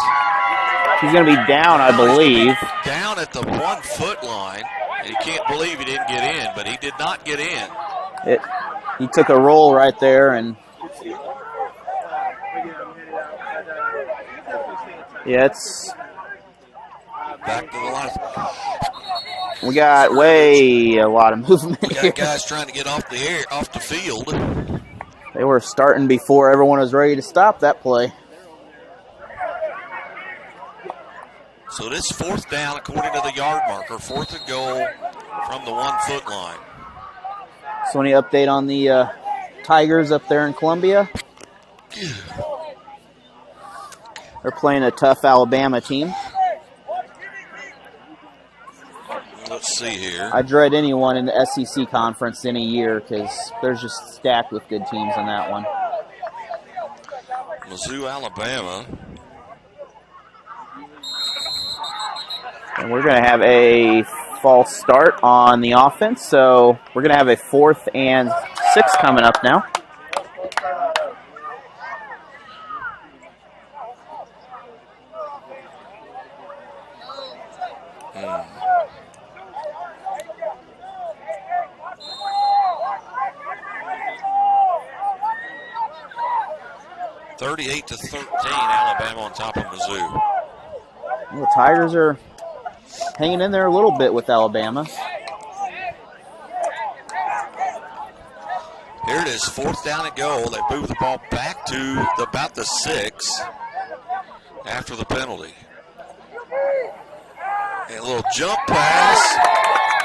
He's going to be down, I believe. Down at the 1 foot line. And you can't believe he didn't get in, but he did not get in. He took a roll right there, and it's back to the line. We got a lot of movement. We got guys trying to get off the field. They were starting before everyone was ready to stop that play. So this 4th down, according to the yard marker, 4th and goal from the 1 foot line. So any update on the Tigers up there in Columbia? They're playing a tough Alabama team. Let's see here. I dread anyone in the SEC conference any year because they're just stacked with good teams in that one. Mizzou, Alabama. And we're going to have a false start on the offense, so we're going to have a 4th and 6 coming up now. Hmm. 38-13, Alabama on top of Mizzou. Well, the Tigers are hanging in there a little bit with Alabama. Here it is, 4th down and goal. They move the ball back to about the 6 after the penalty. And a little jump pass,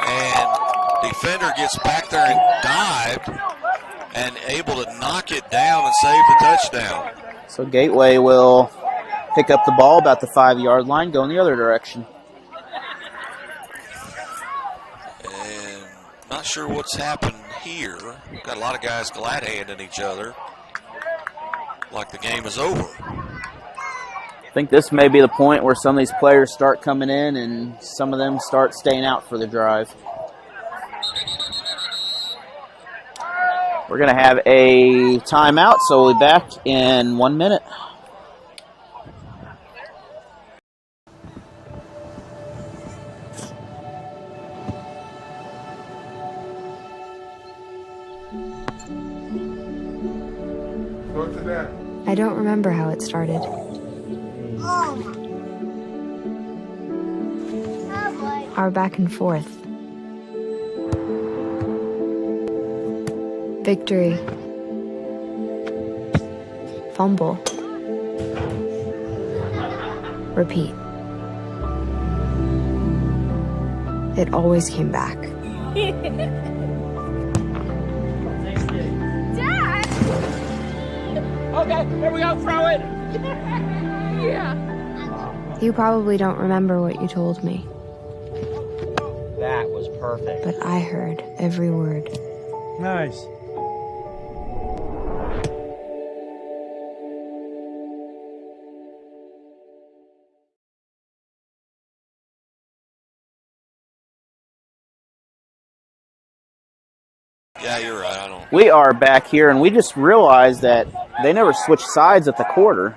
and defender gets back there and dived and able to knock it down and save the touchdown. So Gateway will pick up the ball about the 5-yard line, go in the other direction. And not sure what's happened here. Got a lot of guys glad-handing each other like the game is over. I think this may be the point where some of these players start coming in and some of them start staying out for the drive. We're going to have a timeout, so we'll be back in 1 minute. I don't remember how it started. Our back and forth. Victory. Fumble. Repeat. It always came back. Dad! Okay, here we go, throw it! Yeah. You probably don't remember what you told me, That was perfect. but I heard every word. Nice. Yeah, you're right. I don't. We are back here, and we just realized that they never switched sides at the quarter.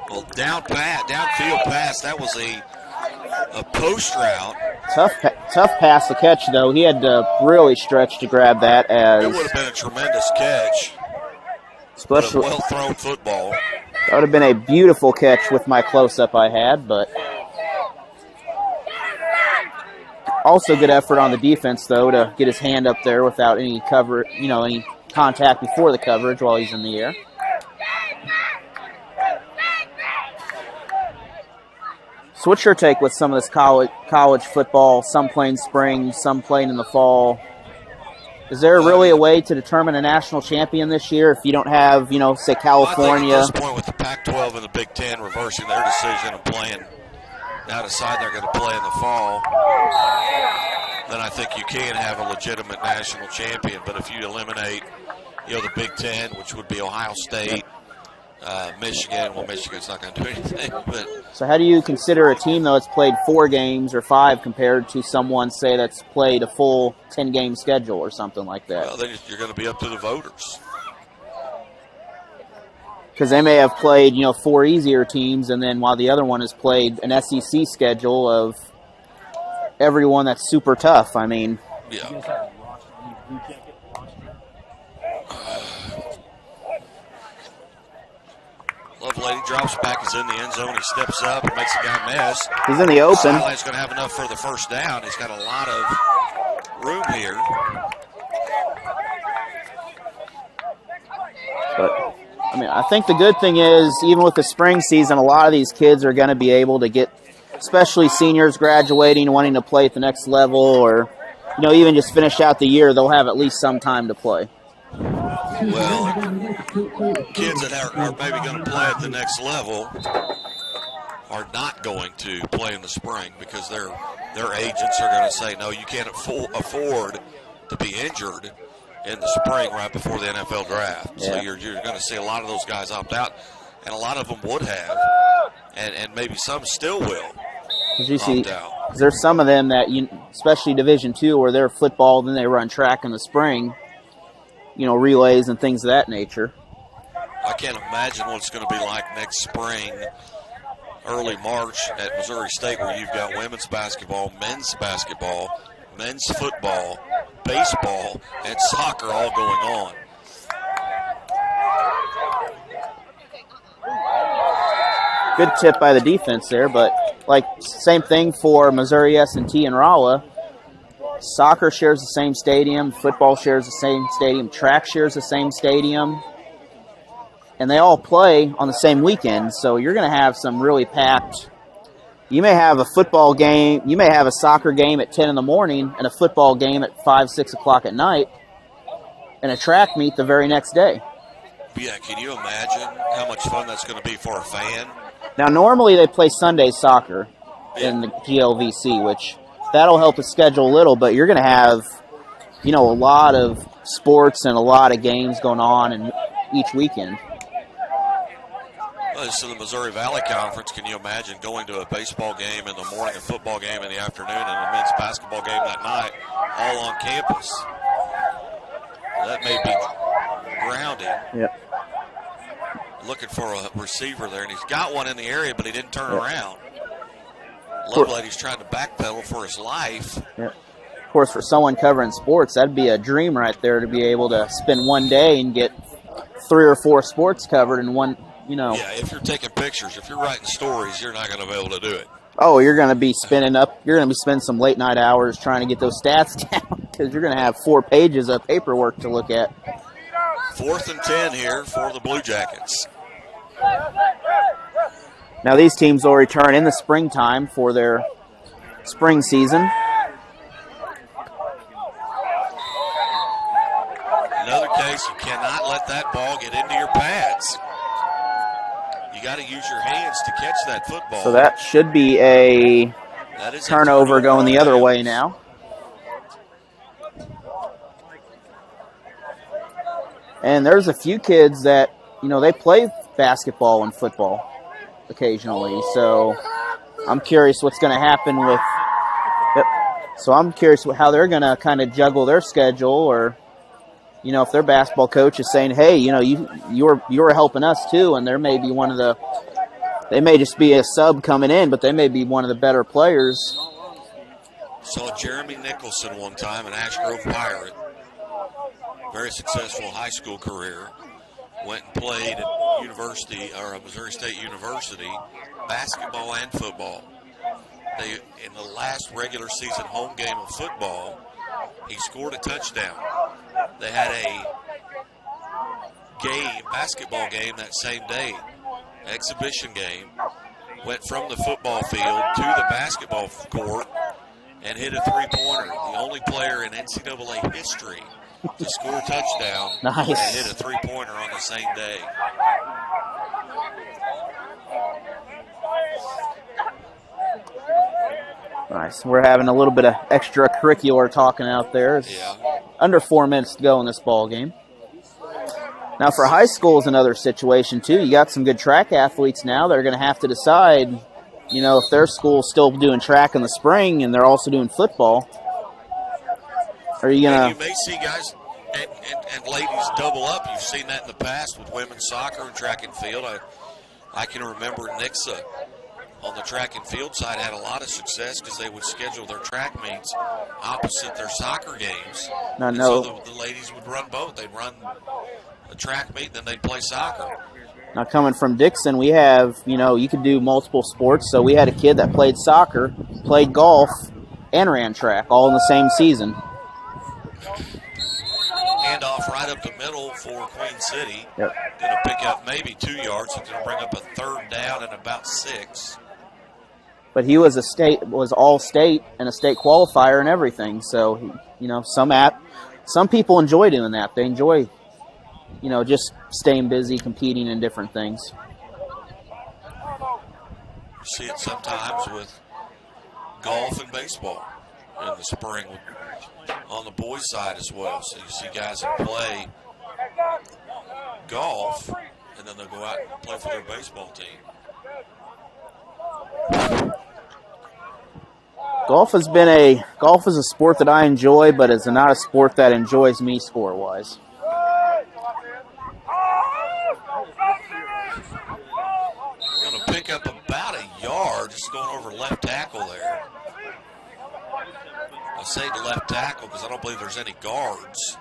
Well, downfield pass. That was a post route. Tough pass to catch, though. He had to really stretch to grab that. As It would have been a tremendous catch. especially Well thrown football. that would have been a beautiful catch with my close-up I had, but also good effort on the defense, though, to get his hand up there without any cover, any contact before the coverage while he's in the air. So what's your take with some of this college football, some playing spring, some playing in the fall? Is there really a way to determine a national champion this year if you don't have, say, California? I think at this point with the Pac-12 and the Big Ten reversing their decision and playing now decide they're going to play in the fall, then I think you can have a legitimate national champion. But if you eliminate, the Big Ten, which would be Ohio State, Michigan, well, Michigan's not going to do anything. But So how do you consider a team, though, that's played 4 games or 5 compared to someone, say, that's played a full 10-game schedule or something like that? well, then you're going to be up to the voters. Because they may have played, 4 easier teams, and then while the other one has played an SEC schedule of everyone that's super tough. I mean, Yeah. Lovelady drops back, is in the end zone. He steps up and makes the guy miss. He's in the open. Sideline's going to have enough for the first down. He's got a lot of room here. but I mean, I think the good thing is, even with the spring season, a lot of these kids are going to be able to get, especially seniors graduating, wanting to play at the next level, or, you know, even just finish out the year, they'll have at least some time to play. Well, kids that are maybe going to play at the next level are not going to play in the spring because their agents are going to say, no, you can't afford to be injured in the spring right before the NFL draft. Yeah. So you're going to see a lot of those guys opt out, and a lot of them would have, and maybe some still will opt out. There's some of them that, especially Division II, where they're football, then they run track in the spring, you know, relays and things of that nature. I can't imagine what it's going to be like next spring, early March at Missouri State, where you've got women's basketball, men's football, baseball, and soccer all going on. Good tip by the defense there, but like same thing for Missouri S&T and Rolla. Soccer shares the same stadium, football shares the same stadium, track shares the same stadium, and they all play on the same weekend, so you're going to have some really packed. You may have a football game, you may have a soccer game at 10 in the morning and a football game at 5, 6 o'clock at night, and a track meet the very next day. Yeah, can you imagine how much fun that's going to be for a fan? Now, normally they play Sunday soccer in the GLVC, which that'll help the schedule a little, but you're going to have, you know, a lot of sports and a lot of games going on in each weekend. Well, this is the Missouri Valley Conference. Can you imagine going to a baseball game in the morning, a football game in the afternoon, and a men's basketball game that night, all on campus? That may be grounding. Yep. Looking for a receiver there, and he's got one in the area, but he didn't turn around. Lovelady's trying to backpedal for his life. Yep. Of course, for someone covering sports, that'd be a dream right there to be able to spend one day and get 3 or 4 sports covered in one, you know. Yeah, if you're taking pictures, if you're writing stories, you're not going to be able to do it. Oh, you're going to be spending some late night hours trying to get those stats down because you're going to have 4 pages of paperwork to look at. 4th and 10 here for the Bluejackets. Now these teams will return in the springtime for their spring season. Another case, you cannot let that ball get into your pads. You got to use your hands to catch that football. So that should be a turnover going the other way now. And there's a few kids that, you know, they play basketball and football occasionally. So I'm curious what's going to happen with. Yep. So I'm curious how they're going to kind of juggle their schedule, or, you know, if their basketball coach is saying, hey, you know, you were helping us too, and there may be they may just be a sub coming in, but they may be one of the better players. Saw Jeremy Nicholson one time, an Ash Grove Pirate. Very successful high school career. Went and played at Missouri State University, basketball and football. In the last regular season home game of football, he scored a touchdown. They had a basketball game that same day, exhibition game. Went from the football field to the basketball court and hit a three-pointer. The only player in NCAA history to score a touchdown and hit a three-pointer on the same day. Nice. We're having a little bit of extracurricular talking out there. It's under 4 minutes to go in this ball game. Now for high school is another situation too. You got some good track athletes now that are going to have to decide, you know, if their school's still doing track in the spring and they're also doing football. Are you going to... You may see guys and ladies double up. You've seen that in the past with women's soccer and track and field. I can remember Nixa on the track and field side had a lot of success because they would schedule their track meets opposite their soccer games. So the ladies would run both. They'd run a track meet, then they'd play soccer. Now coming from Dixon, we have, you know, you could do multiple sports. So we had a kid that played soccer, played golf, and ran track all in the same season. Handoff right up up the middle for Queen City. Yep. Going to pick up maybe 2 yards. It's going to bring up a 3rd down and about 6. But he was all state and a state qualifier and everything. So, you know, some people enjoy doing that. They enjoy, you know, just staying busy, competing in different things. You see it sometimes with golf and baseball in the spring on the boys' side as well. So you see guys that play golf, and then they'll go out and play for their baseball team. Golf is a sport that I enjoy, but it's not a sport that enjoys me score-wise. Going to pick up about a yard, just going over left tackle there. I say the left tackle because I don't believe there's any guards.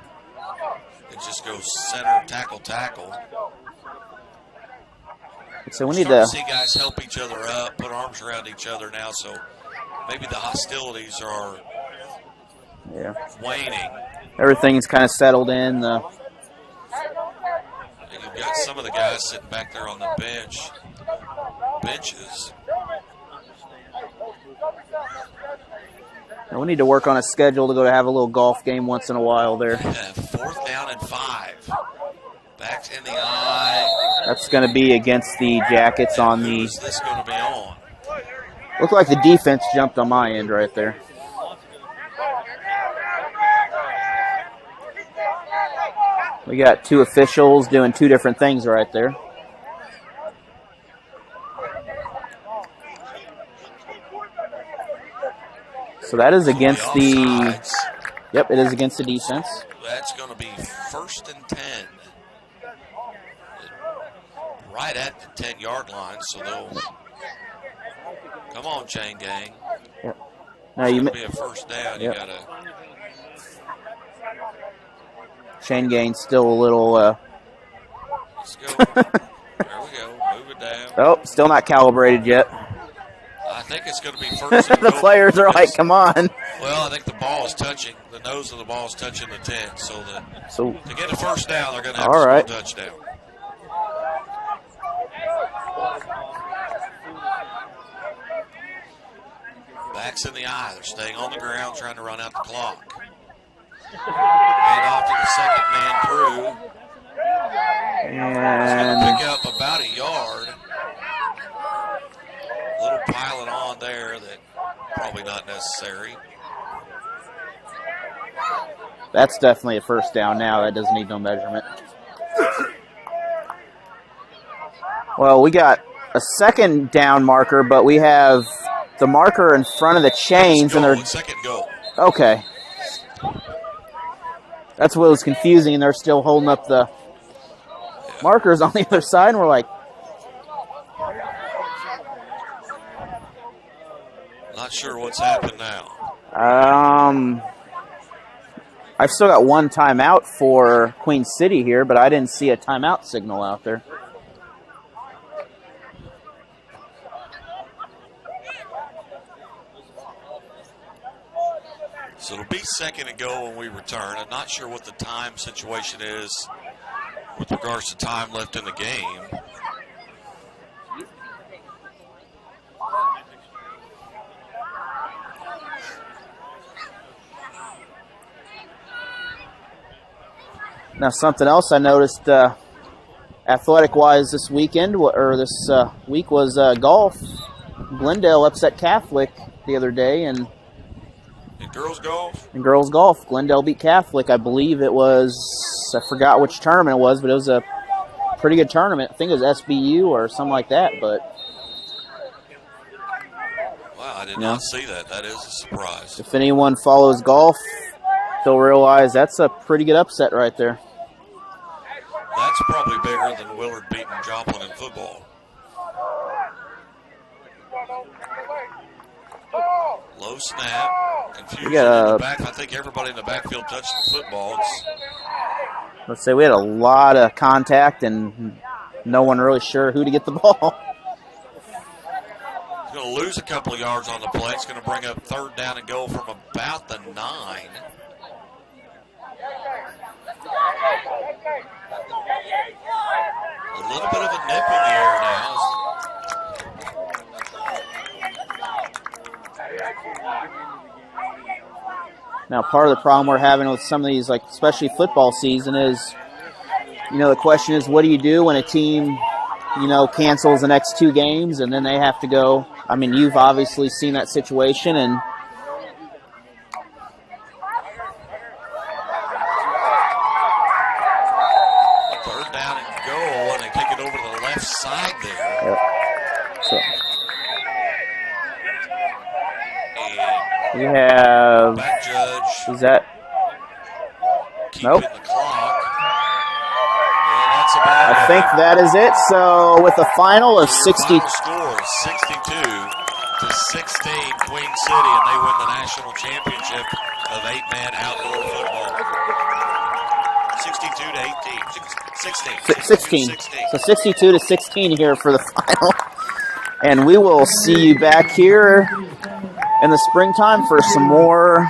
It just goes center, tackle. So we need to see guys help each other up, put arms around each other now, so maybe the hostilities are waning. Everything's kind of settled in. And you've got some of the guys sitting back there on the benches. We need to work on a schedule to go to have a little golf game once in a while there. 4th down and 5. Back in the eye. That's going to be against the Jackets on the... Who's this going to be on? Looked like the defense jumped on my end right there. We got 2 officials doing 2 different things right there. So that is against the... Yep, it is against the defense. That's going to be 1st and 10. Right at the 10-yard line, so they'll... Come on, chain gang. Yep. Now you be a 1st down. Yep. You gotta. Chain gang still a little. Let's go. There we go. Move it down. Oh, still not calibrated yet. I think it's going to be 1st and The players are like, "Come on." Well, I think the ball is touching. The nose of the ball is touching the 10. So to get a 1st down, they're going to have to score a touchdown. Backs in the eye. They're staying on the ground, trying to run out the clock. Hand off to the second man through. He's going to pick up about a yard. A little piling on there that probably not necessary. That's definitely a 1st down now. That doesn't need no measurement. Well, we got a 2nd down marker, but we have the marker in front of the chains, and they're 2nd goal. Okay. That's what was confusing, and they're still holding up the markers on the other side, and we're like, not sure what's happened now. I've still got 1 timeout for Queen City here, but I didn't see a timeout signal out there. So it'll be 2nd and goal when we return. I'm not sure what the time situation is with regards to time left in the game. Now, something else I noticed athletic-wise this weekend, or this week, was golf. Glendale upset Catholic the other day, and girls golf? In girls golf, Glendale beat Catholic. I believe it was, I forgot which tournament it was, but it was a pretty good tournament. I think it was SBU or something like that. But wow, I did not see that. That is a surprise. If anyone follows golf, they'll realize that's a pretty good upset right there. That's probably bigger than Willard beating Joplin in football. Low snap. Confusion in the back. I think everybody in the backfield touched the football. Let's say we had a lot of contact and no one really sure who to get the ball. He's going to lose a couple of yards on the play. It's going to bring up 3rd down and goal from about the 9. A little bit of a nip in the air now. Now, part of the problem we're having with some of these, like especially football season, is, you know, the question is, what do you do when a team, you know, cancels the next 2 games and then they have to go? I mean, you've obviously seen that situation, and third down and goal, and they kick it over to the left side there. Yep. So we have. Back judge. Is that? Nope. The clock. That's about I think that is it. So with a final of 60. Final score 62-16, Queen City, and they win the national championship of 8-man outdoor football. 16. So 62-16 here for the final. And we will see you back here in the springtime for some more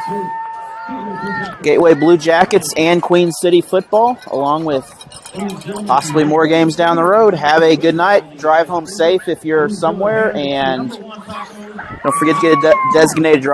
Gateway Blue Jackets and Queen City football, along with possibly more games down the road. Have a good night. Drive home safe if you're somewhere, and don't forget to get a designated driver.